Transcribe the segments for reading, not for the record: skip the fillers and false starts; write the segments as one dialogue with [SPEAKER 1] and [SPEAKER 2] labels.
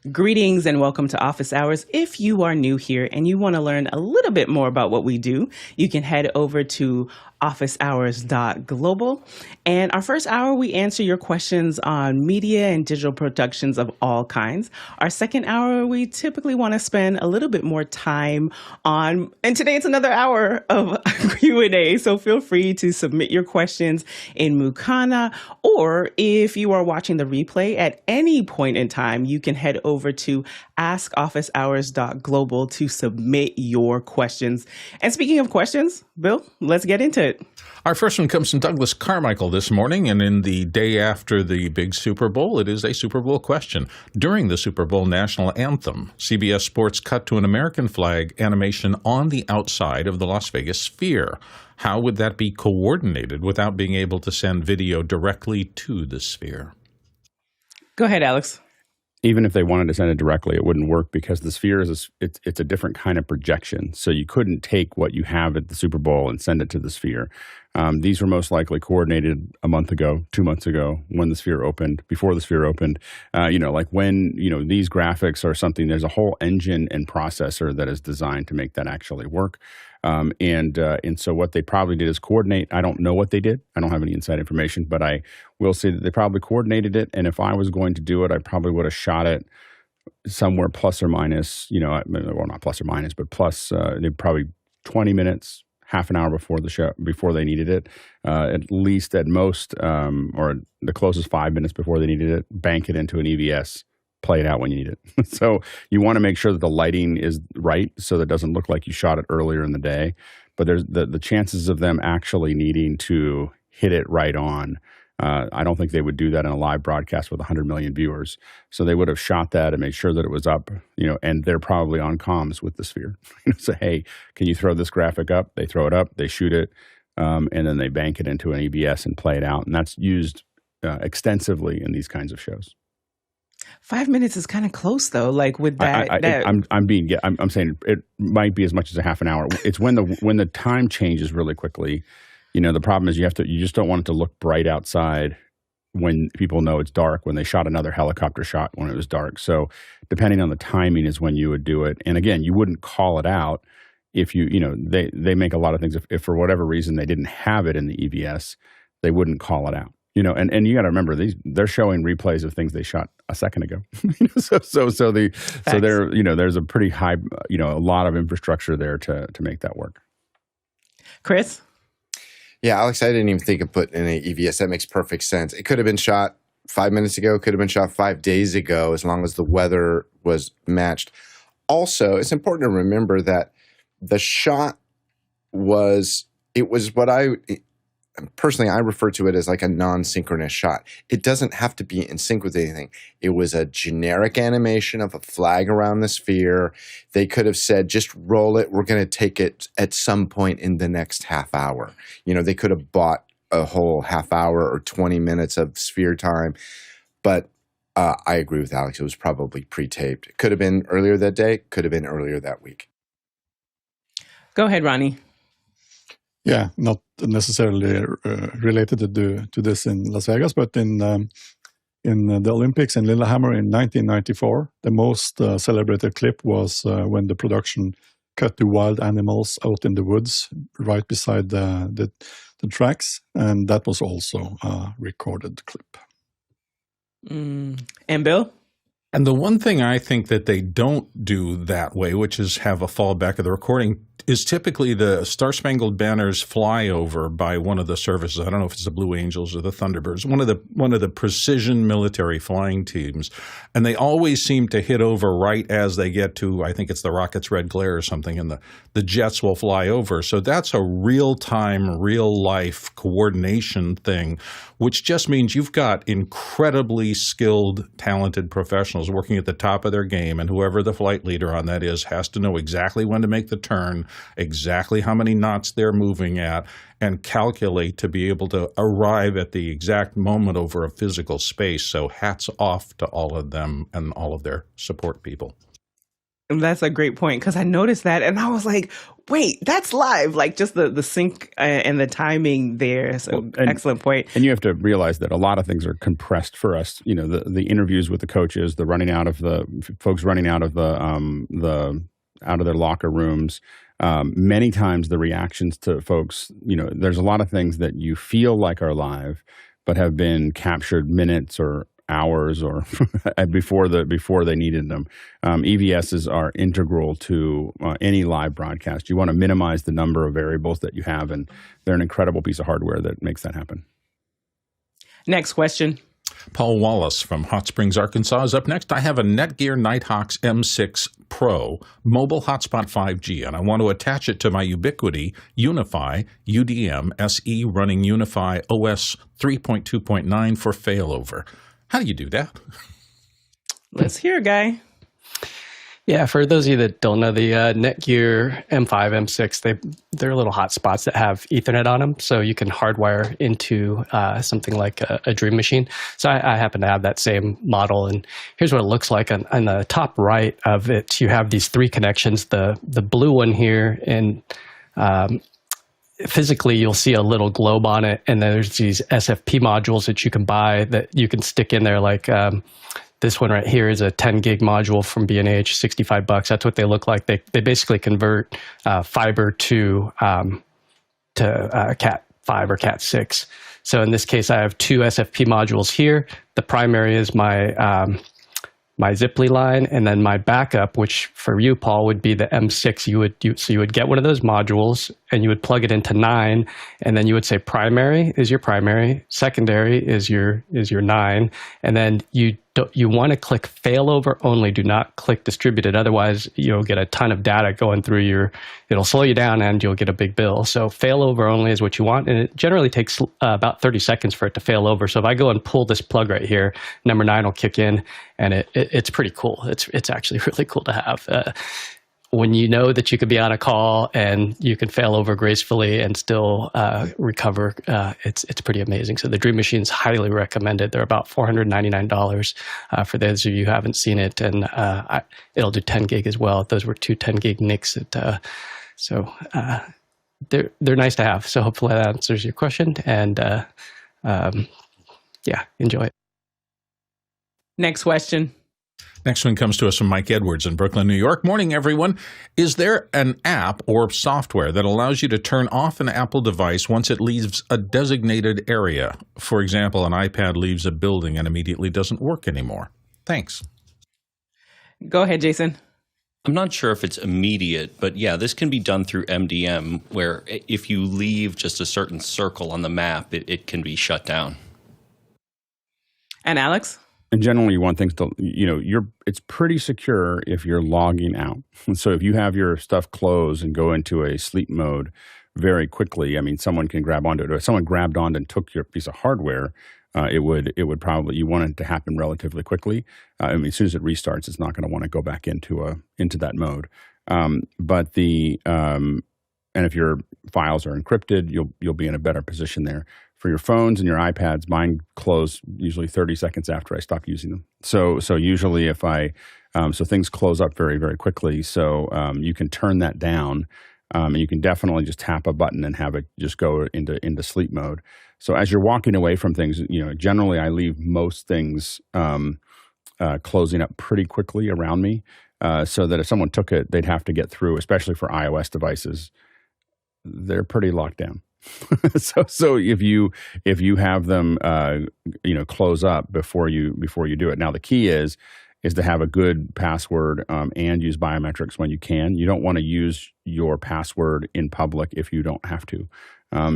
[SPEAKER 1] Greetings and welcome to Office Hours. If you are new here and you want to learn a little bit more about what we do, you can head over to officehours.global. And our first hour, we answer your questions on media and digital productions of all kinds. Our second hour, we typically want to spend a little bit more time on, and today it's another hour of Q&A. So feel free to submit your questions in Mukana, or if you are watching the replay at any point in time, you can head over to askofficehours.global to submit your questions. And speaking of questions, Bill, let's get into it.
[SPEAKER 2] Our first one comes from Douglas Carmichael this morning, and in the day after the big Super Bowl, it is a Super Bowl question. During the Super Bowl national anthem, CBS Sports cut to an American flag animation on the outside of the Las Vegas Sphere. How would that be coordinated without being able to send video directly to the Sphere?
[SPEAKER 1] Go ahead, Alex.
[SPEAKER 3] Even if they wanted to send it directly, it wouldn't work because the Sphere it's a different kind of projection. So you couldn't take what you have at the Super Bowl and send it to the Sphere. These were most likely coordinated a month ago, 2 months ago, when the Sphere opened, before the Sphere opened. Like when, these graphics are something, there's a whole engine and processor that is designed to make that actually work. And so what they probably did is coordinate. I don't know what they did. I don't have any inside information, but I will say that they probably coordinated it. And if I was going to do it, I probably would have shot it somewhere plus or minus, well, not plus or minus, but plus, probably 20 minutes, half an hour before the show, before they needed it, at least at most, or the closest 5 minutes before they needed it, bank it into an EVS. Play it out when you need it. So you want to make sure that the lighting is right so that it doesn't look like you shot it earlier in the day. But there's the chances of them actually needing to hit it right on. I don't think they would do that in a live broadcast with 100 million viewers. So they would have shot that and made sure that it was up, and they're probably on comms with the Sphere. Say, hey, can you throw this graphic up? They throw it up, they shoot it, and then they bank it into an EVS and play it out. And that's used extensively in these kinds of shows.
[SPEAKER 1] 5 minutes is kind of close, though. Like with that,
[SPEAKER 3] I'm saying it might be as much as a half an hour. It's when the time changes really quickly. The problem is you just don't want it to look bright outside when people know it's dark. When they shot another helicopter shot when it was dark, so depending on the timing is when you would do it. And again, you wouldn't call it out if they make a lot of things. If for whatever reason they didn't have it in the EVS, they wouldn't call it out. And you got to remember they're showing replays of things they shot a second ago. There's a pretty high, a lot of infrastructure there to make that work.
[SPEAKER 1] Chris?
[SPEAKER 4] Yeah, Alex, I didn't even think of putting in an EVS. That makes perfect sense. It could have been shot 5 minutes ago, could have been shot 5 days ago, as long as the weather was matched. Also, it's important to remember that the shot was what personally, I refer to it as like a non-synchronous shot. It doesn't have to be in sync with anything. It was a generic animation of a flag around the Sphere. They could have said, just roll it. We're going to take it at some point in the next half hour. They could have bought a whole half hour or 20 minutes of Sphere time. But I agree with Alex. It was probably pre-taped. It could have been earlier that day. Could have been earlier that week.
[SPEAKER 1] Go ahead, Ronnie.
[SPEAKER 5] Yeah, not necessarily related to this in Las Vegas, but in the Olympics in Lillehammer in 1994, the most celebrated clip was when the production cut to wild animals out in the woods right beside the tracks, and that was also a recorded clip.
[SPEAKER 1] And Bill?
[SPEAKER 2] And the one thing I think that they don't do that way, which is have a fallback of the recording, is typically the Star-Spangled Banner's flyover by one of the services. I don't know if it's the Blue Angels or the Thunderbirds, one of the precision military flying teams, and they always seem to hit over right as they get to, I think it's the rocket's red glare or something, and the jets will fly over. So that's a real-time, real-life coordination thing, which just means you've got incredibly skilled, talented professionals working at the top of their game, and whoever the flight leader on that is has to know exactly when to make the turn, exactly how many knots they're moving at, and calculate to be able to arrive at the exact moment over a physical space. So hats off to all of them and all of their support people.
[SPEAKER 1] That's a great point, because I noticed that and I was like, wait, that's live. Like just the sync and the timing there. So excellent point.
[SPEAKER 3] And you have to realize that a lot of things are compressed for us. You know, the interviews with the coaches, the running out of the folks running out of out of their locker rooms. Many times the reactions to folks, you know, there's a lot of things that you feel like are live, but have been captured minutes or hours or before they needed them. EVSs are integral to any live broadcast. You want to minimize the number of variables that you have, and they're an incredible piece of hardware that makes that happen.
[SPEAKER 1] Next question.
[SPEAKER 2] Paul Wallace from Hot Springs, Arkansas is up next. I have a NETGEAR Nighthawk M6 Pro mobile hotspot 5G, and I want to attach it to my Ubiquiti Unifi UDM SE running UniFi OS 3.2.9 for failover. How do you do that?
[SPEAKER 1] Let's hear, Guy.
[SPEAKER 6] Yeah, for those of you that don't know, the NETGEAR M5, M6, they're little hotspots that have Ethernet on them, so you can hardwire into something like a Dream Machine. So I happen to have that same model, and here's what it looks like. On the top right of it, you have these three connections. The blue one here, and physically you'll see a little globe on it, and then there's these SFP modules that you can buy that you can stick in there, like this one right here is a 10 gig module from B&H, $65. That's what they look like. They basically convert fiber to Cat 5 or Cat 6. So in this case, I have two SFP modules here. The primary is my my Ziply line, and then my backup, which for you, Paul, would be the M6. So you would get one of those modules, and you would plug it into 9, and then you would say primary is your primary, secondary is your 9, and then you want to click failover only. Do not click distributed. Otherwise, you'll get a ton of data going through it'll slow you down and you'll get a big bill. So failover only is what you want. And it generally takes about 30 seconds for it to fail over. So if I go and pull this plug right here, number 9 will kick in, and it's pretty cool. It's actually really cool to have. When you know that you could be on a call and you can fail over gracefully and still recover, it's pretty amazing. So the Dream Machine is highly recommended. They're about $499 for those of you who haven't seen it, and it'll do 10 gig as well. Those were two 10 gig NICs. They're nice to have. So hopefully that answers your question, and yeah, enjoy it.
[SPEAKER 1] Next question.
[SPEAKER 2] Next one comes to us from Mike Edwards in Brooklyn, New York. Morning, everyone. Is there an app or software that allows you to turn off an Apple device once it leaves a designated area? For example, an iPad leaves a building and immediately doesn't work anymore. Thanks.
[SPEAKER 1] Go ahead, Jason.
[SPEAKER 7] I'm not sure if it's immediate, but yeah, this can be done through MDM, where if you leave just a certain circle on the map, it can be shut down.
[SPEAKER 1] And Alex?
[SPEAKER 3] And generally, you want things to, it's pretty secure if you're logging out. So if you have your stuff closed and go into a sleep mode very quickly, I mean, someone can grab onto it. Or if someone grabbed onto and took your piece of hardware, it would probably, you want it to happen relatively quickly. I mean, as soon as it restarts, it's not going to want to go back into that mode. And if your files are encrypted, you'll be in a better position there. For your phones and your iPads, mine close usually 30 seconds after I stop using them. So usually so things close up very, very quickly. So you can turn that down, and you can definitely just tap a button and have it just go into sleep mode. So as you're walking away from things, generally I leave most things closing up pretty quickly around me, so that if someone took it, they'd have to get through, especially for iOS devices. They're pretty locked down. So if you have them close up before you do it. Now the key is to have a good password and use biometrics when you can. You don't want to use your password in public if you don't have to.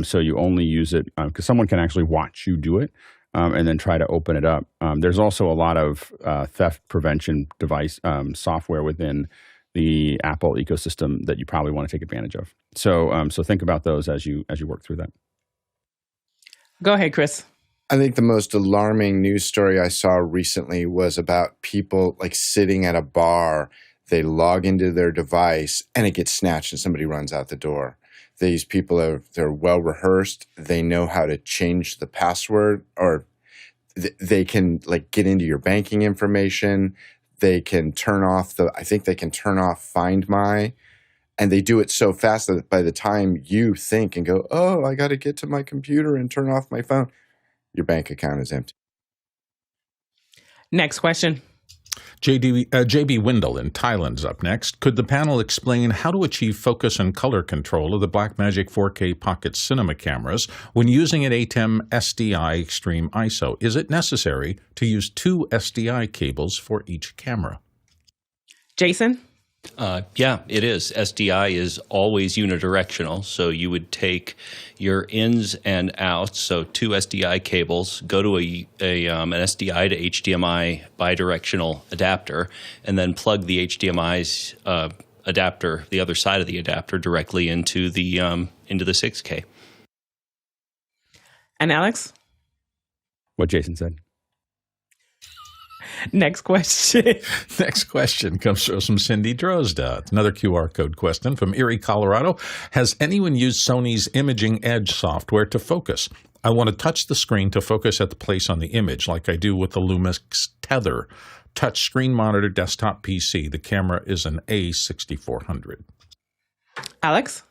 [SPEAKER 3] So you only use it because someone can actually watch you do it and then try to open it up. There's also a lot of theft prevention device software within the Apple ecosystem that you probably want to take advantage of. So think about those as you work through that.
[SPEAKER 1] Go ahead, Chris.
[SPEAKER 4] I think the most alarming news story I saw recently was about people like sitting at a bar. They log into their device and it gets snatched and somebody runs out the door. These people they're well rehearsed. They know how to change the password, or they can like get into your banking information. they can turn off I think they can turn off Find My, and they do it so fast that by the time you think and go, oh, I got to get to my computer and turn off my phone, your bank account is empty.
[SPEAKER 1] Next question.
[SPEAKER 2] JB Windle in Thailand's up next. Could the panel explain how to achieve focus and color control of the Blackmagic 4K Pocket Cinema cameras when using an ATEM SDI Extreme ISO? Is it necessary to use 2 SDI cables for each camera?
[SPEAKER 1] Jason?
[SPEAKER 7] Yeah, it is. SDI is always unidirectional, so you would take your ins and outs, so 2 SDI cables, go to an SDI to HDMI bidirectional adapter, and then plug the HDMI's adapter, the other side of the adapter, directly into the 6K.
[SPEAKER 1] And Alex?
[SPEAKER 3] What Jason said.
[SPEAKER 1] Next question.
[SPEAKER 2] Next question comes from Cindy Drozda. It's another QR code question from Erie, Colorado. Has anyone used Sony's Imaging Edge software to focus? I want to touch the screen to focus at the place on the image, like I do with the Lumix Tether touch screen monitor desktop PC. The camera is an A6400.
[SPEAKER 1] Alex?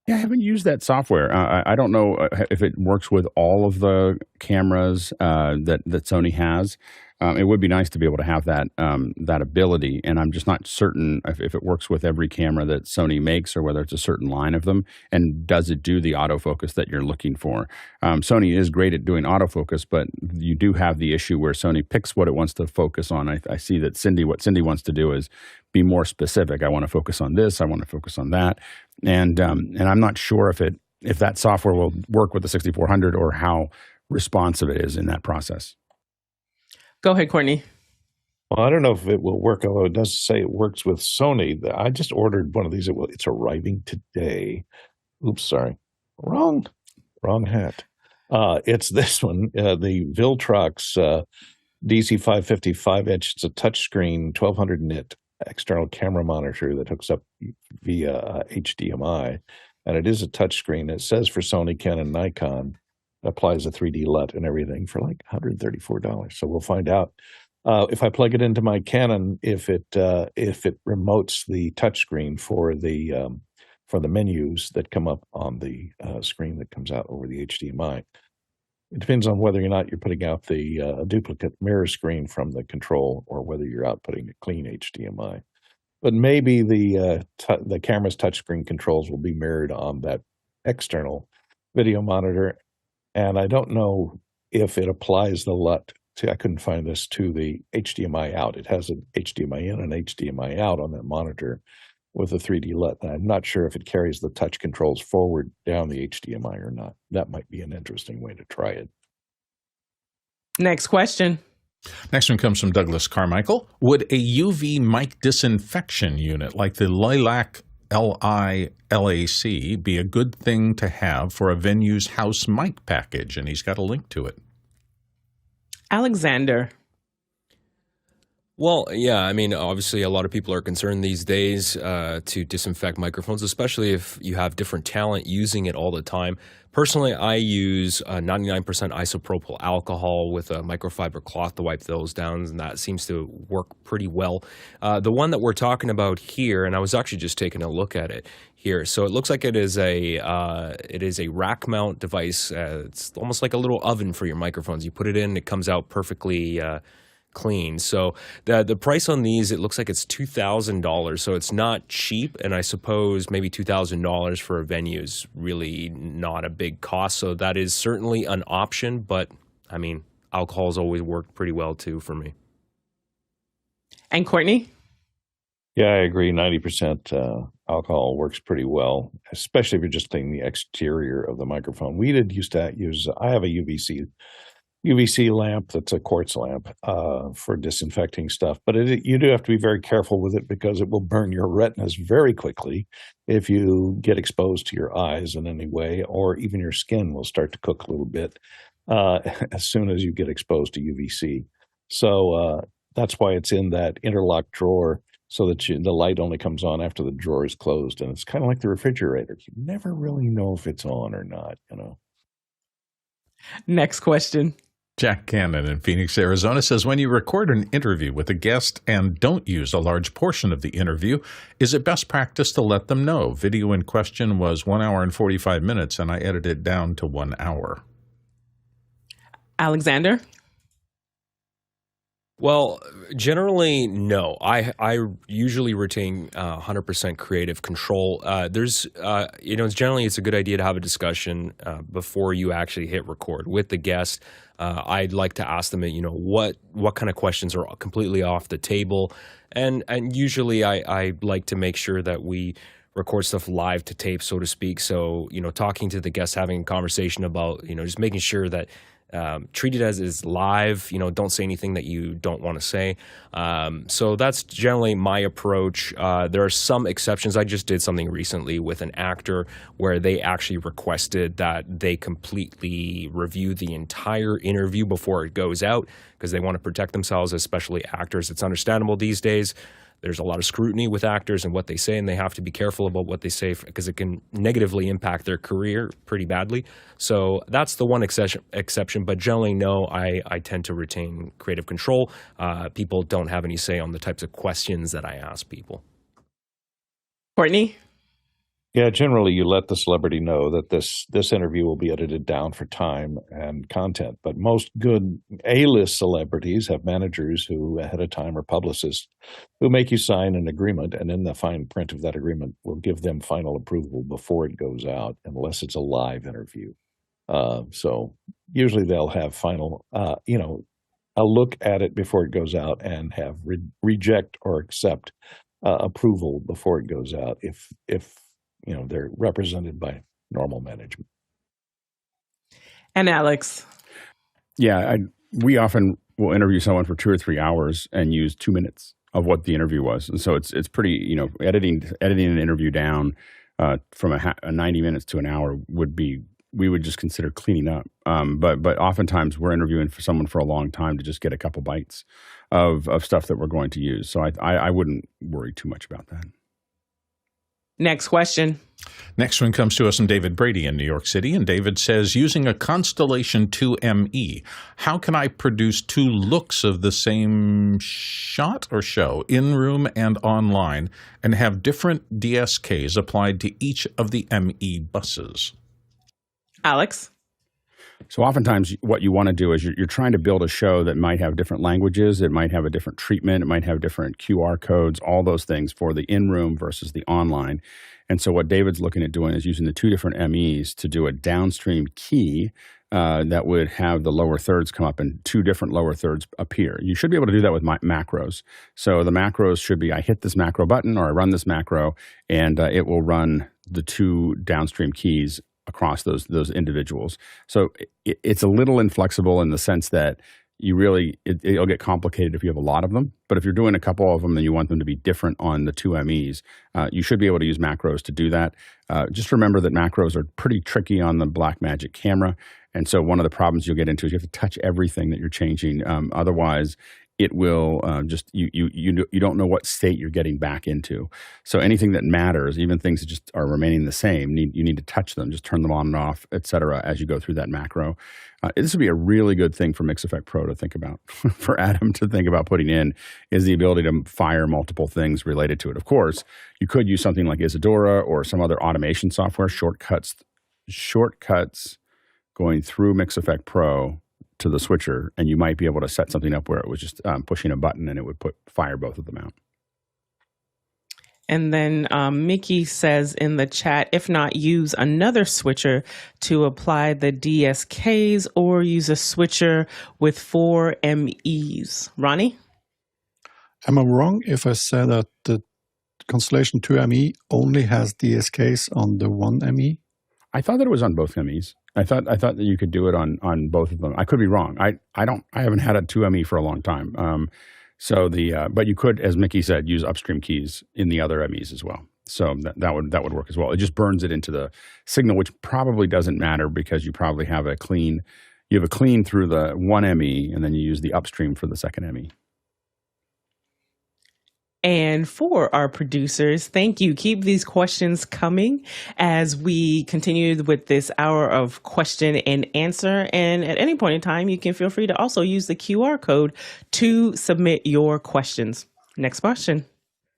[SPEAKER 3] Yeah, I haven't used that software. I don't know if it works with all of the cameras that Sony has. It would be nice to be able to have that ability, and I'm just not certain if it works with every camera that Sony makes or whether it's a certain line of them, and does it do the autofocus that you're looking for. Sony is great at doing autofocus, but you do have the issue where Sony picks what it wants to focus on. I see that what Cindy wants to do is be more specific. I want to focus on this, I want to focus on that, and I'm not sure if that software will work with the 6400 or how responsive it is in that process.
[SPEAKER 1] Go ahead, Courtney.
[SPEAKER 8] Well, I don't know if it will work, although it does say it works with Sony. I just ordered one of these. It's arriving today. Oops, sorry. Wrong hat. It's this one, the Viltrox DC 550 5-inch. It's a touchscreen 1200 nit external camera monitor that hooks up via HDMI. And it is a touchscreen. It says for Sony, Canon, Nikon. Applies a 3D LUT and everything for like $134. So we'll find out if I plug it into my Canon, if it remotes the touchscreen for the menus that come up on the screen that comes out over the HDMI. It depends on whether or not you're putting out the duplicate mirror screen from the control or whether you're outputting a clean HDMI. But maybe the camera's touchscreen controls will be mirrored on that external video monitor. And I don't know if it applies the LUT to, I couldn't find this, to the HDMI out. It has an HDMI in and HDMI out on that monitor with a 3D LUT. And I'm not sure if it carries the touch controls forward down the HDMI or not. That might be an interesting way to try it.
[SPEAKER 1] Next question.
[SPEAKER 2] Next one comes from Douglas Carmichael. Would a UV mic disinfection unit like the Li.LAC Li.LAC be a good thing to have for a venue's house mic package? And he's got a link to it.
[SPEAKER 1] Alexander.
[SPEAKER 9] Well, yeah, I mean, obviously a lot of people are concerned these days to disinfect microphones, especially if you have different talent using it all the time. Personally, I use 99% isopropyl alcohol with a microfiber cloth to wipe those down, and that seems to work pretty well. The one that we're talking about here, and I was actually just taking a look at it here, so it looks like it is a rack mount device. It's almost like a little oven for your microphones. You put it in, it comes out perfectly clean. So the price on these, it looks like it's $2,000. So it's not cheap, and I suppose maybe $2,000 for a venue is really not a big cost. So that is certainly an option, but I mean, alcohol's always worked pretty well too for me.
[SPEAKER 1] And Courtney?
[SPEAKER 8] Yeah, I agree. 90% alcohol works pretty well, especially if you're just cleaning the exterior of the microphone. We used to use, I have a UVC lamp that's a quartz lamp for disinfecting stuff. But you do have to be very careful with it because it will burn your retinas very quickly if you get exposed to your eyes in any way, or even your skin will start to cook a little bit as soon as you get exposed to UVC. So that's why it's in that interlock drawer so that the light only comes on after the drawer is closed. And it's kind of like the refrigerator. You never really know if it's on or not, you know.
[SPEAKER 1] Next question.
[SPEAKER 2] Jack Cannon in Phoenix, Arizona says, when you record an interview with a guest and don't use a large portion of the interview, is it best practice to let them know? Video in question was 1 hour and 45 minutes, and I edited it down to 1 hour.
[SPEAKER 1] Alexander?
[SPEAKER 9] Well, generally, no. I usually retain 100% creative control. It's a good idea to have a discussion before you actually hit record with the guest. I'd like to ask them, what kind of questions are completely off the table, and usually I like to make sure that we record stuff live to tape, so to speak. So talking to the guest, having a conversation about just making sure that. Treat it as is live, don't say anything that you don't want to say. So that's generally my approach. There are some exceptions. I just did something recently with an actor where they actually requested that they completely review the entire interview before it goes out because they want to protect themselves, especially actors. It's understandable these days. There's a lot of scrutiny with actors and what they say, and they have to be careful about what they say because it can negatively impact their career pretty badly. So that's the one exception, but generally, no, I tend to retain creative control. People don't have any say on the types of questions that I ask people.
[SPEAKER 1] Courtney?
[SPEAKER 8] Yeah, generally you let the celebrity know that this interview will be edited down for time and content. But most good A-list celebrities have managers who ahead of time are publicists who make you sign an agreement, and in the fine print of that agreement will give them final approval before it goes out, unless it's a live interview. So usually they'll have final, a look at it before it goes out and have reject or accept approval before it goes out if they're represented by normal management.
[SPEAKER 1] And Alex?
[SPEAKER 3] Yeah, we often will interview someone for 2 or 3 hours and use 2 minutes of what the interview was. And so it's pretty, editing an interview down from a 90 minutes to an hour we would just consider cleaning up. But oftentimes we're interviewing for someone for a long time to just get a couple bites of stuff that we're going to use. So I wouldn't worry too much about that.
[SPEAKER 1] Next question.
[SPEAKER 2] Next one comes to us from David Brady in New York City. And David says, using a Constellation 2 ME, how can I produce 2 looks of the same shot or show in room and online and have different DSKs applied to each of the ME buses?
[SPEAKER 1] Alex?
[SPEAKER 3] So oftentimes what you want to do is you're trying to build a show that might have different languages, it might have a different treatment, it might have different QR codes, all those things for the in-room versus the online. And so what David's looking at doing is using the 2 different MEs to do a downstream key that would have the lower thirds come up and 2 different lower thirds appear. You should be able to do that with macros. So the macros should be, I hit this macro button or I run this macro and it will run the 2 downstream keys across those individuals. So it's a little inflexible in the sense that it'll get complicated if you have a lot of them. But if you're doing a couple of them and you want them to be different on the 2 MEs, you should be able to use macros to do that. Just remember that macros are pretty tricky on the Blackmagic camera. And so one of the problems you'll get into is you have to touch everything that you're changing. Otherwise, it will you don't know what state you're getting back into. So anything that matters, even things that just are remaining the same, you need to touch them, just turn them on and off, etc. as you go through that macro. This would be a really good thing for Mix Effect Pro to think about, for ATEM to think about putting in, is the ability to fire multiple things related to it. Of course, you could use something like Isadora or some other automation software, shortcuts going through Mix Effect Pro to the switcher, and you might be able to set something up where it was just pushing a button and it would fire both of them out.
[SPEAKER 1] And then Mickey says in the chat, if not, use another switcher to apply the DSKs or use a switcher with 4 MEs. Ronnie?
[SPEAKER 5] Am I wrong if I say that the Constellation 2 ME only has DSKs on the 1 ME?
[SPEAKER 3] I thought that it was on both MEs. I thought that you could do it on both of them. I could be wrong. I haven't had a 2 ME for a long time. But you could, as Mickey said, use upstream keys in the other MEs as well. So that would work as well. It just burns it into the signal, which probably doesn't matter because you probably have a clean through the 1 ME and then you use the upstream for the second ME.
[SPEAKER 1] And for our producers, thank you. Keep these questions coming as we continue with this hour of question and answer. And at any point in time, you can feel free to also use the QR code to submit your questions. Next question.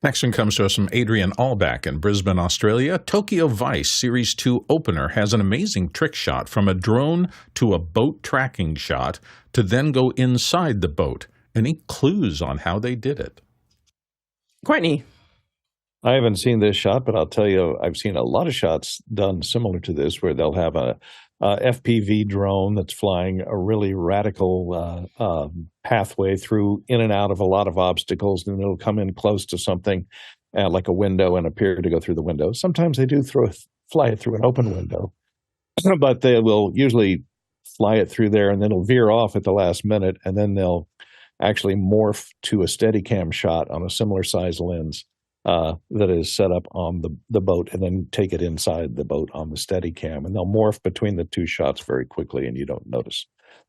[SPEAKER 2] Next one comes to us from Adrian Allback in Brisbane, Australia. Tokyo Vice Series 2 opener has an amazing trick shot from a drone to a boat tracking shot to then go inside the boat. Any clues on how they did it?
[SPEAKER 1] Courtney.
[SPEAKER 8] I haven't seen this shot, but I'll tell you, I've seen a lot of shots done similar to this where they'll have a FPV drone that's flying a really radical pathway through in and out of a lot of obstacles, and it'll come in close to something like a window and appear to go through the window. Sometimes they do fly it through an open window, but they will usually fly it through there, and then it'll veer off at the last minute, and then they'll actually morph to a Steadicam shot on a similar size lens that is set up on the boat, and then take it inside the boat on the Steadicam. And they'll morph between the two shots very quickly, and you don't notice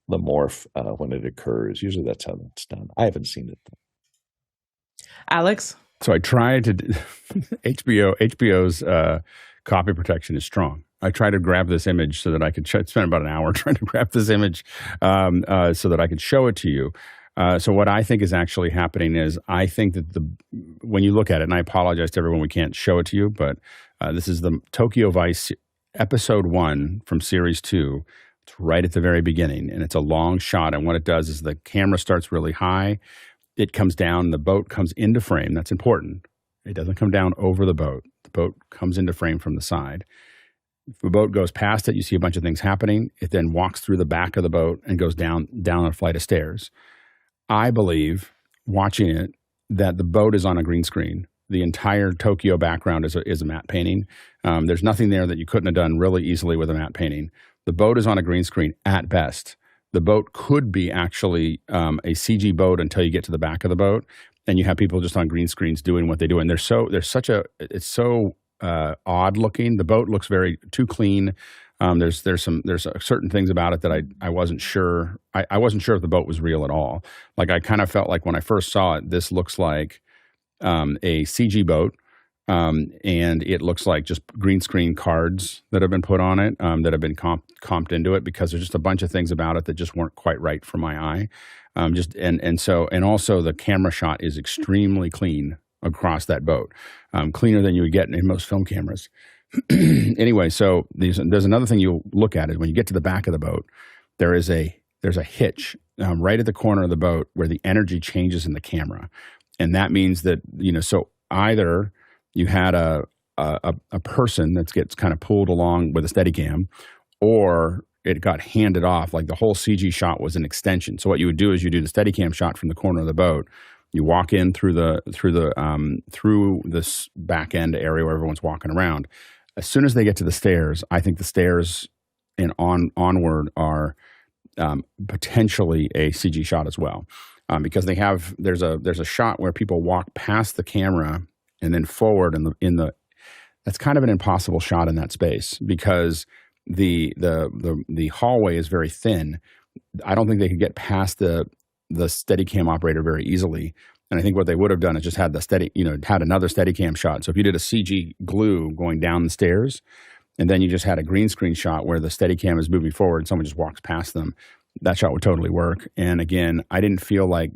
[SPEAKER 8] the morph when it occurs. Usually that's how it's done. I haven't seen it, though.
[SPEAKER 1] Alex?
[SPEAKER 3] So I tried to HBO's copy protection is strong. I tried to grab this image so that I could spend about an hour trying to grab this image so that I could show it to you. So what I think is actually happening is I think that when you look at it, and I apologize to everyone we can't show it to you, but this is the Tokyo Vice Episode 1 from Series 2. It's right at the very beginning, and it's a long shot. And what it does is the camera starts really high. It comes down. The boat comes into frame. That's important. It doesn't come down over the boat. The boat comes into frame from the side. If the boat goes past it, you see a bunch of things happening. It then walks through the back of the boat and goes down a flight of stairs. I believe, watching it, that the boat is on a green screen. The entire Tokyo background is a matte painting. There's nothing there that you couldn't have done really easily with a matte painting. The boat is on a green screen at best. The boat could be actually a CG boat until you get to the back of the boat, and you have people just on green screens doing what they do. And it's so odd looking. The boat looks too clean. There's certain things about it that I wasn't sure. I wasn't sure if the boat was real at all. Like I kind of felt like when I first saw it, this looks like a CG boat, and it looks like just green screen cards that have been put on it, that have been comped into it, because there's just a bunch of things about it that just weren't quite right for my eye. And also the camera shot is extremely clean across that boat, cleaner than you would get in most film cameras. Anyway, so there's another thing you'll look at is when you get to the back of the boat, there's a hitch right at the corner of the boat where the energy changes in the camera, and that means that so either you had a person that gets kind of pulled along with a Steadicam, or it got handed off. Like the whole CG shot was an extension. So what you would do is you do the Steadicam shot from the corner of the boat. You walk in through this back end area where everyone's walking around. As soon as they get to the stairs, I think the stairs and onward are potentially a CG shot as well, because there's a shot where people walk past the camera and then forward that's kind of an impossible shot in that space, because the hallway is very thin. I don't think they could get past the Steadicam operator very easily. And I think what they would have done is just had had another Steadicam shot. So if you did a CG glue going down the stairs, and then you just had a green screen shot where the Steadicam is moving forward and someone just walks past them, that shot would totally work. And again, I didn't feel like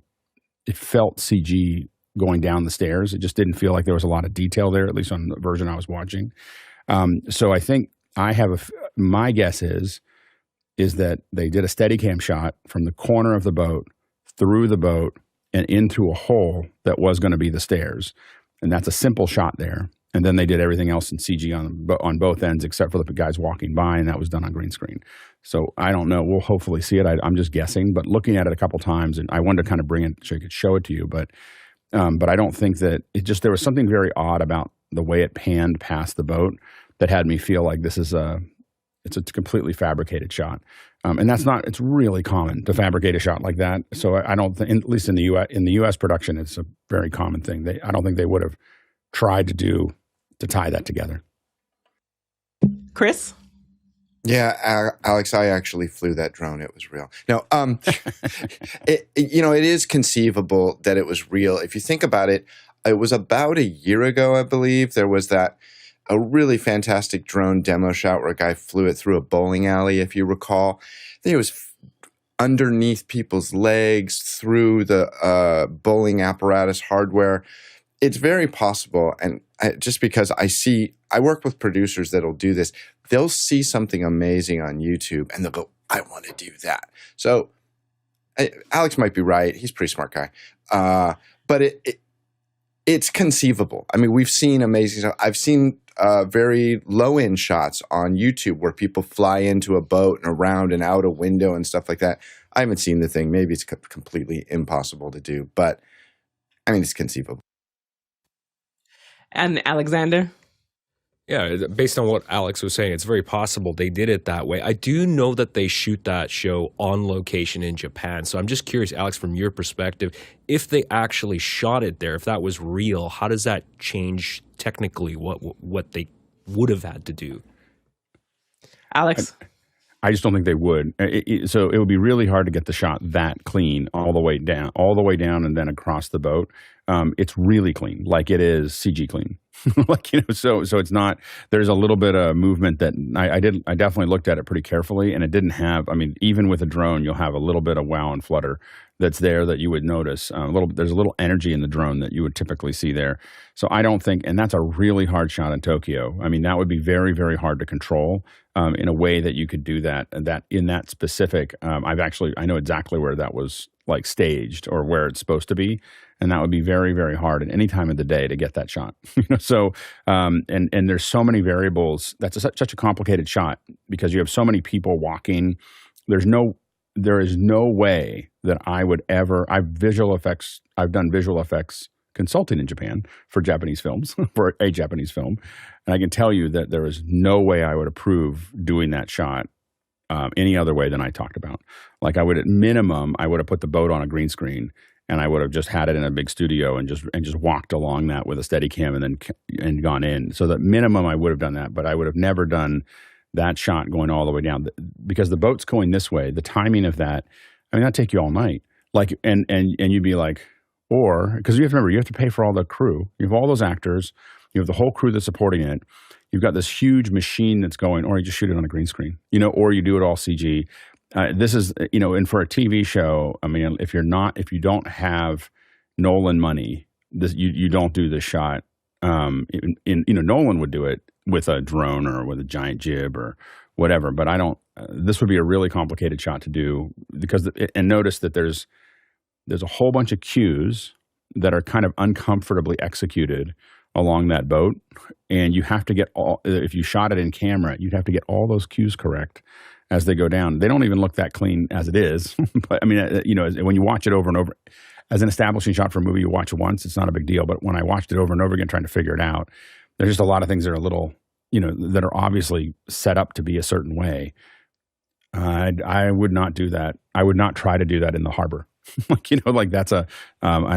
[SPEAKER 3] it felt CG going down the stairs. It just didn't feel like there was a lot of detail there, at least on the version I was watching. So I think my guess is that they did a Steadicam shot from the corner of the boat, through the boat, and into a hole that was going to be the stairs. And that's a simple shot there. And then they did everything else in CG on both ends, except for the guys walking by, and that was done on green screen. So I don't know. We'll hopefully see it. I'm just guessing, but looking at it a couple times, and I wanted to kind of bring it so I could show it to you. But I don't think that there was something very odd about the way it panned past the boat that had me feel like this is it's a completely fabricated shot. And it's really common to fabricate a shot like that. So I don't think, at least in the U.S. production, it's a very common thing. I don't think they would have tried to tie that together.
[SPEAKER 1] Chris?
[SPEAKER 4] Yeah, Alex, I actually flew that drone. It was real. No, it is conceivable that it was real. If you think about it, it was about a year ago, I believe. There was a really fantastic drone demo shot where a guy flew it through a bowling alley, if you recall. I think it was underneath people's legs, through the bowling apparatus hardware. It's very possible, and just because I work with producers that'll do this, they'll see something amazing on YouTube, and they'll go, I want to do that. So Alex might be right. He's a pretty smart guy. But it's conceivable. I mean, we've seen amazing stuff. I've seen very low-end shots on YouTube where people fly into a boat and around and out a window and stuff like that. I haven't seen the thing. Maybe it's completely impossible to do, but I mean, it's conceivable.
[SPEAKER 1] And Alexander?
[SPEAKER 9] Yeah, based on what Alex was saying, it's very possible they did it that way. I do know that they shoot that show on location in Japan. So I'm just curious, Alex, from your perspective, if they actually shot it there, if that was real, how does that change technically what they would have had to do?
[SPEAKER 1] Alex?
[SPEAKER 3] I just don't think they would. So it would be really hard to get the shot that clean all the way down and then across the boat. It's really clean, like it is CG clean. So it's not, there's a little bit of movement that I definitely looked at it pretty carefully, and it didn't have, I mean, even with a drone, you'll have a little bit of wow and flutter that's there that you would notice. There's a little energy in the drone that you would typically see there. So I don't think, and that's a really hard shot in Tokyo. I mean, that would be very, very hard to control in a way that you could do that. And that in that specific, I know exactly where that was like staged or where it's supposed to be. And that would be very, very hard at any time of the day to get that shot. So, and there's so many variables. That's such a complicated shot because you have so many people walking. There is no way that I would ever. I've done visual effects consulting in Japan for Japanese films, for a Japanese film, and I can tell you that there is no way I would approve doing that shot any other way than I talked about. Like I would, at minimum, I would have put the boat on a green screen. And I would have just had it in a big studio and just walked along that with a Steadicam and gone in. So that minimum I would have done that, but I would have never done that shot going all the way down because the boat's going this way. The timing of that, I mean, that'd take you all night. Like and you'd be like, or because you have to remember, you have to pay for all the crew. You have all those actors. You have the whole crew that's supporting it. You've got this huge machine that's going, or you just shoot it on a green screen, or you do it all CG. This is, and for a TV show, I mean, if you don't have Nolan money, you don't do this shot. Nolan would do it with a drone or with a giant jib or whatever, but I don't. This would be a really complicated shot to do because, and notice that there's a whole bunch of cues that are kind of uncomfortably executed along that boat, and you have to get if you shot it in camera, you'd have to get all those cues correct as they go down. They don't even look that clean as it is. But I mean, when you watch it over and over, as an establishing shot for a movie, you watch it once, it's not a big deal. But when I watched it over and over again, trying to figure it out, there's just a lot of things that are a little, that are obviously set up to be a certain way. I would not do that. I would not try to do that in the harbor. That's and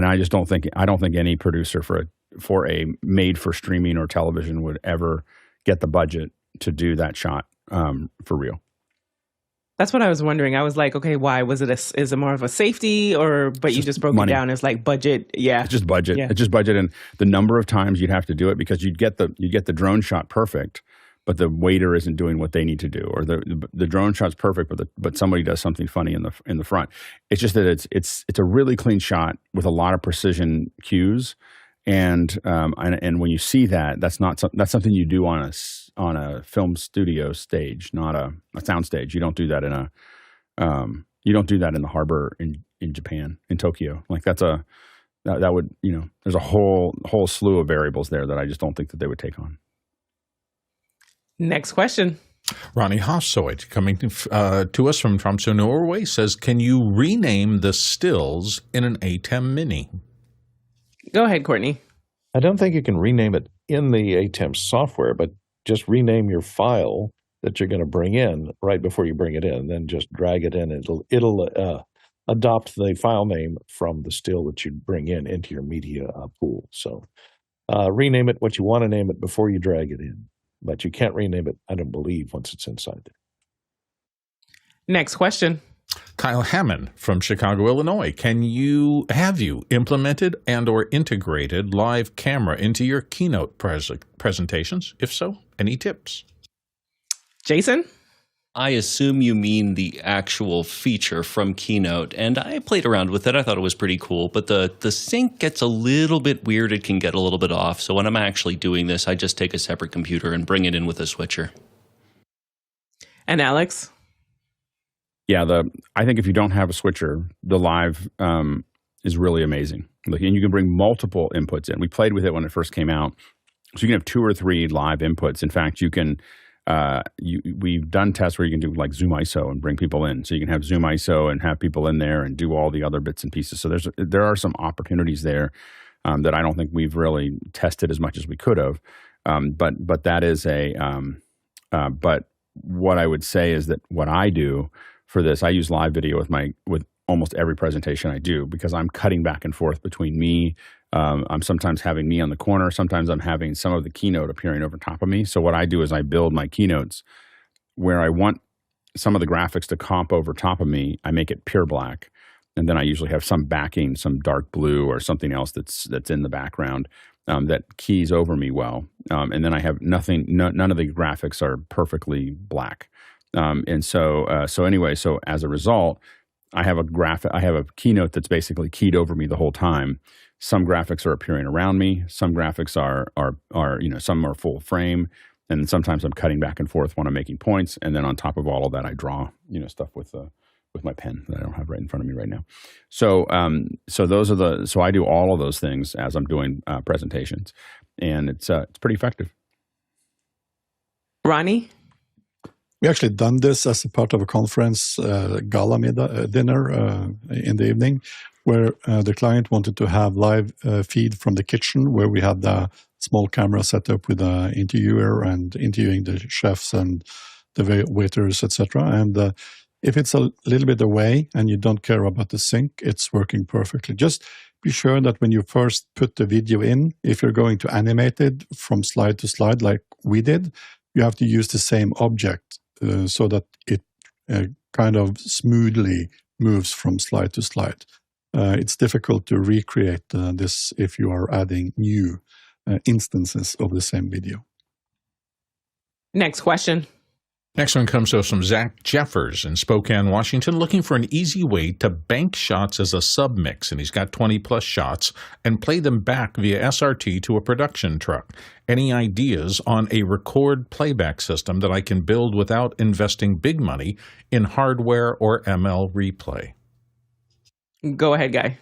[SPEAKER 3] I just don't think any producer for a made for streaming or television would ever get the budget to do that shot for real.
[SPEAKER 1] That's what I was wondering. I was like, okay, why was it? Is it more of a safety, but you just broke money. It down as like budget? Yeah,
[SPEAKER 3] it's just budget. Yeah. It's just budget, and the number of times you'd have to do it because you'd get the drone shot perfect, but the waiter isn't doing what they need to do, or the drone shot's perfect, but somebody does something funny in the front. It's just that it's a really clean shot with a lot of precision cues, and when you see that, that's something you do on a film studio stage, not a sound stage. You don't do that in the harbor in Japan, in Tokyo. Like that would, there's a whole slew of variables there that I just don't think that they would take on.
[SPEAKER 1] Next question.
[SPEAKER 2] Ronnie Hossoit, coming to us from Tromsø, Norway, says, can you rename the stills in an ATEM Mini?
[SPEAKER 1] Go ahead, Courtney.
[SPEAKER 8] I don't think you can rename it in the ATEM software, but just rename your file that you're going to bring in right before you bring it in, then just drag it in. It'll adopt the file name from the still that you bring into your media pool. So rename it what you want to name it before you drag it in, but you can't rename it, I don't believe, once it's inside there.
[SPEAKER 1] Next question.
[SPEAKER 2] Kyle Hammond from Chicago, Illinois. Have you implemented and or integrated live camera into your Keynote presentations? If so, any tips?
[SPEAKER 1] Jason?
[SPEAKER 7] I assume you mean the actual feature from Keynote, and I played around with it. I thought it was pretty cool, but the sync gets a little bit weird. It can get a little bit off. So when I'm actually doing this, I just take a separate computer and bring it in with a switcher.
[SPEAKER 1] And Alex?
[SPEAKER 3] Yeah, I think if you don't have a switcher, the live is really amazing. And you can bring multiple inputs in. We played with it when it first came out. So you can have 2 or 3 live inputs. In fact, you can we've done tests where you can do like Zoom ISO and bring people in. So you can have Zoom ISO and have people in there and do all the other bits and pieces. So there are some opportunities there that I don't think we've really tested as much as we could have. But that is but what I would say is that what I do for this, I use live video with almost every presentation I do, because I'm cutting back and forth between me. I'm sometimes having me on the corner. Sometimes I'm having some of the keynote appearing over top of me. So what I do is I build my keynotes where I want some of the graphics to comp over top of me. I make it pure black. And then I usually have some backing, some dark blue or something else that's in the background that keys over me well. And then I have none of the graphics are perfectly black. So as a result, I have a keynote that's basically keyed over me the whole time. Some graphics are appearing around me. Some graphics are some are full frame, and sometimes I'm cutting back and forth when I'm making points. And then on top of all of that, I draw stuff with my pen that I don't have right in front of me right now. So I do all of those things as I'm doing presentations, and it's pretty effective.
[SPEAKER 1] Ronnie?
[SPEAKER 5] We actually done this as a part of a conference gala dinner in the evening, where the client wanted to have live feed from the kitchen, where we had the small camera set up with an interviewer and interviewing the chefs and the waiters, etc. And if it's a little bit away and you don't care about the sync, it's working perfectly. Just be sure that when you first put the video in, if you're going to animate it from slide to slide like we did, you have to use the same object so that it kind of smoothly moves from slide to slide. It's difficult to recreate this if you are adding new instances of the same video.
[SPEAKER 1] Next question.
[SPEAKER 2] Next one comes to us from Zach Jeffers in Spokane, Washington, looking for an easy way to bank shots as a submix, and he's got 20-plus shots, and play them back via SRT to a production truck. Any ideas on a record playback system that I can build without investing big money in hardware or ML replay?
[SPEAKER 1] Go ahead, Guy.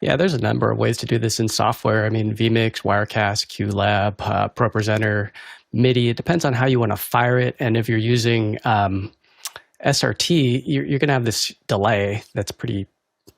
[SPEAKER 6] Yeah, there's a number of ways to do this in software. I mean, vMix, Wirecast, QLab, ProPresenter, MIDI. It depends on how you want to fire it. And if you're using SRT, you're going to have this delay that's pretty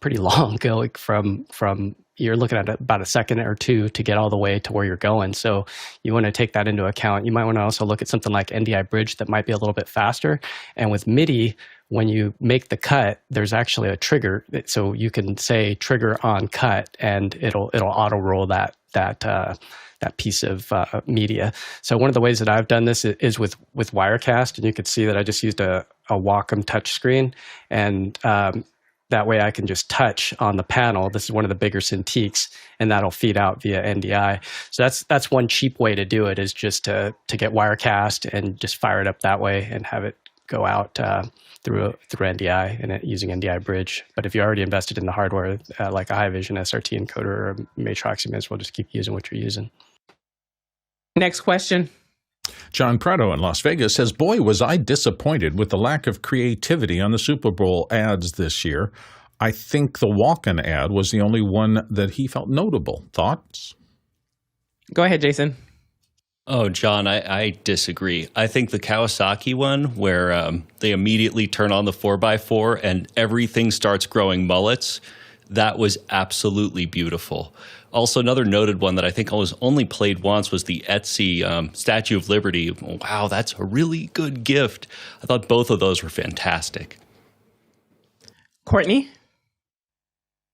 [SPEAKER 6] long, going from you're looking at about a second or two to get all the way to where you're going. So you want to take that into account. You might want to also look at something like NDI Bridge that might be a little bit faster. And with MIDI, when you make the cut, there's actually a trigger. So you can say trigger on cut, and it'll auto roll that piece of media. So one of the ways that I've done this is with Wirecast, and you could see that I just used a Wacom touchscreen, and that way I can just touch on the panel. This is one of the bigger Cintiqs, and that'll feed out via NDI. So that's one cheap way to do it, is just to get Wirecast and just fire it up that way and have it go out through NDI and using NDI Bridge. But if you already invested in the hardware, like a Haivision SRT encoder or Matrox, you may as well just keep using what you're using.
[SPEAKER 1] Next question.
[SPEAKER 2] John Prado in Las Vegas says, boy, was I disappointed with the lack of creativity on the Superbowl ads this year. I think the Walken ad was the only one that he felt notable. Thoughts?
[SPEAKER 1] Go ahead, Jason.
[SPEAKER 7] Oh, John, I disagree. I think the Kawasaki one, where they immediately turn on the 4x4 and everything starts growing mullets, that was absolutely beautiful. Also, another noted one that I think was only played once was the Etsy Statue of Liberty. Wow, that's a really good gift. I thought both of those were fantastic.
[SPEAKER 1] Courtney?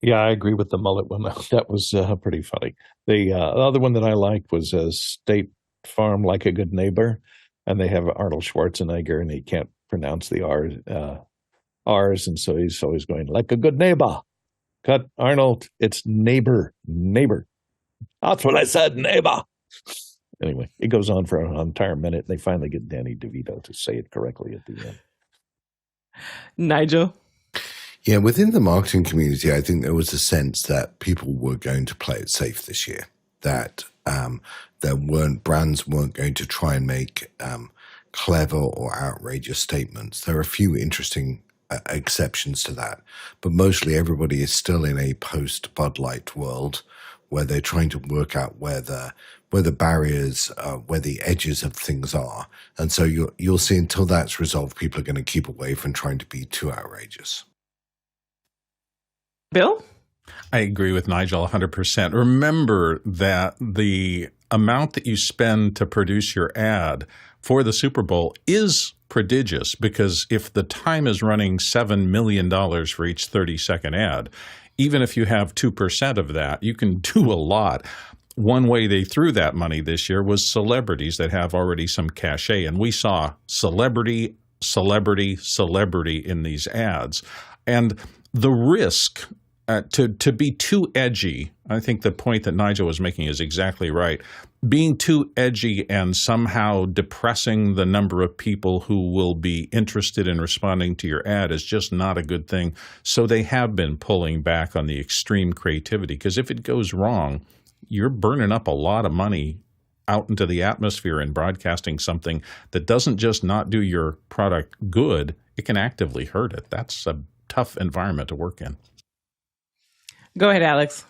[SPEAKER 8] Yeah, I agree with the mullet one. That was pretty funny. The other one that I liked was State Farm Like a Good Neighbor, and they have Arnold Schwarzenegger, and he can't pronounce the R. ours, and so he's always going, like a good neighbor. Cut, Arnold, it's neighbor. That's what I said, neighbor. Anyway, it goes on for an entire minute. They finally get Danny DeVito to say it correctly at the end.
[SPEAKER 1] Nigel?
[SPEAKER 10] Yeah, within the marketing community, I think there was a sense that people were going to play it safe this year, that brands weren't going to try and make clever or outrageous statements. There are a few interesting exceptions to that, but mostly everybody is still in a post-Bud Light world where they're trying to work out where the barriers, where the edges of things are. And so you'll see until that's resolved, people are going to keep away from trying to be too outrageous.
[SPEAKER 1] Bill?
[SPEAKER 2] I agree with Nigel 100%. Remember that the amount that you spend to produce your ad for the Super Bowl is prodigious, because if the time is running $7 million for each 30-second ad, even if you have 2% of that, you can do a lot. One way they threw that money this year was celebrities that have already some cachet, and we saw celebrity in these ads. And the risk to be too edgy, I think the point that Nigel was making is exactly right. Being too edgy and somehow depressing the number of people who will be interested in responding to your ad is just not a good thing. So they have been pulling back on the extreme creativity, because if it goes wrong, you're burning up a lot of money out into the atmosphere and broadcasting something that doesn't just not do your product good, it can actively hurt it. That's a tough environment to work in.
[SPEAKER 1] Go ahead, Alex.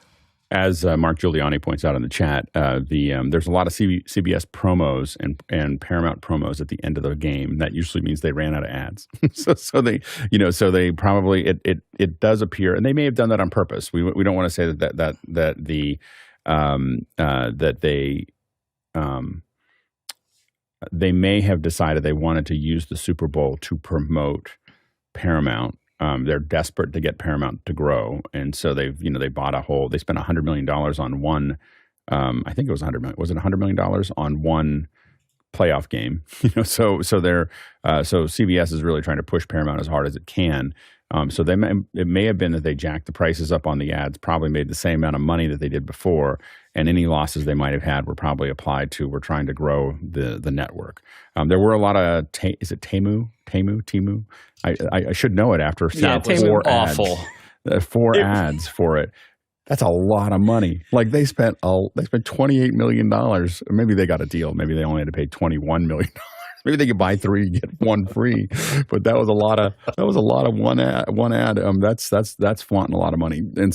[SPEAKER 3] As Mark Giuliani points out in the chat, there's a lot of CBS promos and Paramount promos at the end of the game. That usually means they ran out of ads. so they probably it does appear, and they may have done that on purpose. We don't want to say they may have decided they wanted to use the Super Bowl to promote Paramount. They're desperate to get Paramount to grow, and so they spent $100 million on one. I think it was $100 million. Was it $100 million on one playoff game? So CBS is really trying to push Paramount as hard as it can. It may have been that they jacked the prices up on the ads, probably made the same amount of money that they did before, and any losses they might have had were probably applied to, we're trying to grow the network. There were a lot of, is it Temu? I should know it after seeing 4 ads.
[SPEAKER 7] Awful.
[SPEAKER 3] 4 ads for it. That's a lot of money. Like they spent $28 million. Or maybe they got a deal. Maybe they only had to pay $21 million. Maybe they could buy 3 and get 1 free, but that was a lot of one ad. That's flaunting a lot of money, and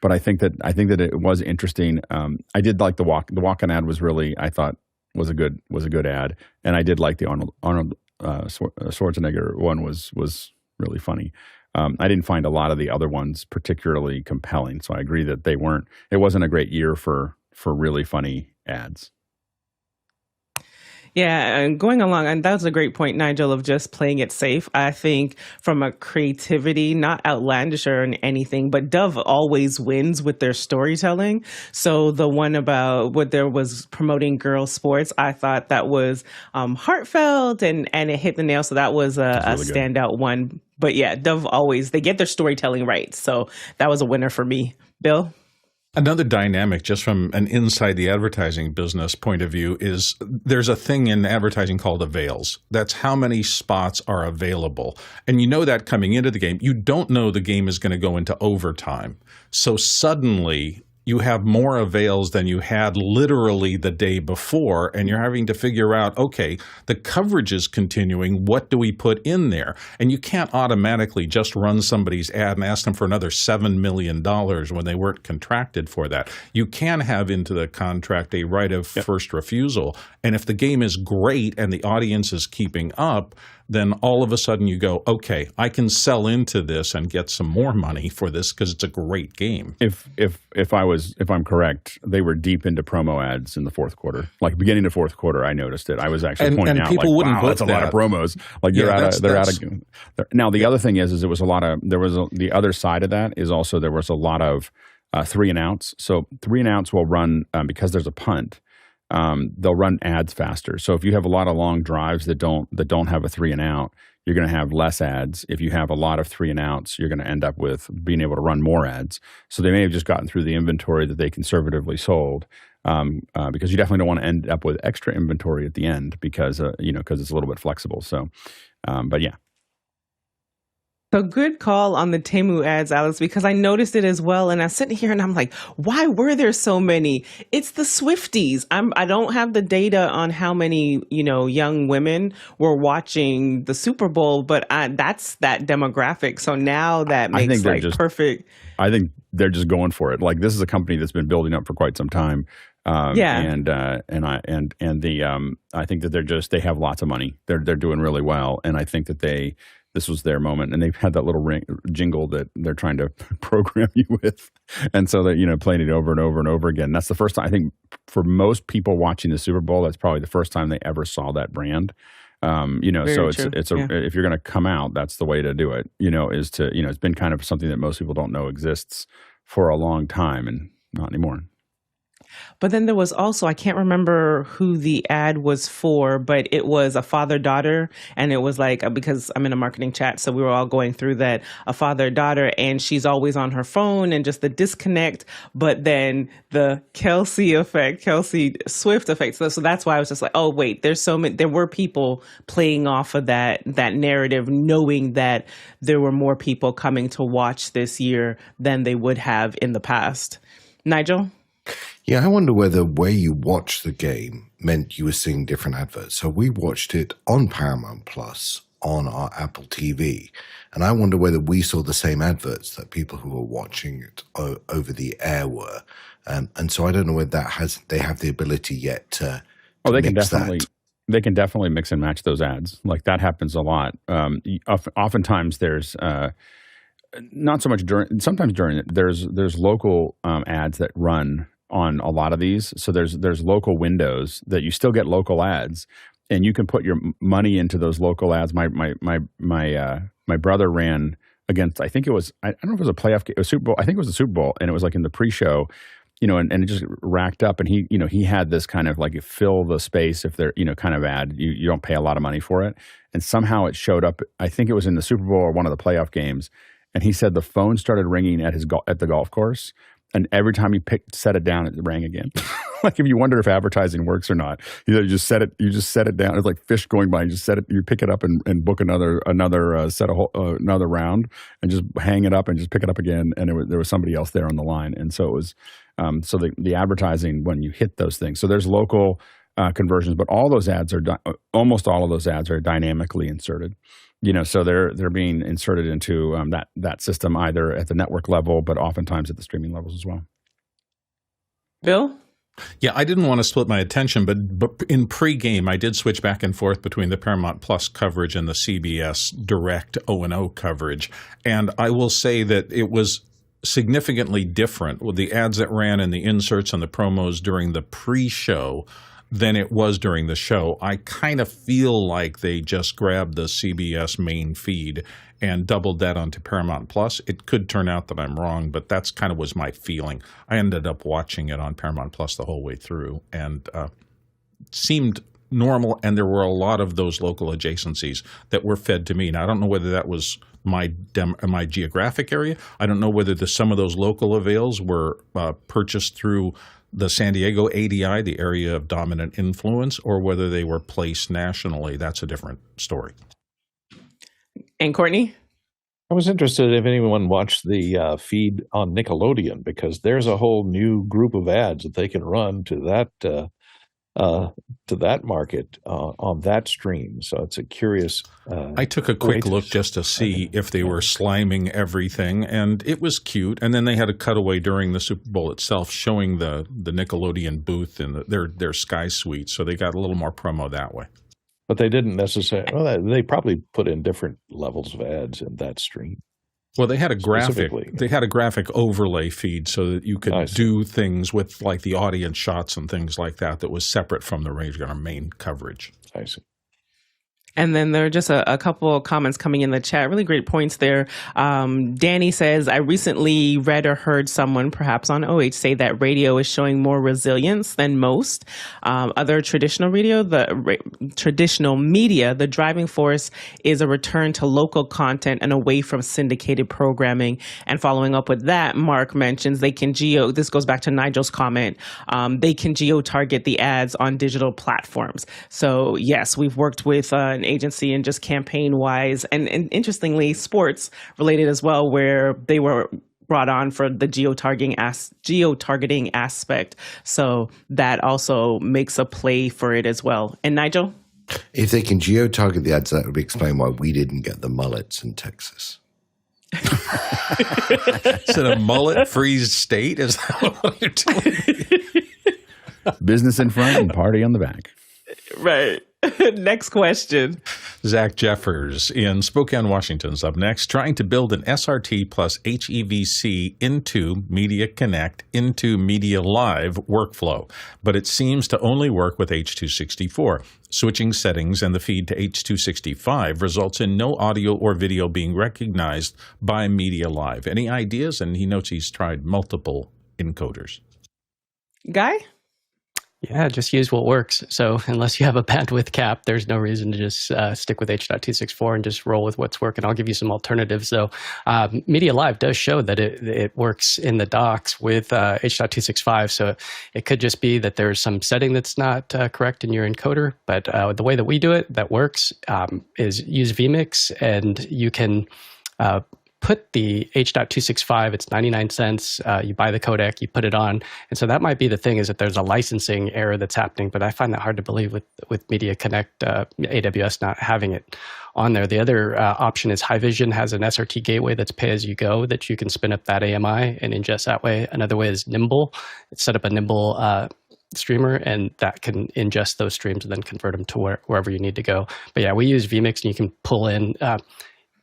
[SPEAKER 3] but I think that it was interesting. I did like the Walken ad was really, I thought was a good ad, and I did like the Arnold Schwarzenegger one was really funny. I didn't find a lot of the other ones particularly compelling, so I agree that it wasn't a great year for really funny ads.
[SPEAKER 1] Yeah, and going along, and that was a great point, Nigel, of just playing it safe. I think from a creativity, not outlandish or anything, but Dove always wins with their storytelling. So the one about what there was promoting girls sports, I thought that was heartfelt and it hit the nail. So that was a really standout one. But yeah, Dove always, they get their storytelling right. So that was a winner for me. Bill?
[SPEAKER 2] Another dynamic, just from an inside the advertising business point of view, is there's a thing in advertising called avails. That's how many spots are available. And you know that coming into the game. You don't know the game is going to go into overtime. So suddenly you have more avails than you had literally the day before, and you're having to figure out, okay, the coverage is continuing, what do we put in there? And you can't automatically just run somebody's ad and ask them for another $7 million when they weren't contracted for that. You can have into the contract a right of first refusal, and if the game is great and the audience is keeping up, then all of a sudden you go, okay, I can sell into this and get some more money for this because it's a great game.
[SPEAKER 3] If I'm correct, they were deep into promo ads in the fourth quarter. Like beginning of fourth quarter, I noticed it. I was actually pointing out,
[SPEAKER 2] people wouldn't
[SPEAKER 3] that's a lot of promos. Like they're out of. Now the other thing is it was a lot of. The other side of that is also there was a lot of 3 and outs. So 3 and outs will run because there's a punt. They'll run ads faster. So if you have a lot of long drives that don't have a 3 and out, you're going to have less ads. If you have a lot of 3 and outs, you're going to end up with being able to run more ads. So they may have just gotten through the inventory that they conservatively sold, because you definitely don't want to end up with extra inventory at the end because because it's a little bit flexible. So, but yeah.
[SPEAKER 1] So good call on the Temu ads, Alex, because I noticed it as well. And I'm sitting here and I'm like, why were there so many? It's the Swifties. I don't have the data on how many, young women were watching the Super Bowl, but that's that demographic. So now that makes perfect.
[SPEAKER 3] I think they're just going for it. Like, this is a company that's been building up for quite some time. I think that they have lots of money. They're doing really well. And I think that this was their moment, and they've had that little jingle that they're trying to program you with, and so that playing it over and over and over again. That's the first time, I think, for most people watching the Super Bowl. That's probably the first time they ever saw that brand. So if you're going to come out, that's the way to do it. Is to it's been kind of something that most people don't know exists for a long time, and not anymore.
[SPEAKER 1] But then there was also, I can't remember who the ad was for, but it was a father-daughter. And it was like, because I'm in a marketing chat, so we were all going through that, a father-daughter, and she's always on her phone and just the disconnect. But then the Kelsey Swift effect. So that's why I was just like, oh, wait, there were people playing off of that narrative, knowing that there were more people coming to watch this year than they would have in the past. Nigel?
[SPEAKER 10] Yeah, I wonder whether where you watched the game meant you were seeing different adverts. So we watched it on Paramount Plus on our Apple TV, and I wonder whether we saw the same adverts that people who were watching it over the air were. And so I don't know whether they have the ability yet to
[SPEAKER 3] they can definitely mix and match those ads. Like, that happens a lot. Oftentimes there's not so much sometimes during it, there's local ads that run on a lot of these. So there's local windows that you still get local ads, and you can put your money into those local ads. My brother ran against, I think it was, I don't know if it was a playoff game, a Super Bowl. I think it was the Super Bowl, and it was like in the pre-show, and it just racked up, and he had this kind of like fill the space if they're, kind of ad. You don't pay a lot of money for it. And somehow it showed up, I think it was in the Super Bowl or one of the playoff games. And he said the phone started ringing at the golf course. And every time he set it down, it rang again. Like, if you wonder if advertising works or not, you just set it down. It's like fish going by. You pick it up and book another round, and just hang it up and just pick it up again. And there was somebody else there on the line. And so it was, so the advertising, when you hit those things. So there's local conversions, but almost all of those ads are dynamically inserted. So they're being inserted into that system, either at the network level, but oftentimes at the streaming levels as well.
[SPEAKER 1] Bill?
[SPEAKER 2] Yeah, I didn't want to split my attention, but in pregame, I did switch back and forth between the Paramount Plus coverage and the CBS Direct O&O coverage. And I will say that it was significantly different with the ads that ran and the inserts and the promos during the pre-show than it was during the show. I kind of feel like they just grabbed the CBS main feed and doubled that onto Paramount Plus. It could turn out that I'm wrong, but that's kind of was my feeling. I ended up watching it on Paramount Plus the whole way through, and seemed normal, and there were a lot of those local adjacencies that were fed to me. Now, I don't know whether that was my geographic area. I don't know whether some of those local avails were purchased through the San Diego ADI, the area of dominant influence, or whether they were placed nationally. That's a different story.
[SPEAKER 1] And Courtney?
[SPEAKER 8] I was interested if anyone watched the feed on Nickelodeon, because there's a whole new group of ads that they can run to that market on that stream. So it's a curious.
[SPEAKER 2] I took a quick look just to see if they were sliming everything, and it was cute. And then they had a cutaway during the Super Bowl itself showing the Nickelodeon booth in their Sky Suite. So they got a little more promo that way.
[SPEAKER 8] But they didn't necessarily. Well, they probably put in different levels of ads in that stream.
[SPEAKER 2] Well, they had a graphic. They had a graphic overlay feed so that you could do things with like the audience shots and things like that was separate from the regular main coverage.
[SPEAKER 8] I see.
[SPEAKER 1] And then there are just a couple of comments coming in the chat. Really great points there. Danny says, I recently read or heard someone, perhaps on OH, say that radio is showing more resilience than most other traditional traditional media. The driving force is a return to local content and away from syndicated programming. And following up with that, Mark mentions they can this goes back to Nigel's comment, they can geo-target the ads on digital platforms. So yes, we've worked with an agency and just campaign-wise, and interestingly, sports related as well, where they were brought on for the geo-targeting aspect. So that also makes a play for it as well. And Nigel?
[SPEAKER 10] If they can geo-target the ads, that would explain why we didn't get the mullets in Texas.
[SPEAKER 2] Is it a mullet-free state? Is that what you're telling me?
[SPEAKER 3] Business in front and party on the back.
[SPEAKER 1] Right. Next question.
[SPEAKER 2] Zach Jeffers in Spokane, Washington's up next, trying to build an SRT+HEVC into MediaConnect into MediaLive workflow, but it seems to only work with H.264. Switching settings and the feed to H.265 results in no audio or video being recognized by MediaLive. Any ideas? And he notes he's tried multiple encoders.
[SPEAKER 1] Guy?
[SPEAKER 6] Yeah, just use what works. So unless you have a bandwidth cap, there's no reason to just stick with H.264 and just roll with what's working. I'll give you some alternatives, though. MediaLive does show that it works in the docks with H.265, so it could just be that there's some setting that's not correct in your encoder. But the way that we do it that works is use vMix, and you can put the H.265, it's 99 cents, you buy the codec, you put it on. And so that might be the thing, is that there's a licensing error that's happening, but I find that hard to believe with MediaConnect, AWS not having it on there. The other option is Haivision has an SRT gateway that's pay-as-you-go that you can spin up that AMI and ingest that way. Another way is Nimble. It's set up a Nimble streamer, and that can ingest those streams and then convert them to wherever you need to go. But yeah, we use vMix, and you can pull in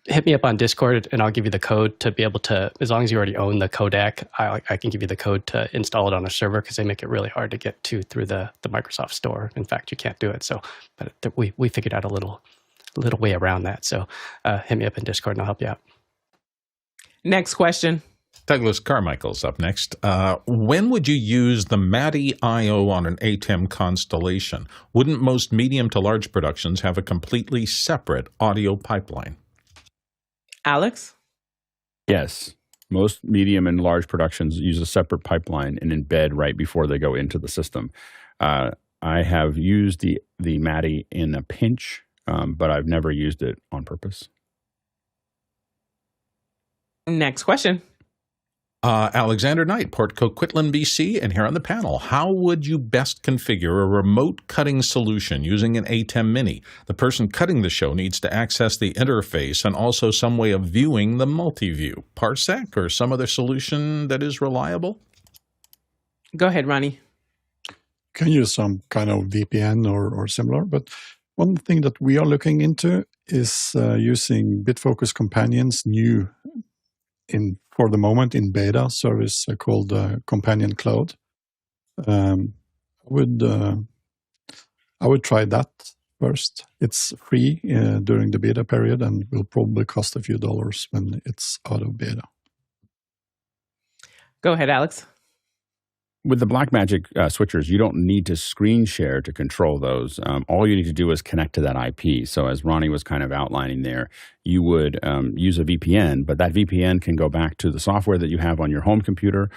[SPEAKER 6] hit me up on Discord and I'll give you the code to be able to, as long as you already own the codec, I can give you the code to install it on a server, because they make it really hard to get to through the Microsoft Store. In fact, you can't do it. So, but we figured out a little way around that. So hit me up in Discord and I'll help you out.
[SPEAKER 1] Next question.
[SPEAKER 2] Douglas Carmichael's up next. When would you use the MADI I/O on an ATEM Constellation? Wouldn't most medium to large productions have a completely separate audio pipeline?
[SPEAKER 1] Alex?
[SPEAKER 3] Yes. Most medium and large productions use a separate pipeline and embed right before they go into the system. I have used the MADI in a pinch, but I've never used it on purpose.
[SPEAKER 1] Next question.
[SPEAKER 2] Alexander Knight, Port Coquitlam, BC, and here on the panel, how would you best configure a remote cutting solution using an ATEM Mini? The person cutting the show needs to access the interface and also some way of viewing the multi-view. Parsec or some other solution that is reliable?
[SPEAKER 1] Go ahead, Ronnie.
[SPEAKER 5] You can use some kind of VPN or similar, but one thing that we are looking into is using BitFocus Companion's new for the moment in beta service called Companion Cloud. I would try that first. It's free during the beta period and will probably cost a few dollars when it's out of beta.
[SPEAKER 1] Go ahead, Alex.
[SPEAKER 3] With the Blackmagic switchers, you don't need to screen share to control those. All you need to do is connect to that IP. So as Ronnie was kind of outlining there, you would use a VPN, but that VPN can go back to the software that you have on your home computer,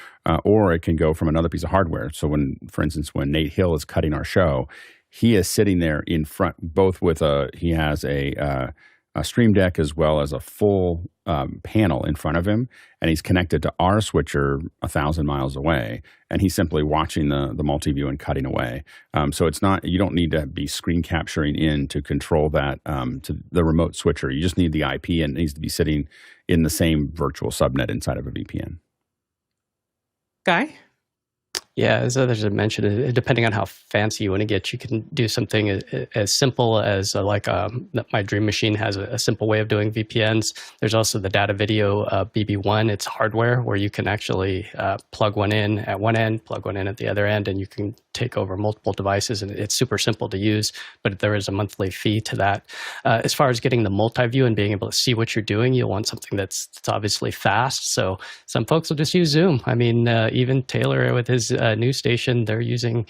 [SPEAKER 3] or it can go from another piece of hardware. So for instance, when Nate Hill is cutting our show, he is sitting there in front, both with he has a Stream Deck as well as a full panel in front of him, and he's connected to our switcher 1,000 miles away, and he's simply watching the multi-view and cutting away. So it's not, you don't need to be screen capturing in to control that to the remote switcher. You just need the IP, and it needs to be sitting in the same virtual subnet inside of a VPN.
[SPEAKER 1] Guy?
[SPEAKER 6] Yeah, as others have mentioned, depending on how fancy you want to get, you can do something as simple as my Dream Machine has a simple way of doing VPNs. There's also the Data Video BB1. It's hardware where you can actually plug one in at one end, plug one in at the other end, and you can take over multiple devices. And it's super simple to use, but there is a monthly fee to that. As far as getting the multi-view and being able to see what you're doing, you'll want something that's obviously fast. So some folks will just use Zoom. I mean, even Taylor with his news station, they're using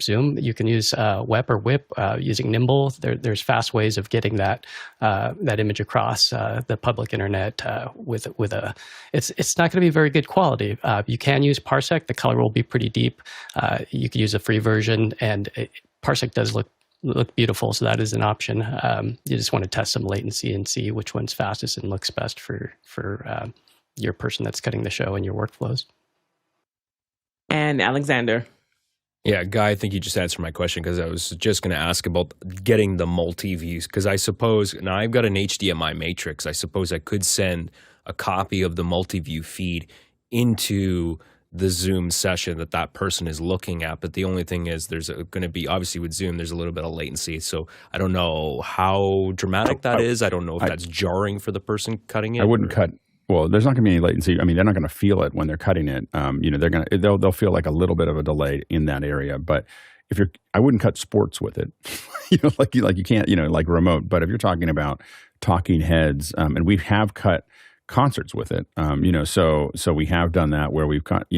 [SPEAKER 6] Zoom. You can use WEP or WIP using Nimble. There's fast ways of getting that image across the public internet with a. It's not going to be very good quality. You can use Parsec. The color will be pretty deep. You can use a free version, and Parsec does look beautiful, so that is an option. You just want to test some latency and see which one's fastest and looks best for your person that's cutting the show and your workflows.
[SPEAKER 1] And Alexander.
[SPEAKER 9] Yeah, Guy, I think you just answered my question because I was just going to ask about getting the multi-views, because I suppose, now I've got an HDMI matrix, I suppose I could send a copy of the multi-view feed into the Zoom session that person is looking at, but the only thing is there's going to be, obviously with Zoom, there's a little bit of latency, so I don't know how dramatic that is. I don't know if that's jarring for the person cutting it.
[SPEAKER 3] I wouldn't cut. Well, there's not going to be any latency. I mean, they're not going to feel it when they're cutting it. They'll feel like a little bit of a delay in that area. But I wouldn't cut sports with it, like you can't, like remote. But if you're talking about talking heads, and we have cut concerts with it, so we have done that where we've cut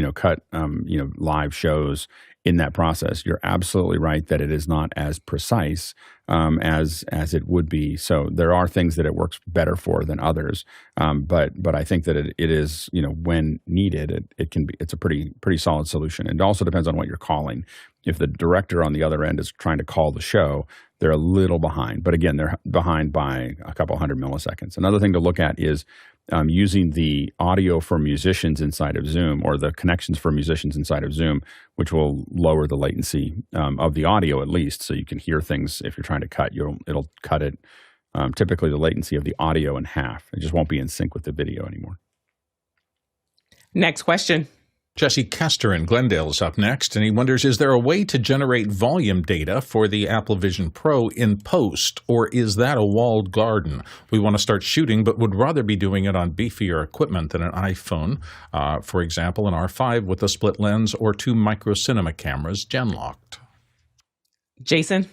[SPEAKER 3] live shows in that process. You're absolutely right that it is not as precise as it would be. So there are things that it works better for than others. But I think that it is, when needed, it's a pretty solid solution. It also depends on what you're calling. If the director on the other end is trying to call the show, they're a little behind. But again, they're behind by a couple hundred milliseconds. Another thing to look at is using the audio for musicians inside of Zoom, or the connections for musicians inside of Zoom, which will lower the latency of the audio at least, so you can hear things. If you're trying to cut, it'll cut it, typically the latency of the audio in half. It just won't be in sync with the video anymore.
[SPEAKER 1] Next question.
[SPEAKER 2] Jesse Kester in Glendale is up next, and he wonders, is there a way to generate volume data for the Apple Vision Pro in post, or is that a walled garden? We want to start shooting, but would rather be doing it on beefier equipment than an iPhone, for example, an R5 with a split lens or 2 micro cinema cameras gen-locked.
[SPEAKER 1] Jason?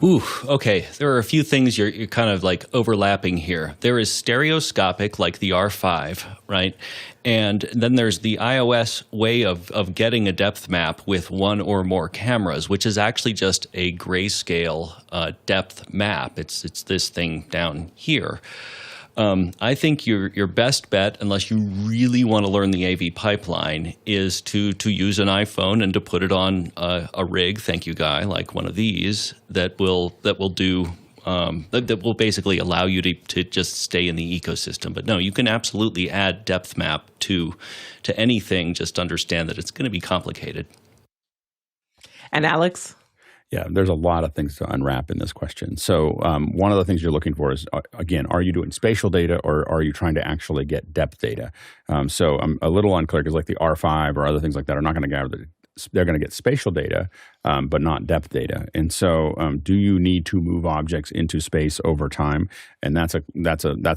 [SPEAKER 7] Ooh, okay. There are a few things you're kind of like overlapping here. There is stereoscopic, like the R5, right? And then there's the iOS way of getting a depth map with one or more cameras, which is actually just a grayscale depth map. It's this thing down here. I think your best bet, unless you really want to learn the AV pipeline, is to use an iPhone and to put it on a rig. Thank you, Guy, like one of these that will do that will basically allow you to just stay in the ecosystem. But no, you can absolutely add depth map to anything. Just understand that it's going to be complicated.
[SPEAKER 1] And Alex?
[SPEAKER 3] Yeah, there's a lot of things to unwrap in this question. So one of the things you're looking for is, again, are you doing spatial data, or are you trying to actually get depth data? So I'm a little unclear, because like the R5 or other things like that are not going to gather. They're going to get spatial data, but not depth data. And so do you need to move objects into space over time? And that's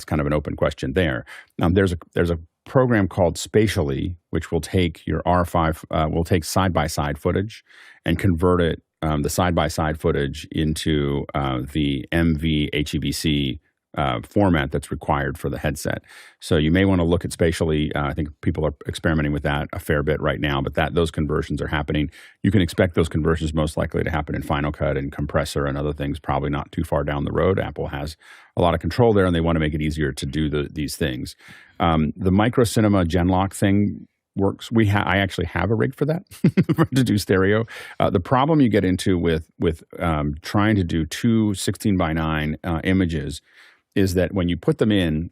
[SPEAKER 3] kind of an open question there. There's a program called Spatially, which will take your R5, will take side-by-side footage and convert it, the side-by-side footage, into the MV-HEVC format that's required for the headset. So you may want to look at Spatially. I think people are experimenting with that a fair bit right now, but those conversions are happening. You can expect those conversions most likely to happen in Final Cut and Compressor and other things, probably not too far down the road. Apple has a lot of control there, and they want to make it easier to do these things. The micro cinema Genlock thing works. I actually have a rig for that to do stereo. The problem you get into with trying to do two 16:9 images is that when you put them in,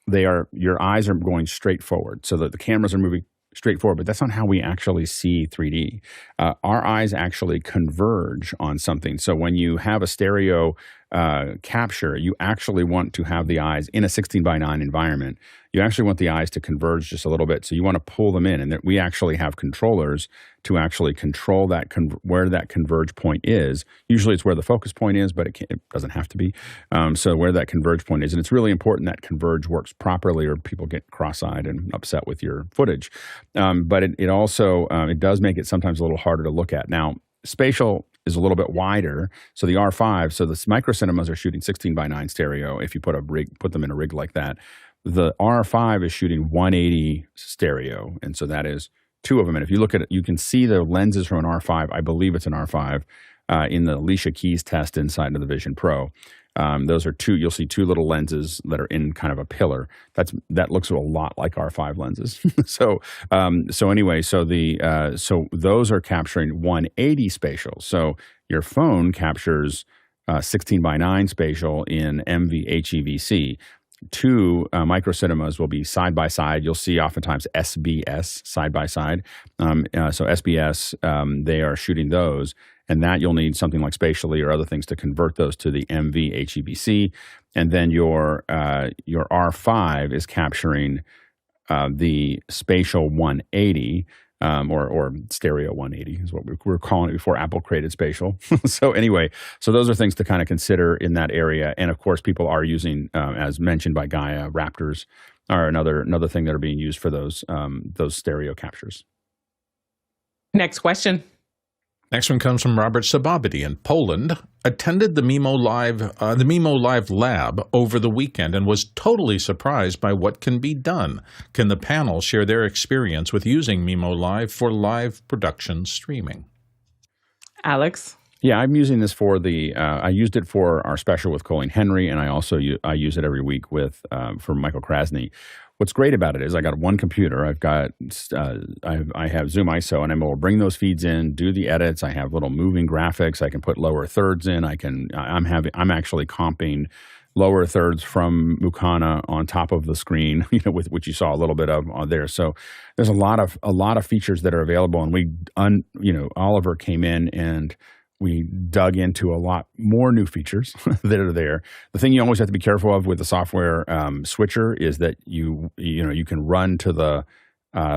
[SPEAKER 3] your eyes are going straight forward, so that the cameras are moving straight forward, but that's not how we actually see 3D. Our eyes actually converge on something. So when you have a stereo capture, you actually want to have the eyes in a 16:9 environment. you actually want the eyes to converge just a little bit. So you want to pull them in, and that we actually have controllers to actually control that where that converge point is. Usually it's where the focus point is, but it doesn't have to be. So where that converge point is, and it's really important that converge works properly, or people get cross-eyed and upset with your footage. But it also it does make it sometimes a little harder to look at. Now, spatial is a little bit wider. So the R5, so the micro cinemas are shooting 16:9 stereo. If you put them in a rig like that, the R5 is shooting 180 stereo, and so that is two of them. And if you look at it, you can see the lenses from an R5. I believe it's an R5 in the Alicia Keys test inside of the Vision Pro. Those are two. You'll see two little lenses that are in kind of a pillar. That looks a lot like R5 lenses. So those are capturing 180 spatial. So your phone captures 16:9 spatial in MV-HEVC. Two micro cinemas will be side by side. You'll see oftentimes SBS side by side. So SBS, they are shooting those, and that you'll need something like spatially or other things to convert those to the MV-HEVC. And then your R5 is capturing the spatial 180. Or stereo 180 is what we're calling it before Apple created spatial. So anyway, so those are things to kind of consider in that area. And of course, people are using, as mentioned by Gaia, Raptors are another thing that are being used for those stereo captures.
[SPEAKER 1] Next question.
[SPEAKER 2] Next one comes from Robert Sababity in Poland. Attended the Mimolive Lab over the weekend and was totally surprised by what can be done. Can the panel share their experience with using Mimolive for live production streaming?
[SPEAKER 1] Alex?
[SPEAKER 3] Yeah, I'm using this for I used it for our special with Colleen Henry, and I also use it every week for Michael Krasny. What's great about it is I got one computer. I have Zoom ISO, and I'm able to bring those feeds in, do the edits. I have little moving graphics. I can put lower thirds in. I'm actually comping lower thirds from Mukana on top of the screen, with which you saw a little bit of there. So there's a lot of features that are available, and Oliver came in and we dug into a lot more new features that are there. The thing you always have to be careful of with the software switcher is that you can run to the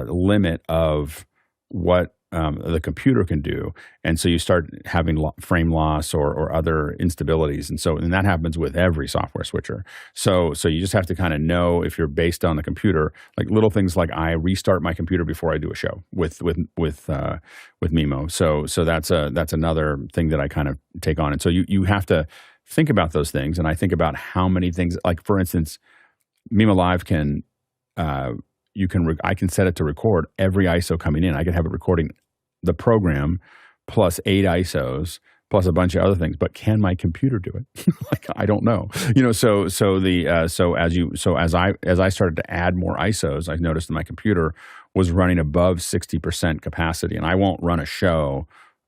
[SPEAKER 3] limit of what the computer can do, and so you start having frame loss or other instabilities, and that happens with every software switcher. So you just have to kind of know if you're based on the computer, like little things like I restart my computer before I do a show with Mimo. So that's another thing that I kind of take on, and so you have to think about those things, and I think about how many things. Like for instance, Mimolive can. I can set it to record every ISO coming in. I can have it recording the program plus 8 ISOs plus a bunch of other things. But can my computer do it? I don't know. As I started to add more ISOs, I noticed that my computer was running above 60% capacity, and I won't run a show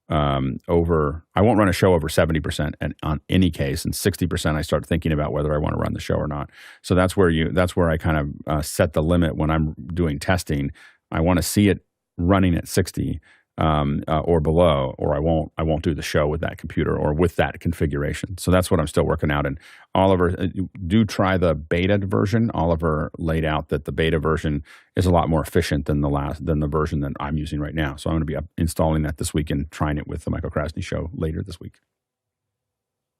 [SPEAKER 3] over 70% and on any case, and 60% I start thinking about whether I want to run the show or not. So that's where I kind of set the limit when I'm doing testing. I want to see it running at 60 or below, or I won't do the show with that computer or with that configuration. So that's what I'm still working out. And Oliver, do try the beta version. Oliver laid out that the beta version is a lot more efficient than the version that I'm using right now. So I'm going to be installing that this week and trying it with the Michael Krasny show later this week.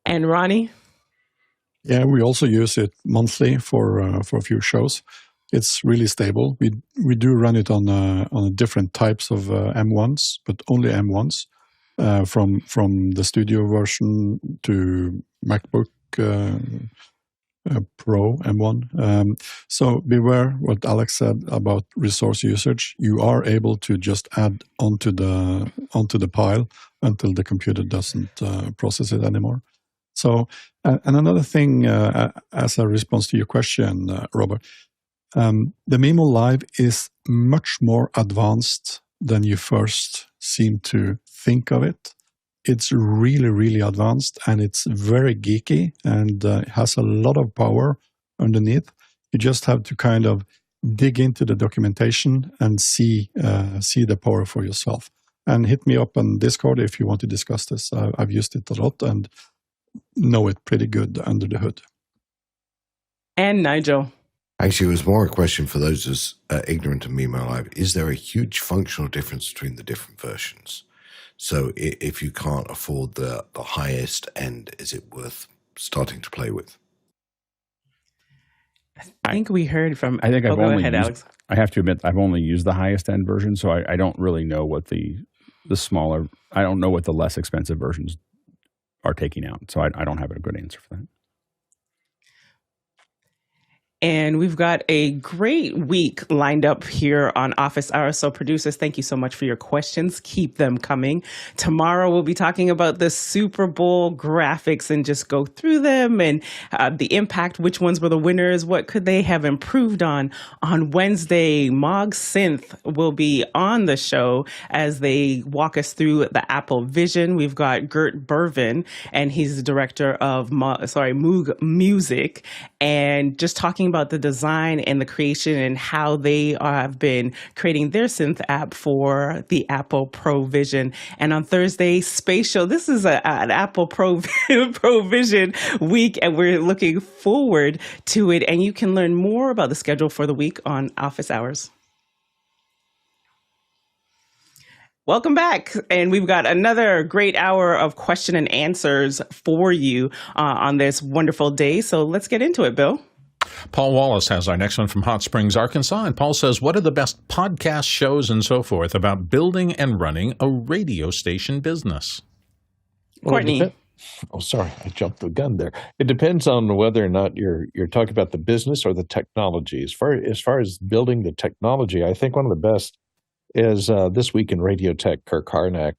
[SPEAKER 1] And Ronnie?
[SPEAKER 5] Yeah, we also use it monthly for a few shows. It's really stable. We do run it on different types of M1s, but only M1s, from the studio version to MacBook Pro M1. So beware what Alex said about resource usage. You are able to just add onto the pile until the computer doesn't process it anymore. So, and another thing, as a response to your question, Robert. The Mimolive is much more advanced than you first seem to think of it. It's really, really advanced, and it's very geeky, and has a lot of power underneath. You just have to kind of dig into the documentation and see the power for yourself. And hit me up on Discord if you want to discuss this. I've used it a lot and know it pretty good under the hood.
[SPEAKER 1] And Nigel.
[SPEAKER 10] Actually, it was more a question for those as ignorant of Mimolive. Is there a huge functional difference between the different versions? So if you can't afford the highest end, is it worth starting to play with?
[SPEAKER 1] I think we heard from.
[SPEAKER 3] I think I've
[SPEAKER 1] go
[SPEAKER 3] only
[SPEAKER 1] ahead,
[SPEAKER 3] used,
[SPEAKER 1] Alex.
[SPEAKER 3] I have to admit, I've only used the highest end version, so I don't really know what the smaller. I don't know what the less expensive versions are taking out. So I don't have a good answer for that.
[SPEAKER 1] And we've got a great week lined up here on Office Hours. So producers, thank you so much for your questions. Keep them coming. Tomorrow we'll be talking about the Super Bowl graphics and just go through them and the impact, which ones were the winners, what could they have improved on. On Wednesday, Mog Synth will be on the show as they walk us through the Apple Vision. We've got Gert Bervin, and he's the director of Moog Music, and just talking about the design and the creation and how they have been creating their synth app for the Apple Pro Vision. And on Thursday, Spatial. This is an Apple Pro Vision week, and we're looking forward to it. And you can learn more about the schedule for the week on Office Hours. Welcome back. And we've got another great hour of question and answers for you on this wonderful day. So let's get into it, Bill.
[SPEAKER 2] Paul Wallace has our next one from Hot Springs, Arkansas. And Paul says, what are the best podcast shows and so forth about building and running a radio station business?
[SPEAKER 1] Courtney.
[SPEAKER 8] Sorry, I jumped the gun there. It depends on whether or not you're talking about the business or the technology. As far as building the technology, I think one of the best is This Week in Radio Tech. Kirk Harnack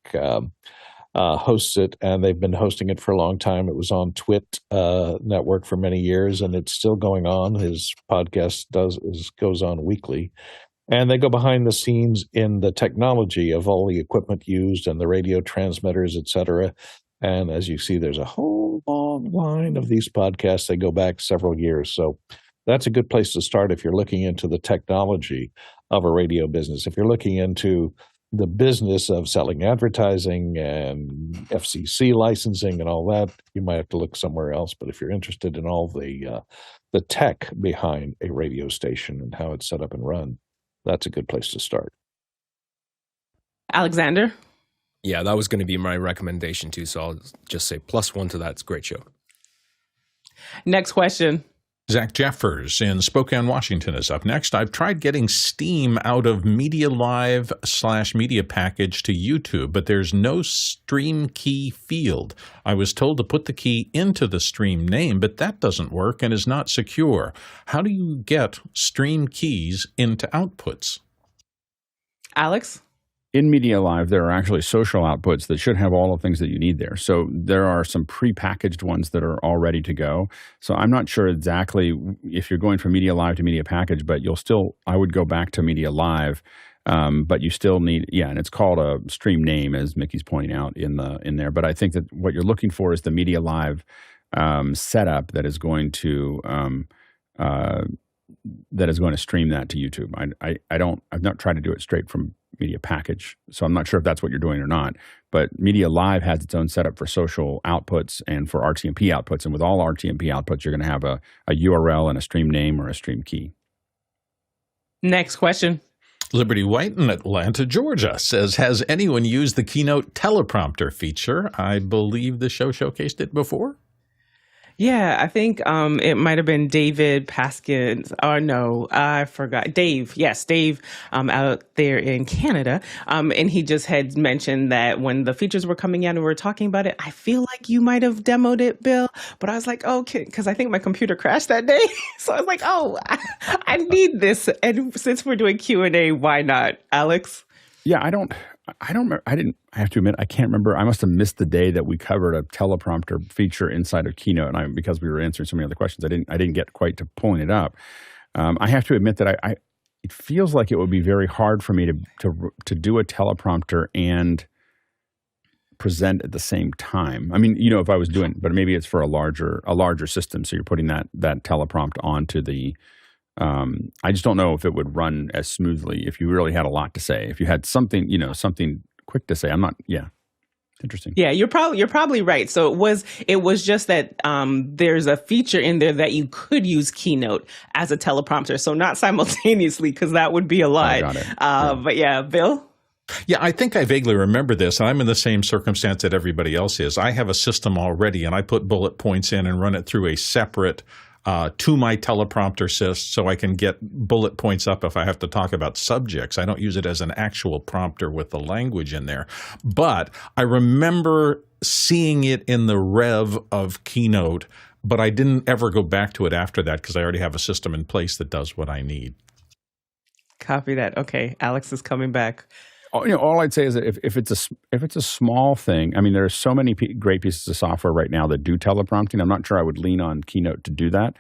[SPEAKER 8] hosts it, and they've been hosting it for a long time. It was on Twit network for many years, and it's still going on. His podcast goes on weekly, and they go behind the scenes in the technology of all the equipment used and the radio transmitters, et cetera. And as you see, there's a whole long line of these podcasts. They go back several years. So that's a good place to start if you're looking into the technology of a radio business. If you're looking into the business of selling advertising and FCC licensing and all that, you might have to look somewhere else. But if you're interested in all the tech behind a radio station and how it's set up and run, that's a good place to start.
[SPEAKER 1] Alexander?
[SPEAKER 9] Yeah, that was going to be my recommendation too. So I'll just say +1 to that. It's a great show.
[SPEAKER 1] Next question.
[SPEAKER 2] Zach Jeffers in Spokane, Washington is up next. I've tried getting Steam out of MediaLive / MediaPackage to YouTube, but there's no stream key field. I was told to put the key into the stream name, but that doesn't work and is not secure. How do you get stream keys into outputs?
[SPEAKER 1] Alex?
[SPEAKER 3] In MediaLive, there are actually social outputs that should have all the things that you need there. So there are some pre-packaged ones that are all ready to go. So I'm not sure exactly if you're going from MediaLive to MediaPackage, but I would go back to MediaLive, but you still need, and it's called a stream name, as Mickey's pointing out in there. But I think that what you're looking for is the MediaLive setup that is going to stream that to YouTube. I've not tried to do it straight from MediaPackage, so I'm not sure if that's what you're doing or not. But MediaLive has its own setup for social outputs and for RTMP outputs, and with all RTMP outputs, you're going to have a URL and a stream name or a stream key.
[SPEAKER 1] Next question.
[SPEAKER 2] Liberty White in Atlanta, Georgia says, has anyone used the Keynote teleprompter feature? I believe the show showcased it before.
[SPEAKER 1] Yeah, I think it might have been David Paskins. Or no, I forgot. Dave. Yes, Dave out there in Canada. And he just had mentioned that when the features were coming out and we were talking about it, I feel like you might have demoed it, Bill. But I was like, okay, because I think my computer crashed that day. So I was like, I need this. And since we're doing Q&A, why not? Alex?
[SPEAKER 3] Yeah, I don't remember. I have to admit, I can't remember. I must have missed the day that we covered a teleprompter feature inside of Keynote, and because we were answering so many other questions, I didn't get quite to pulling it up. I have to admit that it feels like it would be very hard for me to do a teleprompter and present at the same time. I mean, if I was doing, but maybe it's for a larger system, so you're putting that teleprompt onto the. I just don't know if it would run as smoothly if you really had a lot to say. If you had something quick to say, I'm not. Yeah. Interesting.
[SPEAKER 1] Yeah, you're probably right. So it was just that there's a feature in there that you could use Keynote as a teleprompter. So not simultaneously, because that would be a lot.
[SPEAKER 3] Got it.
[SPEAKER 1] But yeah, Bill?
[SPEAKER 2] Yeah, I think I vaguely remember this, and I'm in the same circumstance that everybody else is. I have a system already, and I put bullet points in and run it through a separate to my teleprompter sys, so I can get bullet points up if I have to talk about subjects. I don't use it as an actual prompter with the language in there. But I remember seeing it in the rev of Keynote, but I didn't ever go back to it after that because I already have a system in place that does what I need.
[SPEAKER 1] Copy that. Okay, Alex is coming back.
[SPEAKER 3] All I'd say is that if it's a small thing, I mean, there are so many great pieces of software right now that do teleprompting. I'm not sure I would lean on Keynote to do that.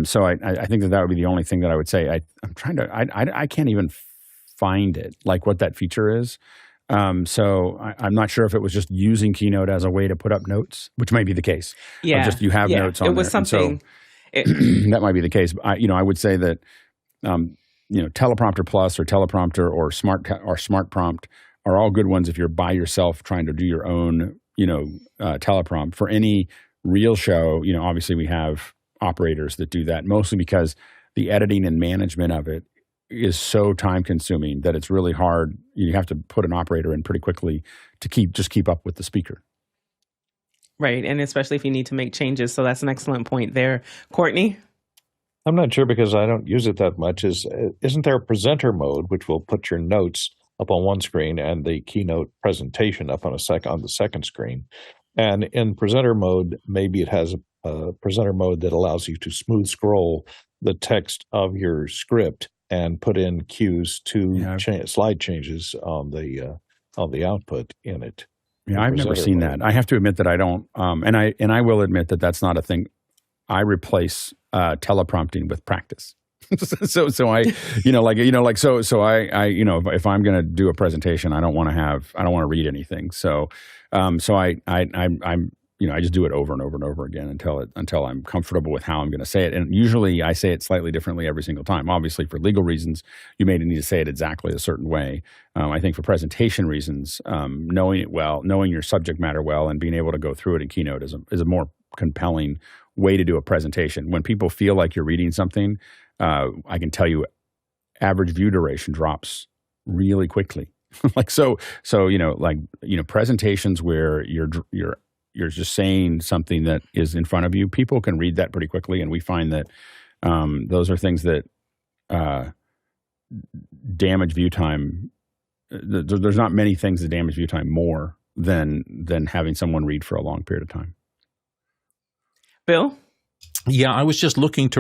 [SPEAKER 3] So I think that would be the only thing that I would say. I can't even find it, like what that feature is. So I'm not sure if it was just using Keynote as a way to put up notes, which might be the case.
[SPEAKER 1] Yeah,
[SPEAKER 3] just you have notes on there.
[SPEAKER 1] It was something.
[SPEAKER 3] That might be the case. But I would say that. Teleprompter Plus or Teleprompter or Smart Prompt are all good ones if you're by yourself trying to do your own, teleprompt. For any real show, obviously we have operators that do that, mostly because the editing and management of it is so time consuming that it's really hard. You have to put an operator in pretty quickly to keep up with the speaker.
[SPEAKER 1] Right, and especially if you need to make changes. So that's an excellent point there. Courtney?
[SPEAKER 8] I'm not sure because I don't use it that much. Isn't there a presenter mode which will put your notes up on one screen and the Keynote presentation up on the second screen? And in presenter mode, maybe it has a presenter mode that allows you to smooth scroll the text of your script and put in cues to slide changes on the output in it.
[SPEAKER 3] Yeah, I've never seen that. I have to admit that I don't. And I will admit that that's not a thing. I replace teleprompting with practice. so I, if I'm going to do a presentation, I don't want to read anything. So I just do it over and over and over again until I'm comfortable with how I'm going to say it. And usually I say it slightly differently every single time. Obviously, for legal reasons, you may need to say it exactly a certain way. I think for presentation reasons, knowing it well, knowing your subject matter well, and being able to go through it in Keynote is a more compelling way to do a presentation. When people feel like you're reading something, I can tell you average view duration drops really quickly. Presentations where you're just saying something that is in front of you, people can read that pretty quickly, and we find that those are things that damage view time. There's not many things that damage view time more than having someone read for a long period of time.
[SPEAKER 1] Bill?
[SPEAKER 2] Yeah, I was just looking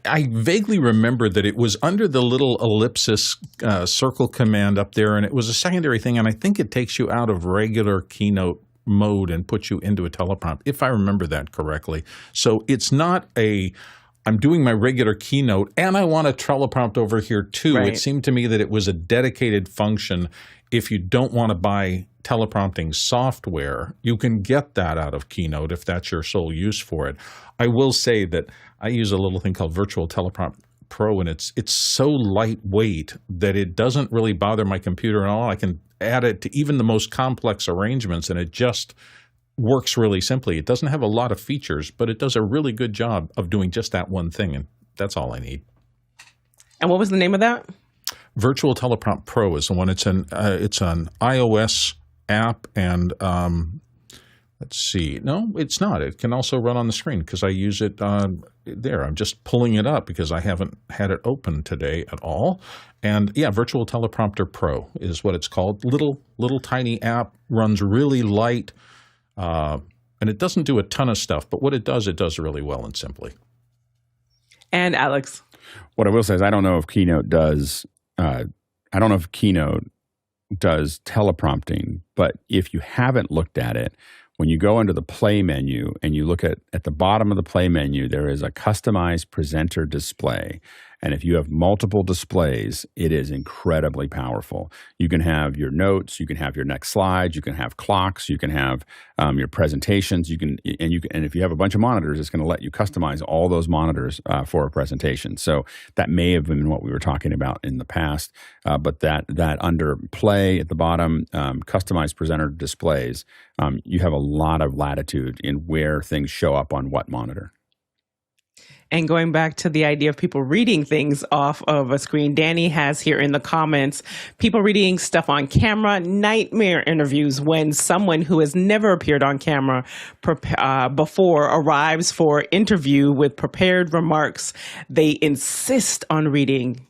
[SPEAKER 2] I vaguely remember that it was under the little ellipsis circle command up there, and it was a secondary thing, and I think it takes you out of regular Keynote mode and puts you into a teleprompt, if I remember that correctly. So it's not I'm doing my regular Keynote, and I want a teleprompt over here too. Right. It seemed to me that it was a dedicated function. If you don't want to buy teleprompting software, you can get that out of Keynote if that's your sole use for it. I will say that I use a little thing called Virtual Teleprompt Pro, and it's so lightweight that it doesn't really bother my computer at all. I can add it to even the most complex arrangements, and it just works really simply. It doesn't have a lot of features, but it does a really good job of doing just that one thing, and that's all I need.
[SPEAKER 1] And what was the name of that?
[SPEAKER 2] Virtual Teleprompt Pro is the one. It's an iOS app, and let's see. No, it's not. It can also run on the screen because I use it there. I'm just pulling it up because I haven't had it open today at all. And yeah, Virtual Teleprompter Pro is what it's called. Little tiny app, runs really light, and it doesn't do a ton of stuff, but what it does really well and simply.
[SPEAKER 1] And Alex?
[SPEAKER 3] What I will say is I don't know if Keynote does teleprompting, but if you haven't looked at it, when you go into the play menu and you look at the bottom of the play menu, there is a customized presenter display. And if you have multiple displays, it is incredibly powerful. You can have your notes, you can have your next slides, you can have clocks, you can have your presentations, and if you have a bunch of monitors, it's going to let you customize all those monitors for a presentation. So that may have been what we were talking about in the past, but that under play at the bottom, customized presenter displays, you have a lot of latitude in where things show up on what monitor.
[SPEAKER 1] And going back to the idea of people reading things off of a screen, Danny has here in the comments, people reading stuff on camera, nightmare interviews when someone who has never appeared on camera before arrives for interview with prepared remarks. They insist on reading.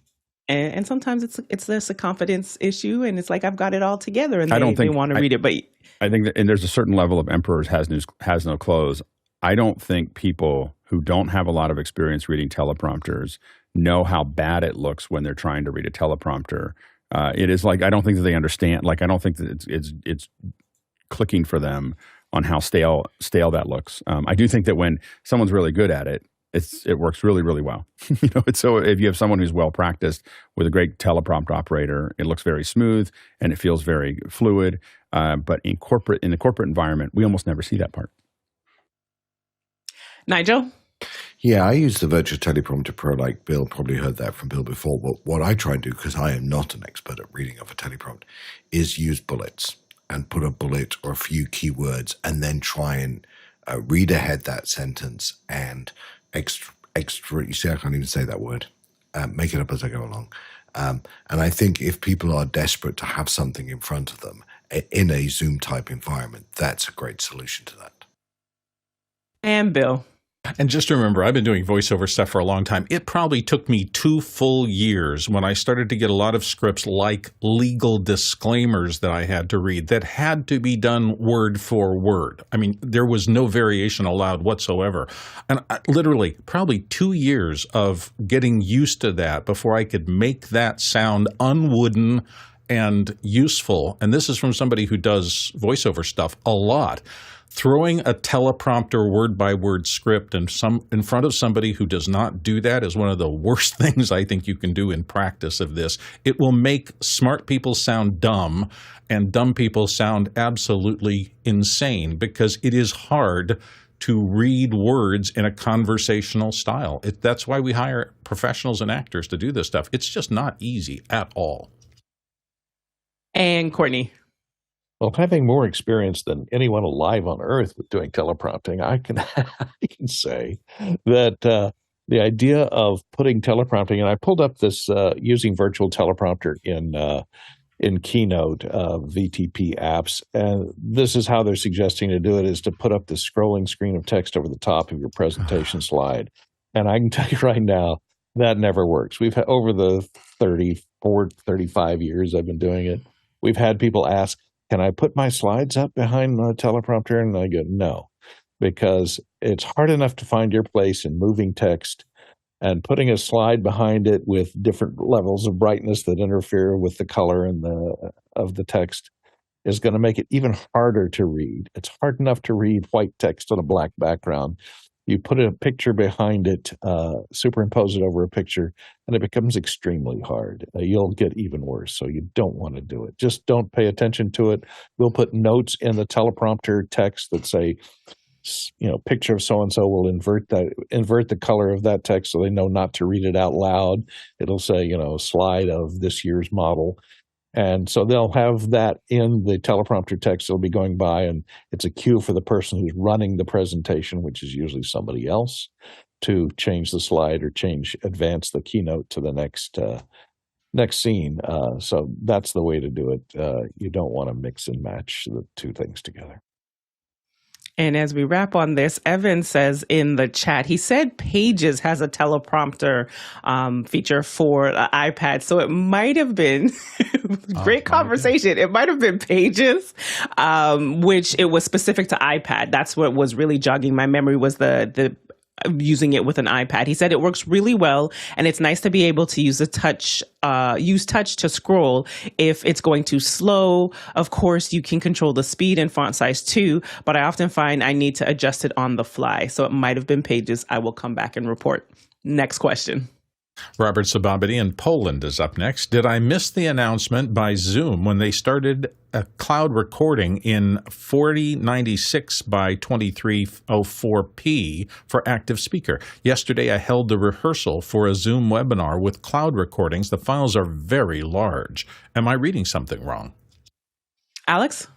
[SPEAKER 1] And sometimes it's just a confidence issue, and it's like, I've got it all together, and they want to read it. But
[SPEAKER 3] I think that, and there's a certain level of emperors has no clothes. I don't think people who don't have a lot of experience reading teleprompters know how bad it looks when they're trying to read a teleprompter. It is like, I don't think that they understand. Like, I don't think that it's clicking for them on how stale that looks. I do think that when someone's really good at it, it works really, really well. So if you have someone who's well practiced with a great teleprompt operator, it looks very smooth and it feels very fluid. But in the corporate environment, we almost never see that part.
[SPEAKER 1] Nigel?
[SPEAKER 10] Yeah, I use the Virtual Teleprompter Pro, like Bill. Probably heard that from Bill before. But what I try and do, because I am not an expert at reading of a teleprompt, is use bullets and put a bullet or a few keywords and then try and read ahead that sentence and extra. You see, I can't even say that word. Make it up as I go along. And I think if people are desperate to have something in front of them in a Zoom type environment, that's a great solution to that.
[SPEAKER 1] And Bill.
[SPEAKER 2] And just remember, I've been doing voiceover stuff for a long time. It probably took me 2 full years when I started to get a lot of scripts like legal disclaimers that I had to read that had to be done word for word. I mean, there was no variation allowed whatsoever. And literally, probably 2 years of getting used to that before I could make that sound unwooden and useful. And this is from somebody who does voiceover stuff a lot. Throwing a teleprompter word-by-word script in front of somebody who does not do that is one of the worst things I think you can do in practice of this. It will make smart people sound dumb and dumb people sound absolutely insane because it is hard to read words in a conversational style. That's why we hire professionals and actors to do this stuff. It's just not easy at all.
[SPEAKER 1] And Courtney.
[SPEAKER 8] Well, having more experience than anyone alive on Earth with doing teleprompting, I can say that the idea of putting teleprompting, and I pulled up this using virtual teleprompter in Keynote VTP apps, and this is how they're suggesting to do it, is to put up this scrolling screen of text over the top of your presentation slide. And I can tell you right now, that never works. We've had, over the 35 years I've been doing it, we've had people ask, can I put my slides up behind the teleprompter? And I go, no, because it's hard enough to find your place in moving text, and putting a slide behind it with different levels of brightness that interfere with the color and of the text is going to make it even harder to read. It's hard enough to read white text on a black background. You put a picture behind it, superimpose it over a picture, and it becomes extremely hard. You'll get even worse, so you don't want to do it. Just don't pay attention to it. We'll put notes in the teleprompter text that say, picture of so-and-so. Will invert the color of that text so they know not to read it out loud. It'll say, slide of this year's model. And so they'll have that in the teleprompter text that'll be going by, and it's a cue for the person who's running the presentation, which is usually somebody else, to change the slide or advance the keynote to the next scene. So that's the way to do it. You don't want to mix and match the two things together.
[SPEAKER 1] And as we wrap on this, Evan says in the chat, he said Pages has a teleprompter feature for iPad. So it might have been, great conversation. It might have been Pages, which it was specific to iPad. That's what was really jogging my memory, was the using it with an iPad. He said it works really well, and it's nice to be able to use touch to scroll if it's going too slow. Of course, you can control the speed and font size too, but I often find I need to adjust it on the fly. So it might have been Pages. I will come back and report. Next question.
[SPEAKER 2] Robert Sababity in Poland is up next. Did I miss the announcement by Zoom when they started a cloud recording in 4096 by 2304p for active speaker? Yesterday, I held the rehearsal for a Zoom webinar with cloud recordings. The files are very large. Am I reading something wrong?
[SPEAKER 1] Alex?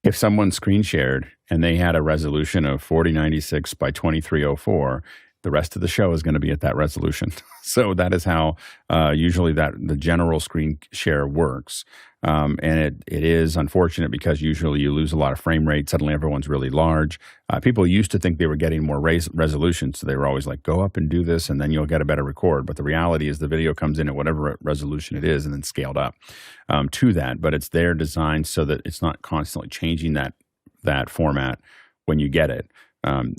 [SPEAKER 3] If someone screen shared and they had a resolution of 4096 by 2304, the rest of the show is going to be at that resolution. So that is how usually the general screen share works. And it is unfortunate because usually you lose a lot of frame rate. Suddenly everyone's really large. People used to think they were getting more resolution. So they were always like, go up and do this and then you'll get a better record. But the reality is the video comes in at whatever resolution it is and then scaled up to that. But it's there designed so that it's not constantly changing that format when you get it.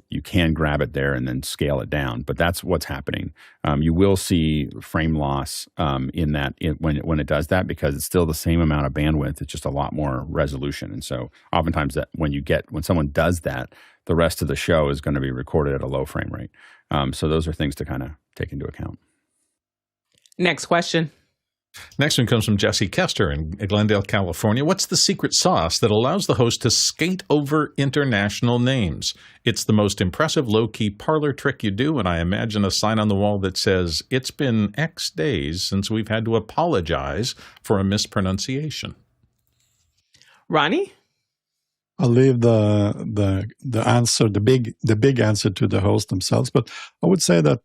[SPEAKER 3] You can grab it there and then scale it down, but that's what's happening. You will see frame loss when it does that because it's still the same amount of bandwidth. It's just a lot more resolution, and so oftentimes when someone does that, the rest of the show is going to be recorded at a low frame rate. So those are things to kind of take into account.
[SPEAKER 1] Next question.
[SPEAKER 2] Next one comes from Jesse Kester in Glendale, California. What's the secret sauce that allows the host to skate over international names? It's the most impressive low-key parlor trick you do, and I imagine a sign on the wall that says, it's been X days since we've had to apologize for a mispronunciation.
[SPEAKER 1] Ronnie?
[SPEAKER 5] I'll leave the answer, the big answer to the host themselves. But I would say that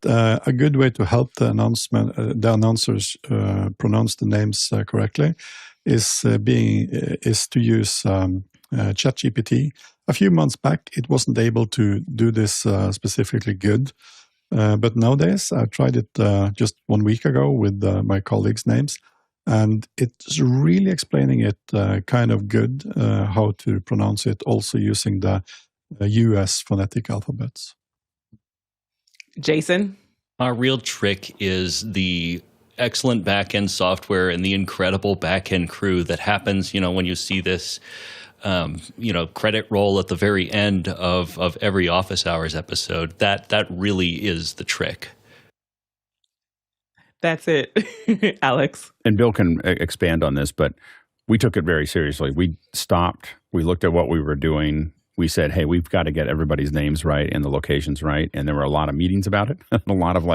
[SPEAKER 5] a good way to help the announcers pronounce the names correctly is to use ChatGPT. A few months back, it wasn't able to do this specifically good, but nowadays I tried it just 1 week ago with my colleagues' names. And it's really explaining it kind of good, how to pronounce it, also using the US phonetic alphabets.
[SPEAKER 1] Jason?
[SPEAKER 7] Our real trick is the excellent back-end software and the incredible back-end crew that happens, when you see this, credit roll at the very end of every Office Hours episode. That really is the trick.
[SPEAKER 1] That's it. Alex?
[SPEAKER 3] And Bill can expand on this, but we took it very seriously. We stopped. We looked at what we were doing. We said, hey, we've got to get everybody's names right and the locations right. And there were a lot of meetings about it. A lot of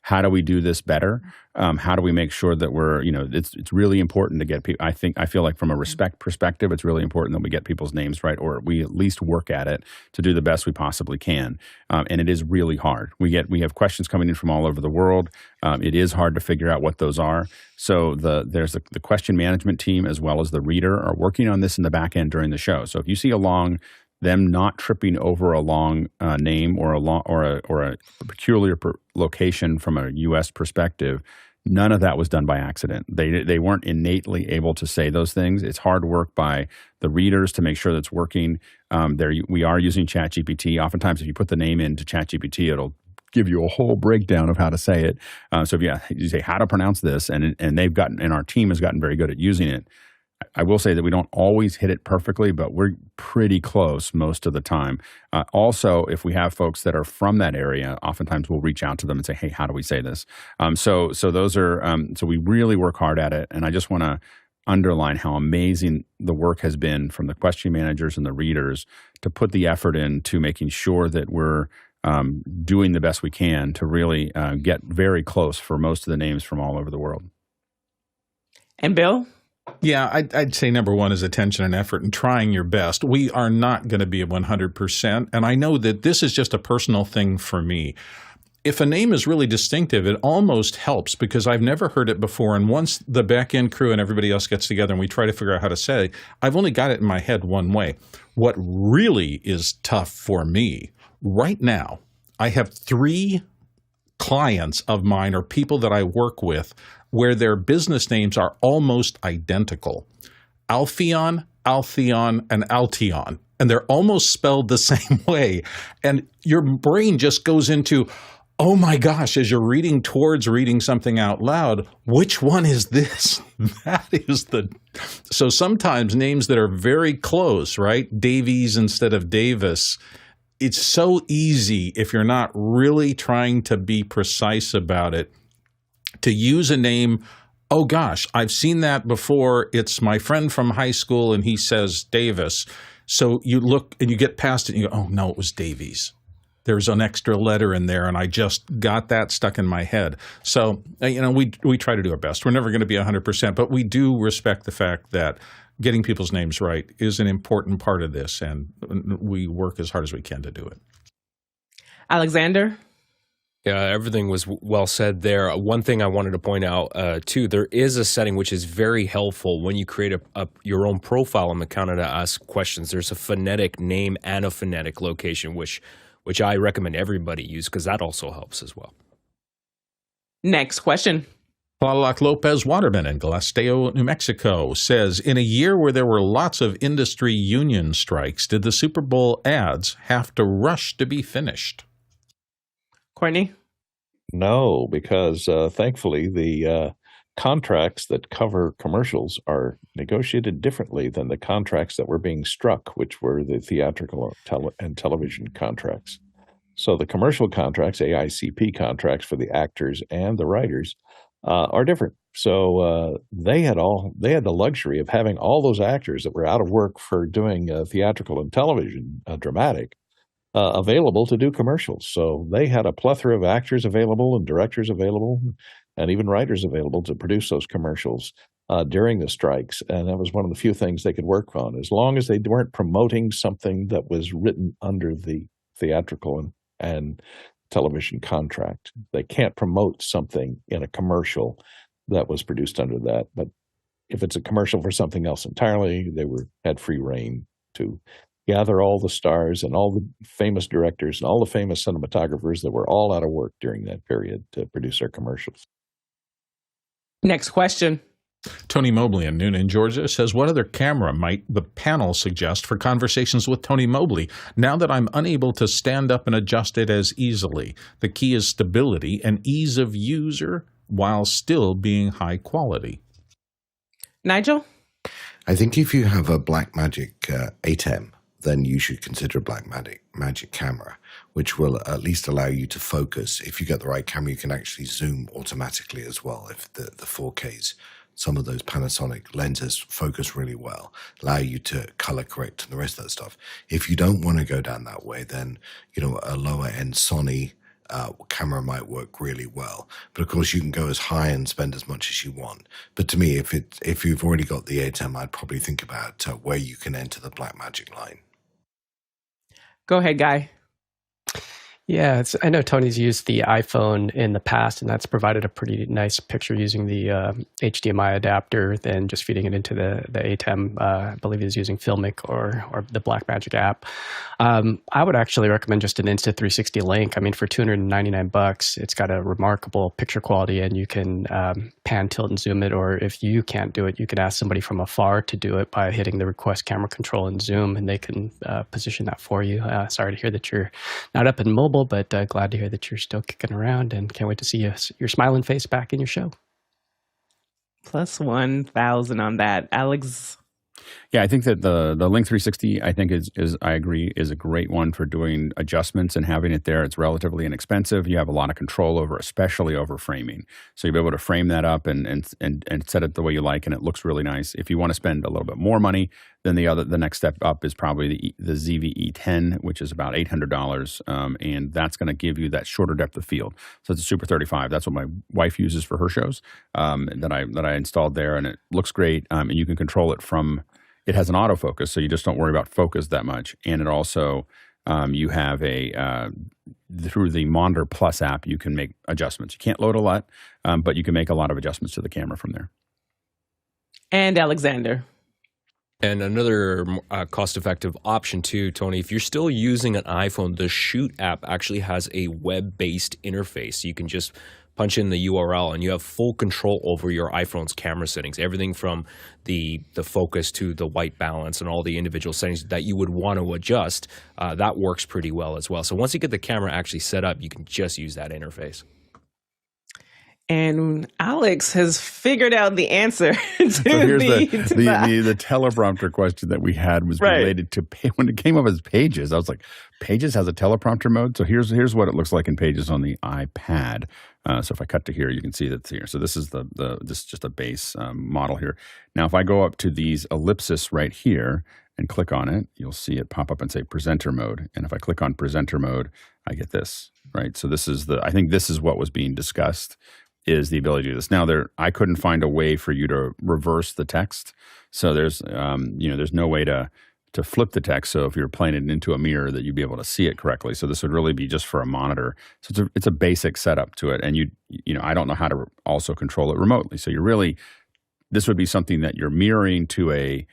[SPEAKER 3] how do we do this better? How do we make sure that we're, it's really important to get people. I feel like from a respect perspective, it's really important that we get people's names right, or we at least work at it to do the best we possibly can. And it is really hard. We have questions coming in from all over the world. It is hard to figure out what those are. So there's the question management team as well as the reader are working on this in the back end during the show. So if you see them not tripping over a long name or a peculiar location from a U.S. perspective, none of that was done by accident. They weren't innately able to say those things. It's hard work by the readers to make sure that's working. We are using ChatGPT. Oftentimes, if you put the name into ChatGPT, it'll give you a whole breakdown of how to say it. So if you say how to pronounce this, and our team has gotten very good at using it. I will say that we don't always hit it perfectly, but we're pretty close most of the time. Also, if we have folks that are from that area, oftentimes we'll reach out to them and say, hey, how do we say this? So those are, so we really work hard at it. And I just want to underline how amazing the work has been from the question managers and the readers to put the effort into making sure that we're doing the best we can to really get very close for most of the names from all over the world.
[SPEAKER 1] And Bill?
[SPEAKER 2] Yeah, I'd say number one is attention and effort and trying your best. We are not going to be at 100%. And I know that this is just a personal thing for me. If a name is really distinctive, it almost helps because I've never heard it before. And once the back-end crew and everybody else gets together and we try to figure out how to say it, I've only got it in my head one way. What really is tough for me right now, I have 3 clients of mine or people that I work with where their business names are almost identical. Alpheon, Altheon, and Alteon. And they're almost spelled the same way. And your brain just goes into, oh my gosh, as you're reading towards reading something out loud, which one is this? So sometimes names that are very close, right? Davies instead of Davis. It's so easy if you're not really trying to be precise about it to use a name. Oh gosh, I've seen that before. It's my friend from high school, and he says Davis. So you look and you get past it and you go, oh no, it was Davies. There's an extra letter in there, and I just got that stuck in my head. So, we try to do our best. We're never going to be 100%, but we do respect the fact that getting people's names right is an important part of this, and we work as hard as we can to do it.
[SPEAKER 1] Alexander?
[SPEAKER 9] Yeah, everything was well said there. One thing I wanted to point out, too, there is a setting which is very helpful when you create your own profile on the counter to ask questions. There's a phonetic name and a phonetic location, which I recommend everybody use because that also helps as well.
[SPEAKER 1] Next question.
[SPEAKER 2] Li.LAC Lopez Waterman in Galisteo, New Mexico says, in a year where there were lots of industry union strikes, did the Superbowl ads have to rush to be finished?
[SPEAKER 1] Courtney?
[SPEAKER 8] No, because thankfully the contracts that cover commercials are negotiated differently than the contracts that were being struck, which were the theatrical and television contracts. So the commercial contracts, AICP contracts for the actors and the writers, are different. So they had the luxury of having all those actors that were out of work for doing theatrical and television, dramatic, available to do commercials. So they had a plethora of actors available and directors available and even writers available to produce those commercials during the strikes. And that was one of the few things they could work on, as long as they weren't promoting something that was written under the theatrical and television contract. They can't promote something in a commercial that was produced under that. But if it's a commercial for something else entirely, they had free reign to gather all the stars and all the famous directors and all the famous cinematographers that were all out of work during that period to produce our commercials.
[SPEAKER 1] Next question.
[SPEAKER 2] Tony Mobley in Noonan, Georgia says, what other camera might the panel suggest for conversations with Tony Mobley now that I'm unable to stand up and adjust it as easily? The key is stability and ease of user while still being high quality.
[SPEAKER 1] Nigel?
[SPEAKER 10] I think if you have a Blackmagic ATEM, then you should consider a Blackmagic camera, which will at least allow you to focus. If you get the right camera, you can actually zoom automatically as well. If the 4Ks, some of those Panasonic lenses focus really well, allow you to color correct and the rest of that stuff. If you don't want to go down that way, then a lower end Sony camera might work really well. But of course, you can go as high and spend as much as you want. But to me, if you've already got the ATEM, I'd probably think about where you can enter the Blackmagic line.
[SPEAKER 1] Go ahead, Guy.
[SPEAKER 6] Yeah, I know Tony's used the iPhone in the past, and that's provided a pretty nice picture using the HDMI adapter, then just feeding it into the ATEM. I believe he's using Filmic or the Blackmagic app. I would actually recommend just an Insta360 link. I mean, for $299, it's got a remarkable picture quality, and you can pan, tilt, and zoom it. Or if you can't do it, you can ask somebody from afar to do it by hitting the request camera control and zoom, and they can position that for you. Sorry to hear that you're not up and mobile, but glad to hear that you're still kicking around, and can't wait to see your smiling face back in your show.
[SPEAKER 1] Plus 1,000 on that. Alex?
[SPEAKER 3] Yeah, I think that the Link 360, I think I agree, is a great one for doing adjustments and having it there. It's relatively inexpensive. You have a lot of control over, especially over framing. So you'll be able to frame that up and set it the way you like, and it looks really nice. If you want to spend a little bit more money, then the next step up is probably the ZV-E10, which is about $800, and that's going to give you that shorter depth of field. So it's a Super 35. That's what my wife uses for her shows that I installed there, and it looks great. And you can control it from. It has an autofocus, so you just don't worry about focus that much. And it also, you have through the Monitor Plus app, you can make adjustments. You can't load a lot, but you can make a lot of adjustments to the camera from there.
[SPEAKER 1] And Alexander.
[SPEAKER 9] And another cost-effective option too, Tony, if you're still using an iPhone, the Shoot app actually has a web-based interface. You can just punch in the URL and you have full control over your iPhone's camera settings, everything from the focus to the white balance and all the individual settings that you would want to adjust. That works pretty well as well. So once you get the camera actually set up, you can just use that interface.
[SPEAKER 1] And Alex has figured out the answer to
[SPEAKER 3] So here's
[SPEAKER 1] the
[SPEAKER 3] the teleprompter question that we had was related to when it came up as Pages. I was like, Pages has a teleprompter mode. So here's what it looks like in Pages on the iPad. So if I cut to here, you can see that's here. So this is this is just a base model here. Now, if I go up to these ellipsis right here and click on it, you'll see it pop up and say presenter mode. And if I click on presenter mode, I get this, right? So this is I think this is what was being discussed, is the ability to do this. Now, I couldn't find a way for you to reverse the text. So there's no way to flip the text. So if you're playing it into a mirror, that you'd be able to see it correctly. So this would really be just for a monitor. So it's a basic setup to it. And I don't know how to also control it remotely. So this would be something that you're mirroring to a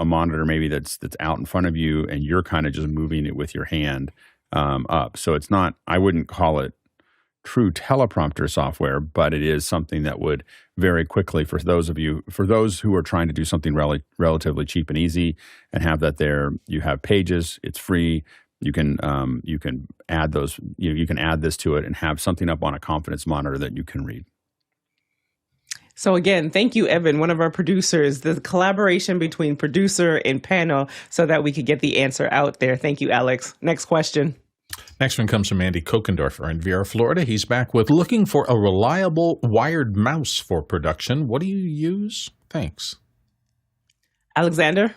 [SPEAKER 3] monitor maybe that's out in front of you, and you're kind of just moving it with your hand up. So it's not, I wouldn't call it true teleprompter software, but it is something that would very quickly, for those who are trying to do something relatively cheap and easy and have that there. You have Pages, it's free. You can add those. You can add this to it and have something up on a confidence monitor that you can read.
[SPEAKER 1] So again, thank you, Evan, one of our producers, the collaboration between producer and panel so that we could get the answer out there. Thank you, Alex. Next question.
[SPEAKER 2] Next one comes from Andy Kokendorfer in Viera, Florida. He's back with looking for a reliable wired mouse for production. What do you use? Thanks.
[SPEAKER 1] Alexander?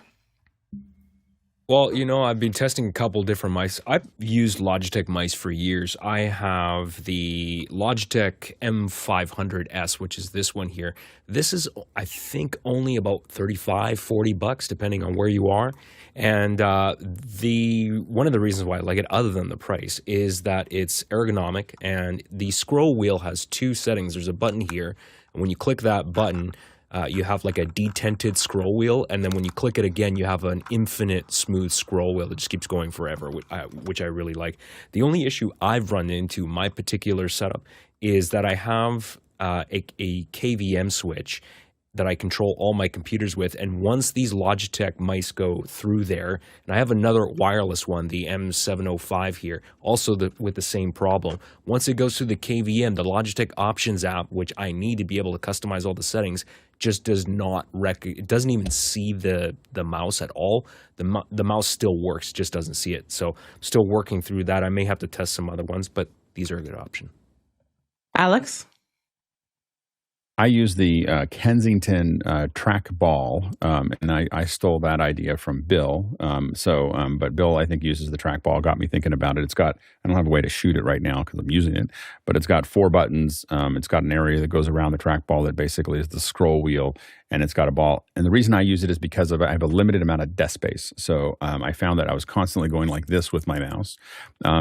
[SPEAKER 9] Well, I've been testing a couple different mice. I've used Logitech mice for years. I have the Logitech M500S, which is this one here. This is, I think, only about $35-$40, depending on where you are. And one of the reasons why I like it, other than the price, is that it's ergonomic, and the scroll wheel has two settings. There's a button here, and when you click that button, you have like a detented scroll wheel, and then when you click it again, you have an infinite smooth scroll wheel that just keeps going forever, which I really like. The only issue I've run into, my particular setup, is that I have a KVM switch that I control all my computers with, and once these Logitech mice go through there, and I have another wireless one, the M705 here, also with the same problem. Once it goes through the KVM, the Logitech Options app, which I need to be able to customize all the settings, just does not it doesn't even see the mouse at all. The mouse still works, just doesn't see it. So I'm still working through that. I may have to test some other ones, but these are a good option.
[SPEAKER 1] Alex?
[SPEAKER 3] I use the Kensington trackball, and I stole that idea from Bill. But Bill, I think, uses the trackball. Got me thinking about it. I don't have a way to shoot it right now because I'm using it, but it's got 4 buttons. It's got an area that goes around the trackball that basically is the scroll wheel, and it's got a ball. And the reason I use it is because I have a limited amount of desk space. So I found that I was constantly going like this with my mouse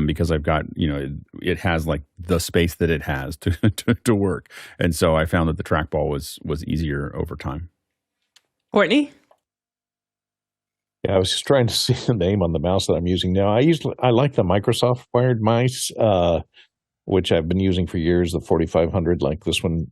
[SPEAKER 3] because I've got, it has like the space that it has to work. And so I found that the trackball was easier over time.
[SPEAKER 1] Courtney?
[SPEAKER 8] Yeah, I was just trying to see the name on the mouse that I'm using now. I like the Microsoft wired mice, which I've been using for years, the 4500, like this one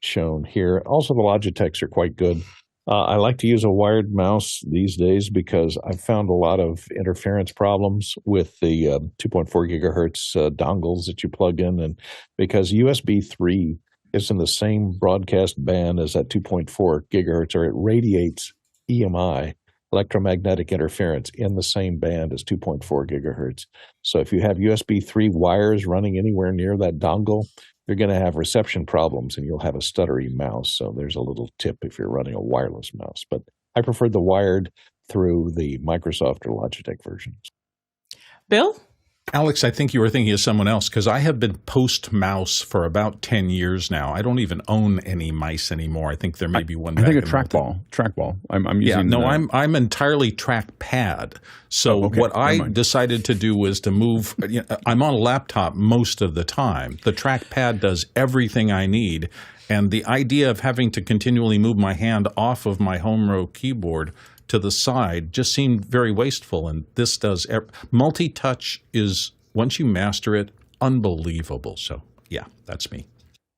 [SPEAKER 8] shown here. Also, the Logitechs are quite good. I like to use a wired mouse these days because I've found a lot of interference problems with the 2.4 gigahertz dongles that you plug in, and because USB 3 is in the same broadcast band as that 2.4 gigahertz, or it radiates EMI, electromagnetic interference, in the same band as 2.4 gigahertz. So if you have USB 3 wires running anywhere near that dongle, you're going to have reception problems and you'll have a stuttery mouse. So there's a little tip if you're running a wireless mouse. But I prefer the wired through the Microsoft or Logitech versions.
[SPEAKER 1] Bill?
[SPEAKER 2] Alex, I think you were thinking of someone else because I have been post-mouse for about 10 years now. I don't even own any mice anymore. I think there may be one.
[SPEAKER 3] I think a trackball. I'm using.
[SPEAKER 2] I'm entirely trackpad. So what I decided to do was to move. I'm on a laptop most of the time. The trackpad does everything I need, and the idea of having to continually move my hand off of my home row keyboard to the side just seemed very wasteful, and this does. Multi-touch is, once you master it, unbelievable. So yeah, that's me.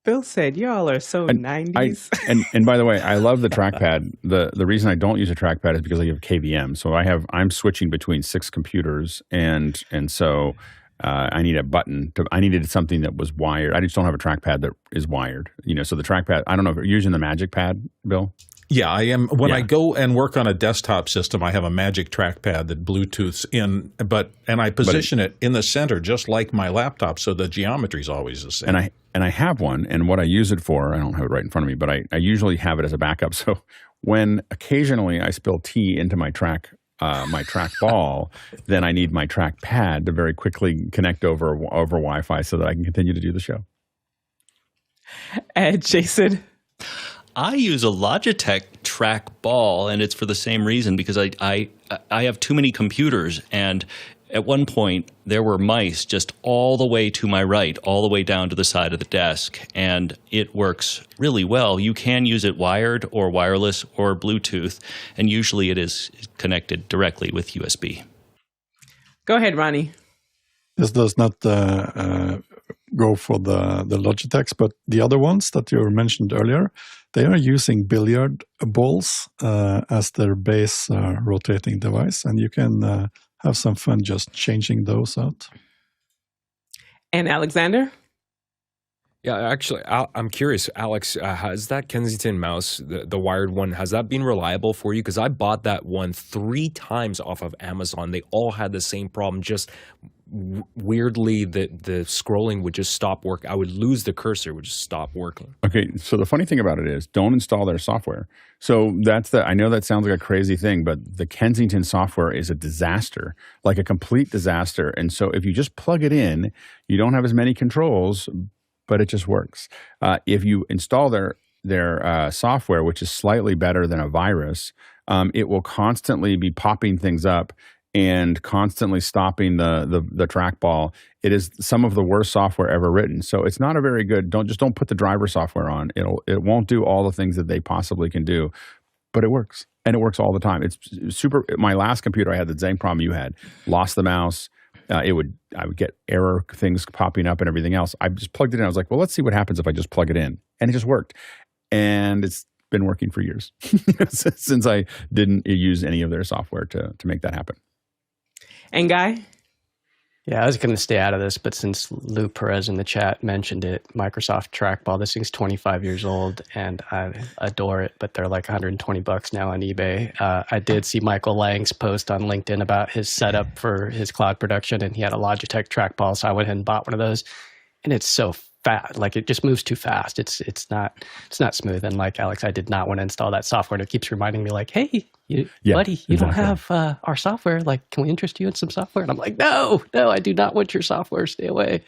[SPEAKER 1] Bill said y'all are so 90s.
[SPEAKER 3] And by the way, I love the trackpad. The reason I don't use a trackpad is because I have KVM. So I'm switching between 6 computers, and so I need a button. I needed something that was wired. I just don't have a trackpad that is wired. So the trackpad, I don't know if you're using the Magic Pad, Bill?
[SPEAKER 2] Yeah, I am. When I go and work on a desktop system, I have a Magic trackpad that Bluetooths in, and I position it in the center just like my laptop, so the geometry is always the same.
[SPEAKER 3] And I have one, and what I use it for, I don't have it right in front of me, but I usually have it as a backup. So when occasionally I spill tea into my trackball, then I need my trackpad to very quickly connect over Wi-Fi so that I can continue to do the show.
[SPEAKER 1] And Jason?
[SPEAKER 7] I use a Logitech trackball, and it's for the same reason, because I have too many computers, and at one point there were mice just all the way to my right, all the way down to the side of the desk, and it works really well. You can use it wired or wireless or Bluetooth, and usually it is connected directly with USB.
[SPEAKER 1] Go ahead, Ronnie.
[SPEAKER 5] This does not go for the Logitechs, but the other ones that you mentioned earlier, they are using billiard balls as their base rotating device, and you can have some fun just changing those out.
[SPEAKER 1] And Alexander?
[SPEAKER 9] Yeah, actually, I'm curious, Alex, has that Kensington mouse, the wired one, has that been reliable for you? Because I bought that one 3 times off of Amazon. They all had the same problem, just weirdly the scrolling would just stop working. I would lose the cursor, would just stop working.
[SPEAKER 3] Okay, so the funny thing about it is don't install their software. So I know that sounds like a crazy thing, but the Kensington software is a disaster, like a complete disaster. And so if you just plug it in, you don't have as many controls, but it just works. If you install their software, which is slightly better than a virus, it will constantly be popping things up and constantly stopping the trackball. It is some of the worst software ever written. So it's not a very good. Don't put the driver software on. It won't do all the things that they possibly can do, but it works, and it works all the time. It's super. My last computer, I had the same problem you had. Lost the mouse. I would get error things popping up and everything else. I just plugged it in. I was like, well, let's see what happens if I just plug it in, and it just worked. And it's been working for years since I didn't use any of their software to make that happen.
[SPEAKER 1] And Guy?
[SPEAKER 6] Yeah, I was going to stay out of this, but since Lou Perez in the chat mentioned it, Microsoft trackball, this thing's 25 years old, and I adore it, but they're like $120 now on eBay. I did see Michael Lang's post on LinkedIn about his setup for his cloud production, and he had a Logitech trackball, so I went ahead and bought one of those, and it's so fast, like it just moves too fast. It's not smooth, and like Alex, I did not want to install that software, and it keeps reminding me like, hey, buddy, you don't have our software. Like, can we interest you in some software? And I'm like, no, I do not want your software. Stay away.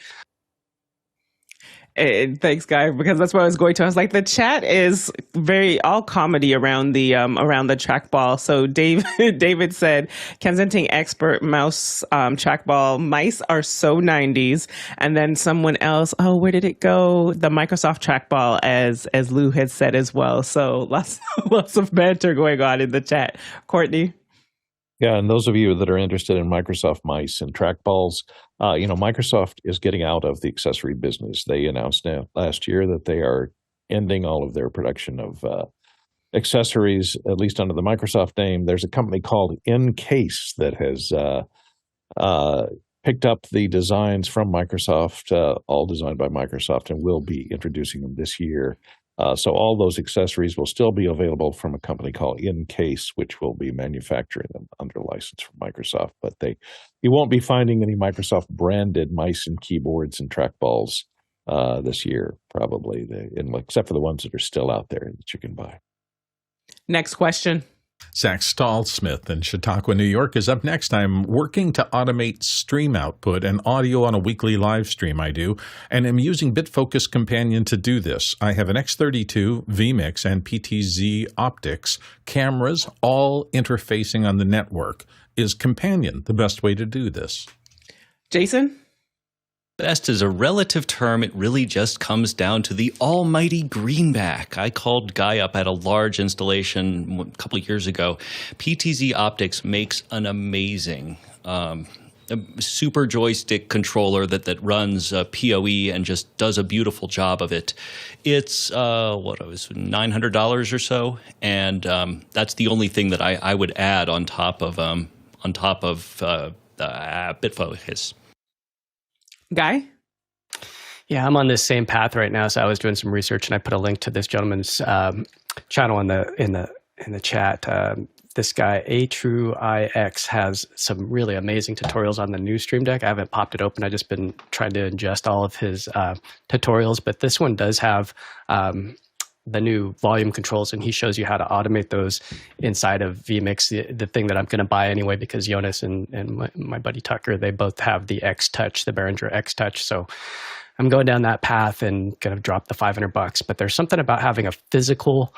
[SPEAKER 1] Thanks, Guy, because that's what I was going to. I was like, the chat is very all comedy around the trackball. So David said, Kensington Expert mouse trackball mice are so 90s. And then someone else, where did it go? The Microsoft trackball, as Lou had said as well. So lots of banter going on in the chat. Courtney?
[SPEAKER 8] Yeah, and those of you that are interested in Microsoft mice and trackballs, Microsoft is getting out of the accessory business. They announced last year that they are ending all of their production of accessories, at least under the Microsoft name. There's a company called Encase that has picked up the designs from Microsoft, all designed by Microsoft, and will be introducing them this year. So all those accessories will still be available from a company called Encase, which will be manufacturing them under license from Microsoft. But you won't be finding any Microsoft branded mice and keyboards and trackballs this year, probably, except for the ones that are still out there that you can buy.
[SPEAKER 1] Next question.
[SPEAKER 2] Zach Stahlsmith in Chautauqua, New York is up next. I'm working to automate stream output and audio on a weekly live stream I do, and I'm using BitFocus Companion to do this. I have an X32, vMix, and PTZ optics, cameras, all interfacing on the network. Is Companion the best way to do this?
[SPEAKER 1] Jason?
[SPEAKER 7] Best is a relative term. It really just comes down to the almighty greenback. I called Guy up at a large installation a couple of years ago. PTZ Optics makes an amazing super joystick controller that runs PoE and just does a beautiful job of it. It's $900 or so, and that's the only thing that I would add on top of BitFocus.
[SPEAKER 1] Guy?
[SPEAKER 6] Yeah, I'm on this same path right now. So I was doing some research, and I put a link to this gentleman's channel in the chat. This guy, ATrueIX, has some really amazing tutorials on the new Stream Deck. I haven't popped it open. I've just been trying to ingest all of his tutorials, but this one does have the new volume controls, and he shows you how to automate those inside of vMix, the thing that I'm going to buy anyway, because Jonas and my buddy Tucker, they both have the X Touch, the Behringer X Touch. So I'm going down that path and going to drop the $500. But there's something about having a physical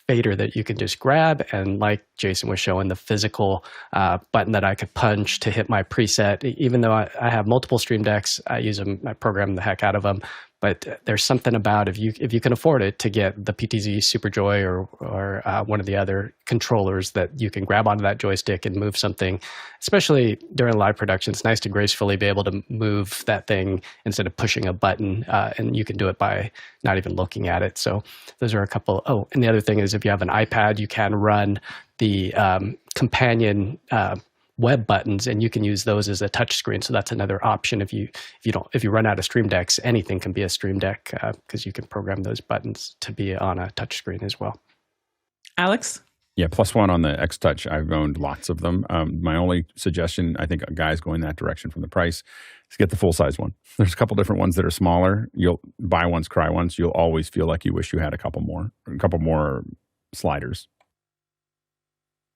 [SPEAKER 6] fader that you can just grab, and like Jason was showing, the physical button that I could punch to hit my preset. Even though I have multiple Stream Decks, I use them, I program the heck out of them. But there's something about if you can afford it, to get the PTZ SuperJoy or one of the other controllers that you can grab onto that joystick and move something, especially during live production. It's nice to gracefully be able to move that thing instead of pushing a button, and you can do it by not even looking at it. So those are a couple. Oh, and the other thing is, if you have an iPad, you can run the companion web buttons, and you can use those as a touch screen. So that's another option. If you run out of Stream Decks, anything can be a Stream Deck, because you can program those buttons to be on a touch screen as well.
[SPEAKER 1] Alex?
[SPEAKER 3] Yeah, +1 on the X Touch. I've owned lots of them. My only suggestion, I think guys going that direction from the price, is get the full size one. There's a couple different ones that are smaller. You'll buy once, cry once. You'll always feel like you wish you had a couple more sliders.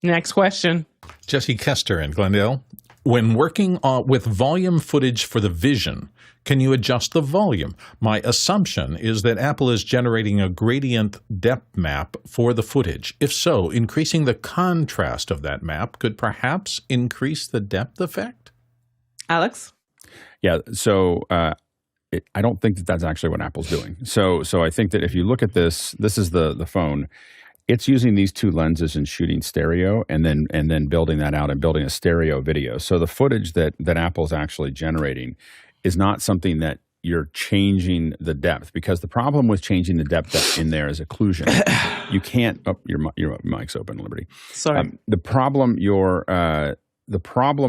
[SPEAKER 1] Next question.
[SPEAKER 2] Jesse Kester in Glendale. When working with volume footage for the Vision, can you adjust the volume? My assumption is that Apple is generating a gradient depth map for the footage. If so, increasing the contrast of that map could perhaps increase the depth effect?
[SPEAKER 1] Alex?
[SPEAKER 3] Yeah, so I don't think that that's actually what Apple's doing. So I think that if you look at this is the phone. It's using these two lenses and shooting stereo, and then building that out and building a stereo video. So the footage that Apple's actually generating is not something that you're changing the depth, because the problem with changing the depth in there is occlusion. You can't. Oh, your mic's open, Liberty.
[SPEAKER 1] Sorry.
[SPEAKER 3] The problem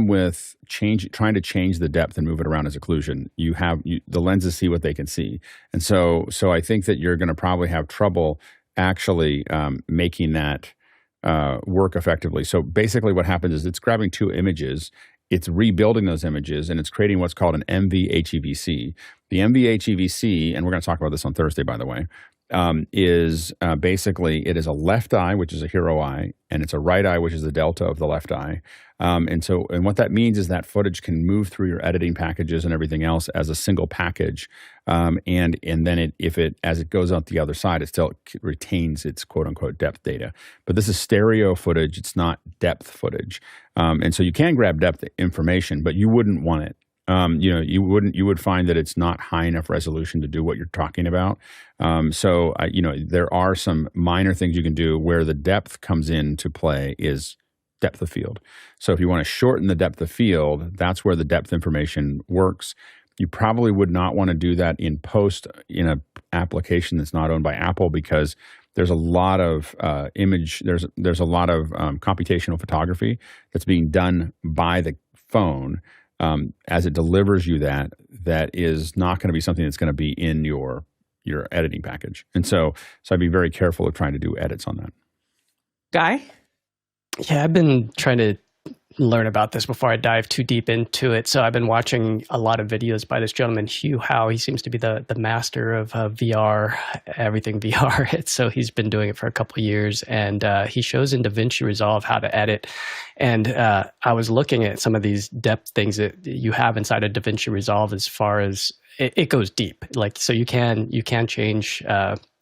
[SPEAKER 3] with trying to change the depth and move it around is occlusion. The lenses see what they can see, and so I think that you're going to probably have trouble actually making that work effectively. So basically what happens is it's grabbing two images, it's rebuilding those images, and it's creating what's called an MVHEVC. The MVHEVC, and we're going to talk about this on Thursday, by the way, is basically, it is a left eye, which is a hero eye, and it's a right eye, which is the delta of the left eye. And what that means is that footage can move through your editing packages and everything else as a single package. And then as it goes out the other side, it still retains its quote unquote depth data. But this is stereo footage. It's not depth footage. And so you can grab depth information, but you wouldn't want it. You would find that it's not high enough resolution to do what you're talking about. There are some minor things you can do where the depth comes into play is depth of field. So if you want to shorten the depth of field, that's where the depth information works. You probably would not want to do that in post in an application that's not owned by Apple, because there's a lot of there's a lot of computational photography that's being done by the phone as it delivers you that is not going to be something that's going to be in your editing package. And so I'd be very careful of trying to do edits on that.
[SPEAKER 1] Guy?
[SPEAKER 6] Yeah, I've been trying to learn about this before I dive too deep into it. So I've been watching a lot of videos by this gentleman, Hugh Howe. He seems to be the master of VR, everything VR. So he's been doing it for a couple of years, and he shows in DaVinci Resolve how to edit. And I was looking at some of these depth things that you have inside of DaVinci Resolve, as far as it goes deep. Like, so you can change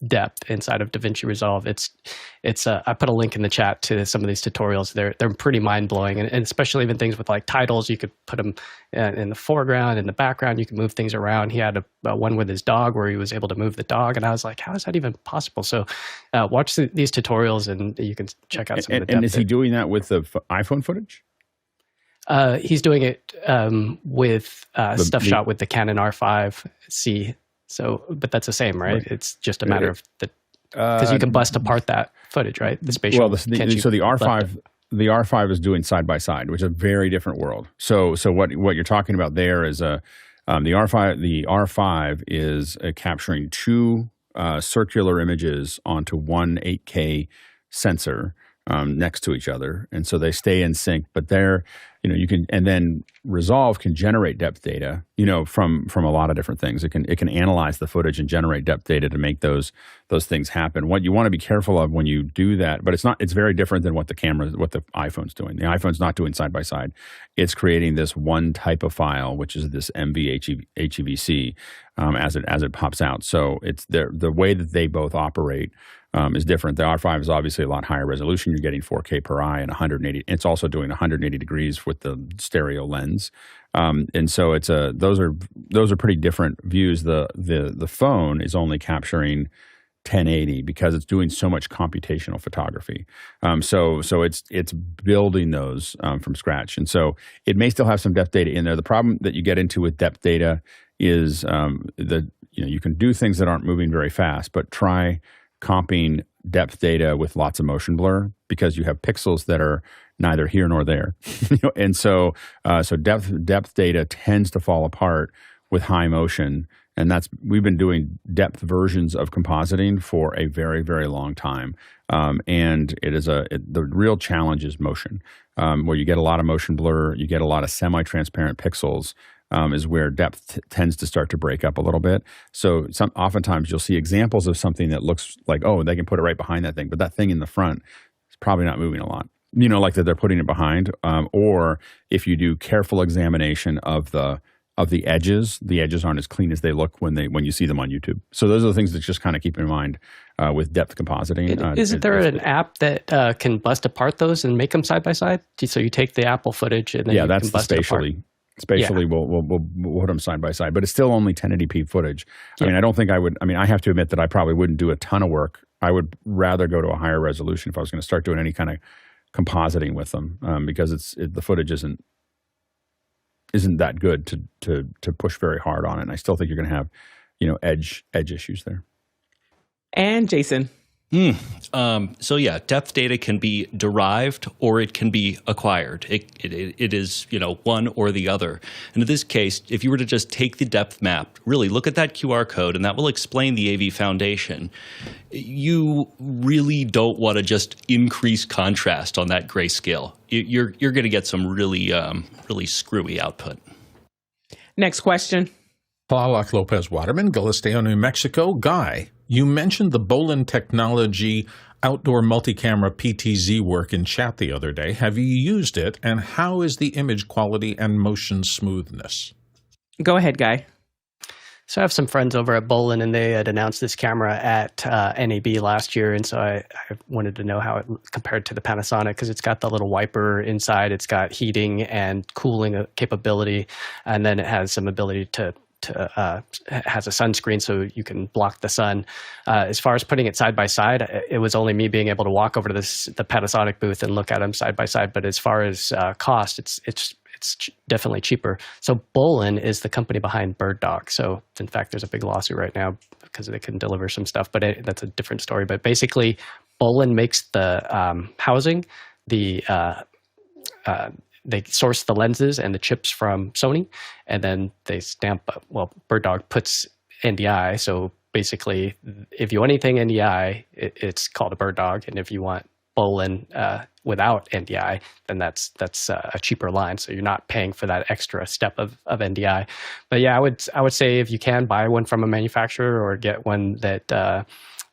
[SPEAKER 6] depth inside of DaVinci Resolve. I put a link in the chat to some of these tutorials. They're pretty mind blowing, and especially even things with like titles. You could put them in the foreground, in the background. You can move things around. He had a one with his dog where he was able to move the dog, and I was like, how is that even possible? So watch these tutorials, and you can check out some of the depth.
[SPEAKER 3] And is he doing that with the iPhone footage?
[SPEAKER 6] He's doing it with stuff shot with the Canon R5C. So, but that's the same, right? It's just a matter of because you can bust apart that footage, right? The spatial.
[SPEAKER 3] Well, so the R5 is doing side by side, which is a very different world. So what you're talking about there is a The R5 is capturing two circular images onto one 8K sensor next to each other, and so they stay in sync. But you can, and then Resolve can generate depth data, from a lot of different things. It can analyze the footage and generate depth data to make those things happen. What you want to be careful of when you do that, but it's very different than what the iPhone's doing. The iPhone's not doing side by side. It's creating this one type of file, which is this HEVC as it pops out. So it's the way that they both operate is different. The R5 is obviously a lot higher resolution. You're getting 4K per eye and 180. It's also doing 180 degrees with the stereo lens, and so those are pretty different views. The phone is only capturing 1080 because it's doing so much computational photography. So it's building those from scratch, and so it may still have some depth data in there. The problem that you get into with depth data is you can do things that aren't moving very fast, but try comping depth data with lots of motion blur because you have pixels that are neither here nor there. And so depth data tends to fall apart with high motion, and we've been doing depth versions of compositing for a very, very long time. And the real challenge is motion, where you get a lot of motion blur, you get a lot of semi-transparent pixels. Is where depth tends to start to break up a little bit. So oftentimes you'll see examples of something that looks like, oh, they can put it right behind that thing, but that thing in the front is probably not moving a lot. Like that they're putting it behind. Or if you do careful examination of the edges aren't as clean as they look when you see them on YouTube. So those are the things that just kind of keep in mind with depth compositing.
[SPEAKER 6] Isn't there an app that can bust apart those and make them side by side? So you take the Apple footage and then you
[SPEAKER 3] that's
[SPEAKER 6] can bust
[SPEAKER 3] spatially.
[SPEAKER 6] it apart.
[SPEAKER 3] Spatially, we'll put them side by side, but it's still only 1080p footage. Yeah. I mean, I don't think I would. I mean, I have to admit that I probably wouldn't do a ton of work. I would rather go to a higher resolution if I was going to start doing any kind of compositing with them, because the footage isn't that good to push very hard on it. And I still think you're going to have, edge issues there.
[SPEAKER 1] And Jason.
[SPEAKER 7] So yeah, depth data can be derived or it can be acquired. It is, one or the other. And in this case, if you were to just take the depth map, really look at that QR code, and that will explain the AV foundation. You really don't want to just increase contrast on that grayscale. You're going to get some really screwy output.
[SPEAKER 1] Next question.
[SPEAKER 2] Tlaloc Lopez Waterman, Galisteo, New Mexico. Guy, you mentioned the Bolin Technology outdoor multi-camera PTZ work in chat the other day. Have you used it, and how is the image quality and motion smoothness?
[SPEAKER 1] Go ahead, Guy.
[SPEAKER 6] So I have some friends over at Bolin, and they had announced this camera at NAB last year, and so I wanted to know how it compared to the Panasonic, because it's got the little wiper inside, it's got heating and cooling capability, and then it has some ability to has a sunscreen so you can block the sun. As far as putting it side by side, it was only me being able to walk over to the Panasonic booth and look at them side by side. But as far as cost, it's definitely cheaper. So Bolin is the company behind BirdDog. So in fact, there's a big lawsuit right now because they couldn't deliver some stuff, but that's a different story. But basically, Bolin makes the housing, they source the lenses and the chips from Sony, and then they stamp. BirdDog puts NDI. So basically, if you want anything NDI, it's called a BirdDog, and if you want Bolin without NDI, then that's a cheaper line. So you're not paying for that extra step of NDI. But yeah, I would say if you can buy one from a manufacturer or get one that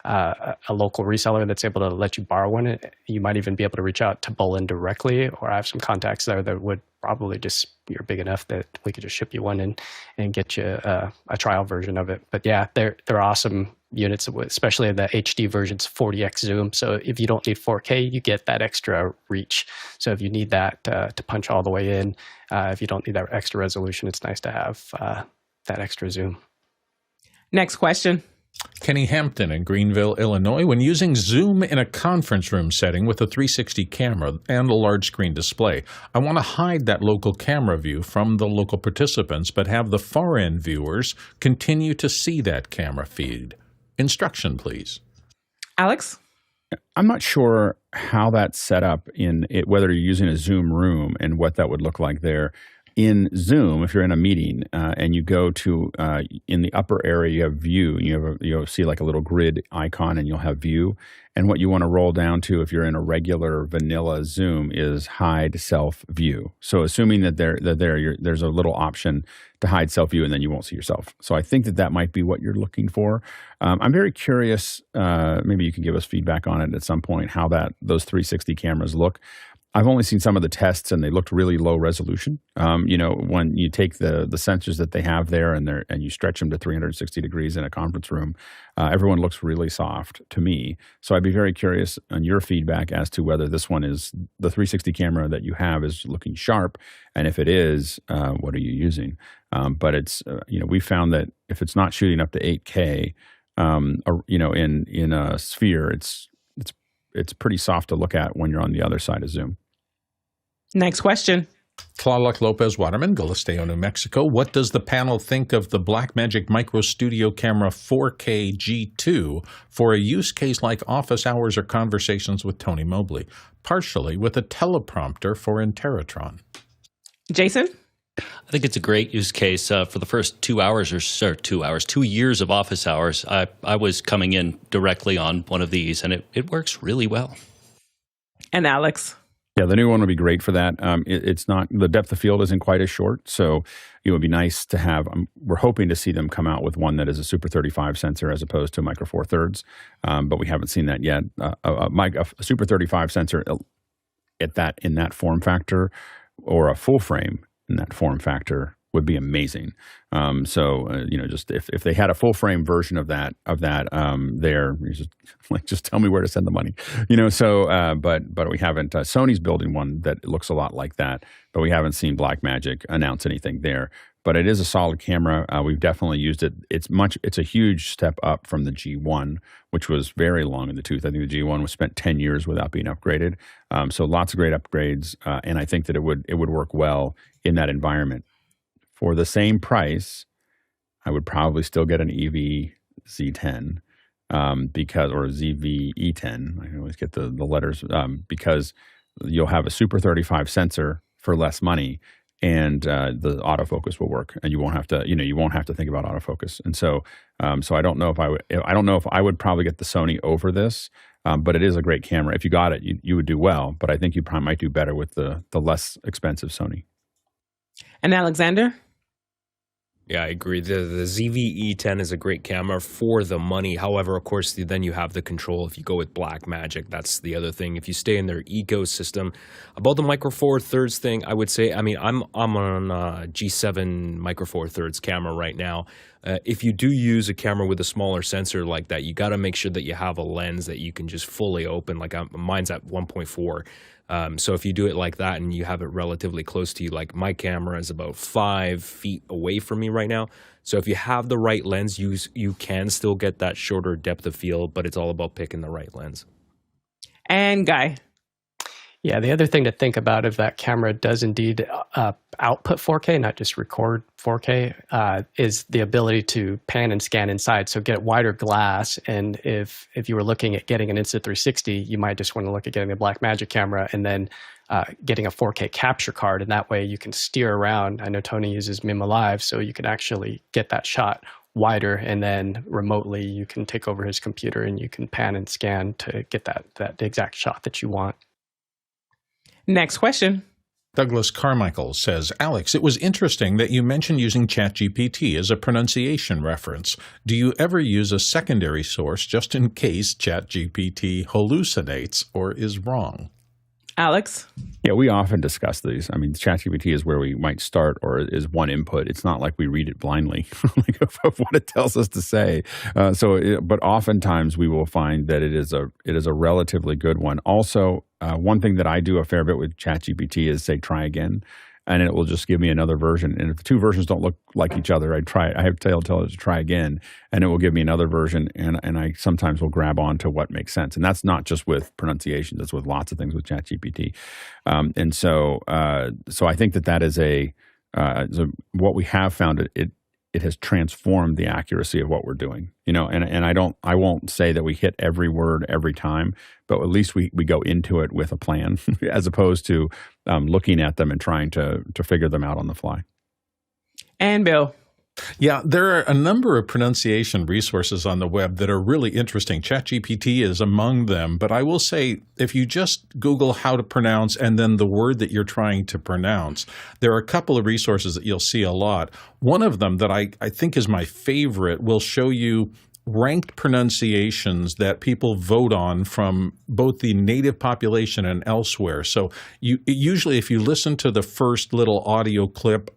[SPEAKER 6] a local reseller that's able to let you borrow one, you might even be able to reach out to Bolin directly, or I have some contacts there that would probably you're big enough that we could just ship you one and get you a trial version of it. But yeah, they're awesome units, especially the HD version's 40x zoom. So if you don't need 4K, you get that extra reach. So if you need that to punch all the way in, if you don't need that extra resolution, it's nice to have that extra zoom.
[SPEAKER 1] Next question.
[SPEAKER 2] Kenny Hampton in Greenville, Illinois. When using Zoom in a conference room setting with a 360 camera and a large screen display, I want to hide that local camera view from the local participants, but have the far-end viewers continue to see that camera feed. Instruction, please.
[SPEAKER 1] Alex?
[SPEAKER 3] I'm not sure how that's set up in it, whether you're using a Zoom room and what that would look like there. in Zoom, if you're in a meeting and you go to in the upper area you have view, you'll see like a little grid icon, and you'll have view. And what you want to roll down to if you're in a regular vanilla Zoom is hide self view. So assuming that there's a little option to hide self view, and then you won't see yourself. So I think that might be what you're looking for. I'm very curious. Maybe you can give us feedback on it at some point, how those 360 cameras look. I've only seen some of the tests, and they looked really low resolution. When you take the sensors that they have there and you stretch them to 360 degrees in a conference room, everyone looks really soft to me. So I'd be very curious on your feedback as to whether this one is the 360 camera that you have is looking sharp, and if it is, what are you using? But it's we found that if it's not shooting up to 8K, in a sphere, it's pretty soft to look at when you're on the other side of Zoom.
[SPEAKER 1] Next question.
[SPEAKER 2] Tlaloc Lopez Waterman, Galisteo, New Mexico. What does the panel think of the Blackmagic Micro Studio Camera 4K G2 for a use case like office hours or conversations with Tony Mobley, partially with a teleprompter for Interatron?
[SPEAKER 1] Jason?
[SPEAKER 7] I think it's a great use case for the first 2 years of office hours. I was coming in directly on one of these, and it works really well.
[SPEAKER 1] And Alex?
[SPEAKER 3] Yeah, the new one would be great for that. It's not, the depth of field isn't quite as short, so it would be nice to have. We're hoping to see them come out with one that is a Super 35 sensor as opposed to a Micro Four Thirds, but we haven't seen that yet. A Super 35 sensor in that form factor, or a full frame in that form factor, would be amazing. Just if they had a full frame version of that, just tell me where to send the money, but we haven't. Sony's building one that looks a lot like that, but we haven't seen Blackmagic announce anything there. But it is a solid camera. We've definitely used it. It's a huge step up from the G1, which was very long in the tooth. I think the G1 was spent 10 years without being upgraded. So lots of great upgrades, and I think that it would work well in that environment. For the same price, I would probably still get an EV Z10 or ZV-E10. I always get the letters because you'll have a Super 35 sensor for less money, and the autofocus will work, and you won't have to think about autofocus. And so I don't know if I would probably get the Sony over this, but it is a great camera. If you got it, you would do well, but I think you probably might do better with the less expensive Sony.
[SPEAKER 1] And Alexander?
[SPEAKER 9] Yeah, I agree. The ZV-E10 is a great camera for the money. However, of course, then you have the control if you go with Blackmagic. That's the other thing. If you stay in their ecosystem. About the Micro Four Thirds thing, I would say, I'm on a G7 Micro Four Thirds camera right now. If you do use a camera with a smaller sensor like that, you got to make sure that you have a lens that you can just fully open. Like mine's at 1.4. So if you do it like that and you have it relatively close to you, like my camera is about 5 feet away from me right now. So if you have the right lens, you can still get that shorter depth of field, but it's all about picking the right lens.
[SPEAKER 1] And Guy?
[SPEAKER 6] Yeah, the other thing to think about, if that camera does indeed output 4K, not just record 4K, is the ability to pan and scan inside. So get wider glass, and if you were looking at getting an Insta360, you might just want to look at getting a Blackmagic camera and then getting a 4K capture card, and that way you can steer around. I know Tony uses Mimolive, so you can actually get that shot wider, and then remotely you can take over his computer and you can pan and scan to get that exact shot that you want.
[SPEAKER 1] Next question.
[SPEAKER 2] Douglas Carmichael says, Alex, it was interesting that you mentioned using ChatGPT as a pronunciation reference. Do you ever use a secondary source just in case ChatGPT hallucinates or is wrong?
[SPEAKER 1] Alex?
[SPEAKER 3] Yeah, we often discuss these. I mean, ChatGPT is where we might start, or is one input. It's not like we read it blindly of what it tells us to say. But oftentimes we will find that it is a relatively good one. Also, one thing that I do a fair bit with ChatGPT is say, try again, and it will just give me another version. And if the two versions don't look like each other, I have to tell it to try again, and it will give me another version. And I sometimes will grab on to what makes sense. And that's not just with pronunciation; that's with lots of things with ChatGPT. So I think that is what we have found. it has transformed the accuracy of what we're doing. And I won't say that we hit every word every time, but at least we go into it with a plan as opposed to looking at them and trying to figure them out on the fly.
[SPEAKER 1] And Bill.
[SPEAKER 2] Yeah, there are a number of pronunciation resources on the web that are really interesting. ChatGPT is among them, but I will say if you just Google how to pronounce and then the word that you're trying to pronounce, there are a couple of resources that you'll see a lot. One of them that I think is my favorite will show you ranked pronunciations that people vote on from both the native population and elsewhere. So usually if you listen to the first little audio clip,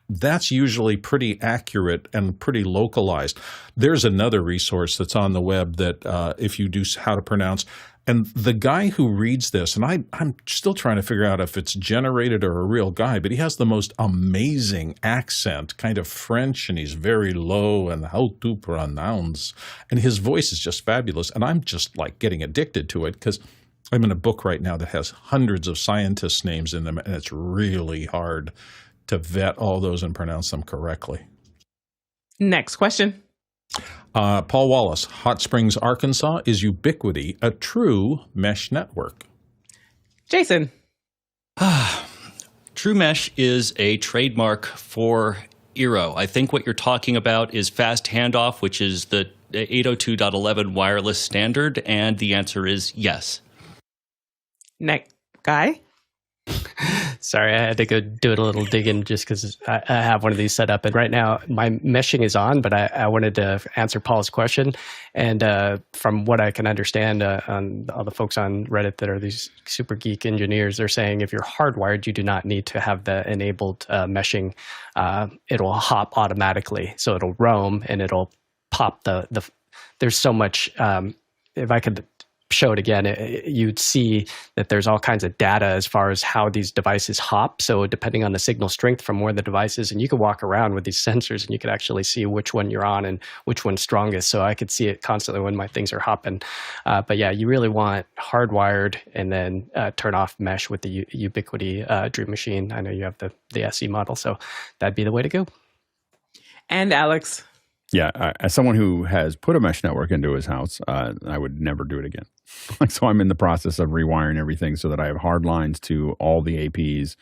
[SPEAKER 2] that's usually pretty accurate and pretty localized. There's another resource that's on the web that if you do how to pronounce, and the guy who reads this, and I'm still trying to figure out if it's generated or a real guy, but he has the most amazing accent, kind of French, and he's very low and how to pronounce. And his voice is just fabulous. And I'm just like getting addicted to it because I'm in a book right now that has hundreds of scientists' names in them, and it's really hard to vet all those and pronounce them correctly.
[SPEAKER 1] Next question.
[SPEAKER 2] Paul Wallace, Hot Springs, Arkansas. Is Ubiquiti a true mesh network?
[SPEAKER 1] Jason.
[SPEAKER 7] True Mesh is a trademark for Eero. I think what you're talking about is fast handoff, which is the 802.11 wireless standard, and the answer is yes.
[SPEAKER 1] Next guy.
[SPEAKER 6] Sorry, I had to go do a little digging just because I have one of these set up. And right now, my meshing is on, but I wanted to answer Paul's question. And from what I can understand on all the folks on Reddit that are these super geek engineers, they're saying if you're hardwired, you do not need to have the enabled meshing. It'll hop automatically. So it'll roam and it'll pop there's so much, if I could show it again, you'd see that there's all kinds of data as far as how these devices hop. So depending on the signal strength from where the device is, and you can walk around with these sensors and you can actually see which one you're on and which one's strongest. So I could see it constantly when my things are hopping. But yeah, you really want hardwired and then turn off mesh with the Ubiquiti Dream Machine. I know you have the SE model, so that'd be the way to go.
[SPEAKER 1] And Alex.
[SPEAKER 3] Yeah, as someone who has put a mesh network into his house, I would never do it again. So I'm in the process of rewiring everything so that I have hard lines to all the APs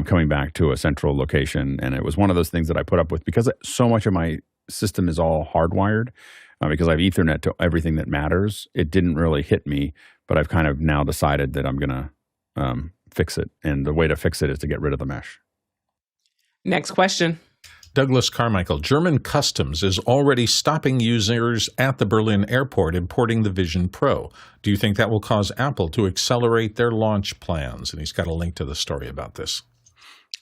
[SPEAKER 3] coming back to a central location. And it was one of those things that I put up with because so much of my system is all hardwired because I have Ethernet to everything that matters. It didn't really hit me, but I've kind of now decided that I'm going to fix it. And the way to fix it is to get rid of the mesh.
[SPEAKER 1] Next question.
[SPEAKER 2] Douglas Carmichael, German Customs is already stopping users at the Berlin airport importing the Vision Pro. Do you think that will cause Apple to accelerate their launch plans? And he's got a link to the story about this.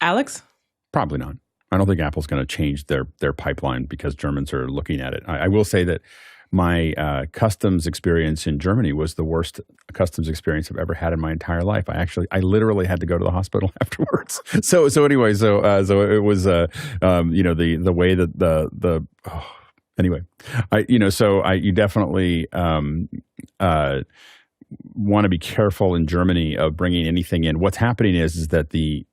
[SPEAKER 1] Alex?
[SPEAKER 3] Probably not. I don't think Apple's going to change their pipeline because Germans are looking at it. I will say that my customs experience in Germany was the worst customs experience I've ever had in my entire life. I literally had to go to the hospital afterwards. So anyway, so it was the way that anyway, you definitely want to be careful in Germany of bringing anything in. What's happening is that the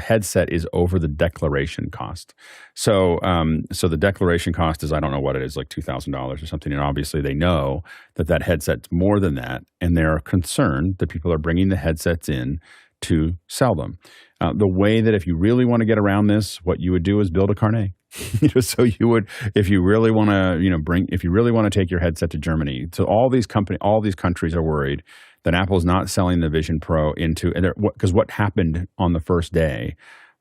[SPEAKER 3] headset is over the declaration cost. So the declaration cost is, I don't know what it is, like $2,000 or something. And obviously they know that headset's more than that. And they're concerned that people are bringing the headsets in to sell them. The way that if you really want to get around this, what you would do is build a carnet. So you would, if you really want to take your headset to Germany. So all these countries are worried that Apple is not selling the Vision Pro because what happened on the first day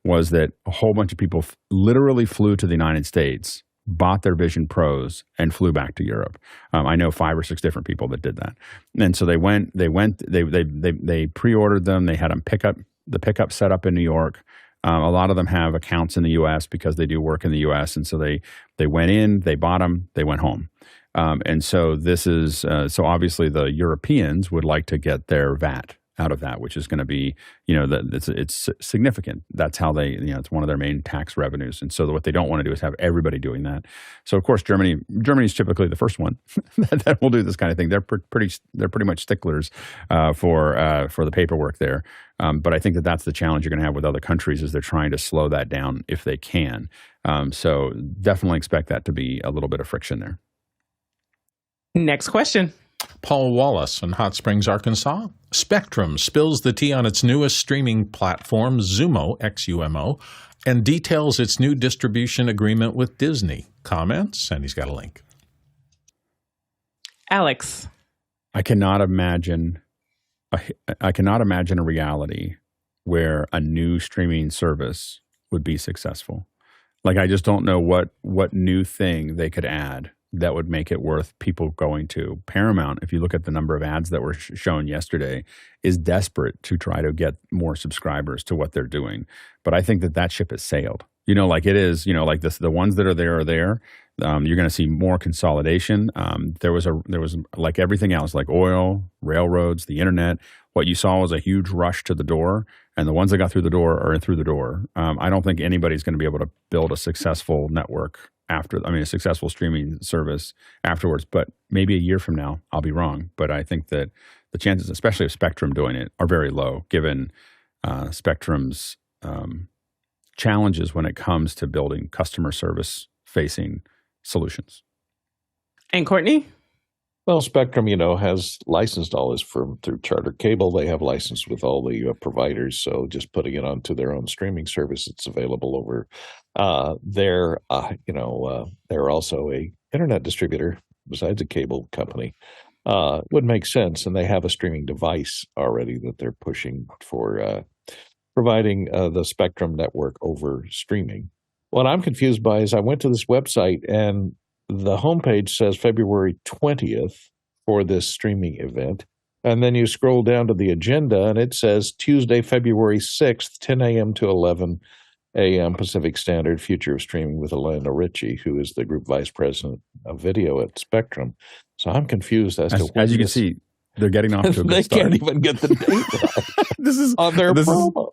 [SPEAKER 3] was that a whole bunch of people literally flew to the United States, bought their Vision Pros, and flew back to Europe. I know 5 or 6 different people that did that, and so they pre-ordered them. They had them pickup set up in New York. A lot of them have accounts in the U.S. because they do work in the U.S. And so they went in, they bought them, they went home. And so this is so obviously the Europeans would like to get their VAT out of that, which is going to be, it's significant. That's how they, it's one of their main tax revenues. And so what they don't want to do is have everybody doing that. So of course, Germany is typically the first one that will do this kind of thing. They're pretty much sticklers for the paperwork there. But I think that's the challenge you're going to have with other countries is they're trying to slow that down if they can. So definitely expect that to be a little bit of friction there.
[SPEAKER 1] Next question.
[SPEAKER 2] Paul Wallace in Hot Springs, Arkansas. Spectrum spills the tea on its newest streaming platform, Xumo, XUMO, and details its new distribution agreement with Disney. Comments? And he's got a link.
[SPEAKER 1] Alex.
[SPEAKER 3] I cannot imagine a reality where a new streaming service would be successful. Like, I just don't know what new thing they could add that would make it worth people going to. Paramount, if you look at the number of ads that were shown yesterday, is desperate to try to get more subscribers to what they're doing. But I think that ship has sailed. Like it is, like this, the ones that are there are there. You're going to see more consolidation. There was like everything else, like oil, railroads, the internet. What you saw was a huge rush to the door, and the ones that got through the door are through the door. I don't think anybody's going to be able to build a successful network a successful streaming service afterwards. But maybe a year from now, I'll be wrong. But I think that the chances, especially of Spectrum doing it, are very low, given Spectrum's challenges when it comes to building customer service facing solutions.
[SPEAKER 1] And Courtney?
[SPEAKER 8] Well, Spectrum, has licensed all this through Charter Cable. They have licensed with all the providers. So just putting it onto their own streaming service, it's available over there. They're also a internet distributor besides a cable company. Would make sense. And they have a streaming device already that they're pushing for providing the Spectrum network over streaming. What I'm confused by is I went to this website and the homepage says February 20th for this streaming event. And then you scroll down to the agenda and it says Tuesday, February 6th, 10 a.m. to 11 a.m. Pacific Standard, Future of Streaming with Orlando Ritchie, who is the Group Vice President of Video at Spectrum. So I'm confused as to
[SPEAKER 3] as you can see, they're getting off to a good start.
[SPEAKER 8] They can't even get the date
[SPEAKER 3] This is
[SPEAKER 8] on their promo.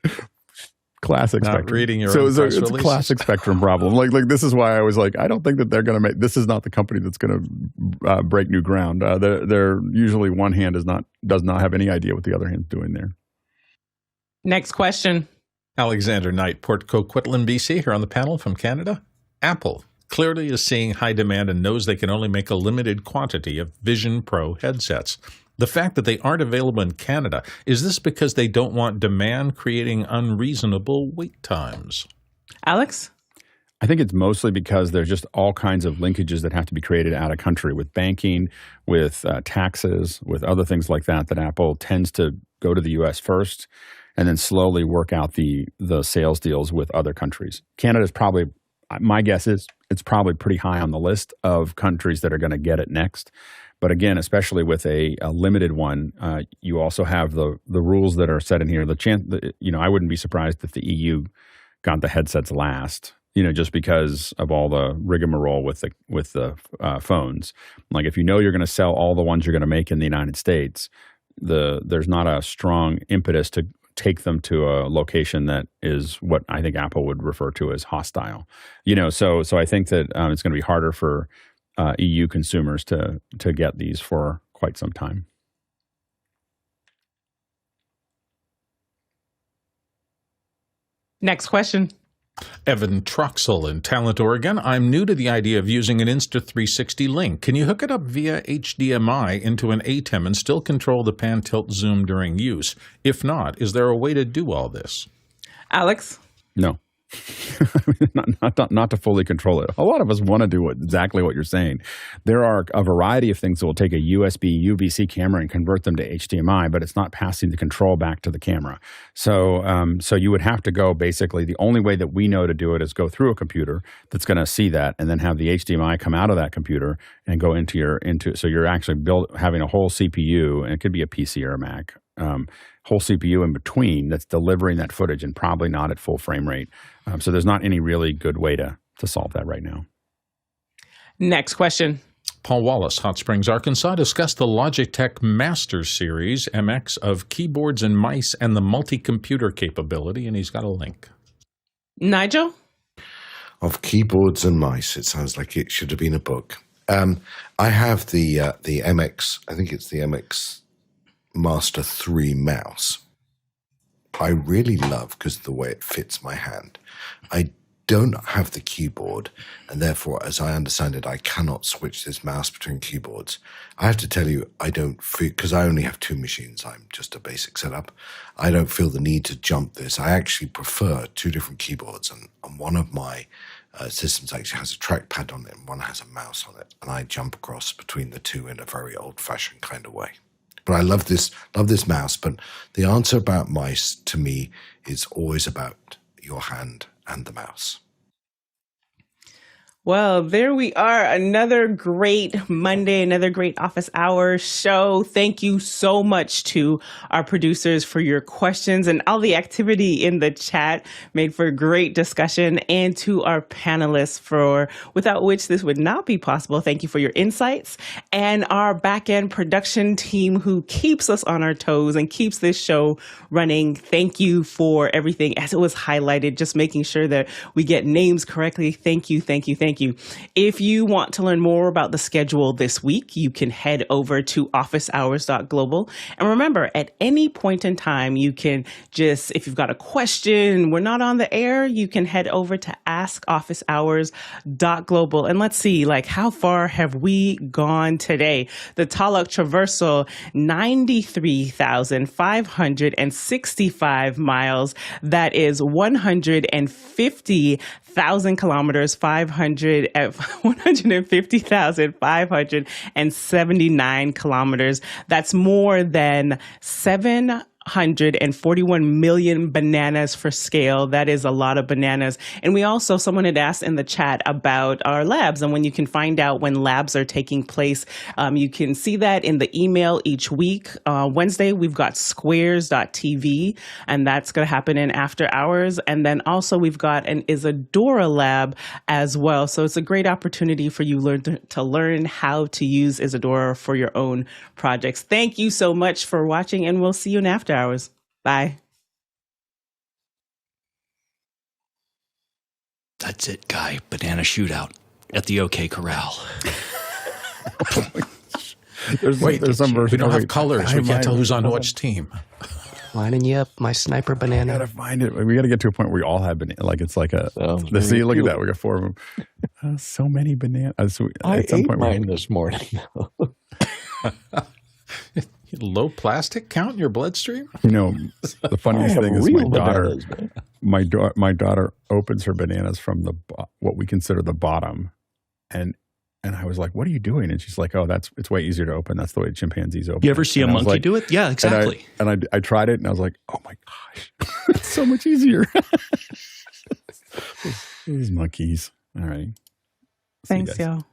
[SPEAKER 3] Classic
[SPEAKER 2] Not
[SPEAKER 3] Spectrum.
[SPEAKER 2] reading your own press
[SPEAKER 3] it's a classic Spectrum problem. Like this is why I was like, I don't think that they're going to make. This is not the company that's going to break new ground. They're usually one hand does not have any idea what the other hand's doing there.
[SPEAKER 1] Next question.
[SPEAKER 2] Alexander Knight, Port Coquitlam, BC, here on the panel from Canada. Apple clearly is seeing high demand and knows they can only make a limited quantity of Vision Pro headsets. The fact that they aren't available in Canada, is this because they don't want demand creating unreasonable wait times?
[SPEAKER 1] Alex?
[SPEAKER 3] I think it's mostly because there's just all kinds of linkages that have to be created out of country with banking, with taxes, with other things like that Apple tends to go to the U.S. first and then slowly work out the sales deals with other countries. Canada's probably, my guess is, it's probably pretty high on the list of countries that are going to get it next. But again, especially with a limited one, you also have the rules that are set in here. I wouldn't be surprised if the EU got the headsets last, just because of all the rigmarole with the phones. Like if you're going to sell all the ones you're going to make in the United States, there's not a strong impetus to take them to a location that is what I think Apple would refer to as hostile. So I think that it's going to be harder for EU consumers to get these for quite some time.
[SPEAKER 1] Next question.
[SPEAKER 2] Evan Troxel in Talent, Oregon. I'm new to the idea of using an Insta360 link. Can you hook it up via HDMI into an ATEM and still control the pan, tilt, zoom during use? If not, is there a way to do all this?
[SPEAKER 1] Alex?
[SPEAKER 3] No. not to fully control it. A lot of us want to do exactly what you're saying. There are a variety of things that will take a USB UVC camera and convert them to HDMI, but it's not passing the control back to the camera. So you would have to go, basically, the only way that we know to do it is go through a computer that's going to see that and then have the HDMI come out of that computer and go so you're actually having a whole CPU, and it could be a PC or a Mac, whole CPU in between that's delivering that footage and probably not at full frame rate. So there's not any really good way to solve that right now.
[SPEAKER 1] Next question.
[SPEAKER 2] Paul Wallace, Hot Springs, Arkansas, discussed the Logitech Master Series MX of keyboards and mice and the multi-computer capability, and he's got a link.
[SPEAKER 1] Nigel?
[SPEAKER 10] Of keyboards and mice. It sounds like it should have been a book. I have the MX, I think it's the MX Master 3 mouse. I really love because of the way it fits my hand. I don't have the keyboard, and therefore, as I understand it, I cannot switch this mouse between keyboards. I have to tell you, I don't feel, because I only have 2 machines, I'm just a basic setup, I don't feel the need to jump this. I actually prefer 2 different keyboards, and one of my systems actually has a trackpad on it, and one has a mouse on it, and I jump across between the 2 in a very old-fashioned kind of way. But I love this mouse, but the answer about mice, to me, is always about your hand and the mouse.
[SPEAKER 1] Well, there we are. Another great Monday, another great office hour show. Thank you so much to our producers for your questions and all the activity in the chat made for a great discussion, and to our panelists without which this would not be possible. Thank you for your insights, and our back-end production team who keeps us on our toes and keeps this show running. Thank you for everything as it was highlighted, just making sure that we get names correctly. Thank you, thank you, thank you. If you want to learn more about the schedule this week, you can head over to officehours.global. And remember, at any point in time, you can just, if you've got a question, we're not on the air, you can head over to askofficehours.global. And let's see, how far have we gone today? The Taluk Traversal, 93,565 miles. That is 150,000 kilometers, 150,579 kilometers. That's more than 741 million bananas for scale. That is a lot of bananas. And someone had asked in the chat about our labs and when you can find out when labs are taking place. You can see that in the email each week. Wednesday, we've got squares.tv, and that's going to happen in after hours. And then also we've got an Isadora lab as well. So it's a great opportunity for you to learn how to use Isadora for your own projects. Thank you so much for watching, and we'll see you in after hours. Bye.
[SPEAKER 7] That's it, Guy. Banana shootout at the OK Corral.
[SPEAKER 3] There's some version.
[SPEAKER 2] We don't have colors. We can't tell who's on which team.
[SPEAKER 6] Lining you up, my sniper banana.
[SPEAKER 3] We gotta find it. We gotta get to a point where we all have banana. It's like a. See, look at that. We got 4 of them. So many bananas.
[SPEAKER 8] I ate mine this morning.
[SPEAKER 2] Low plastic count in your bloodstream?
[SPEAKER 3] The funniest thing is my daughter opens her bananas from what we consider the bottom, and I was like, "What are you doing?" And she's like, "Oh, it's way easier to open. That's the way chimpanzees open."
[SPEAKER 7] You ever see a monkey do it? Yeah, exactly.
[SPEAKER 3] And I tried it, and I was like, "Oh my gosh, it's so much easier." These monkeys. All right.
[SPEAKER 1] Thanks, y'all.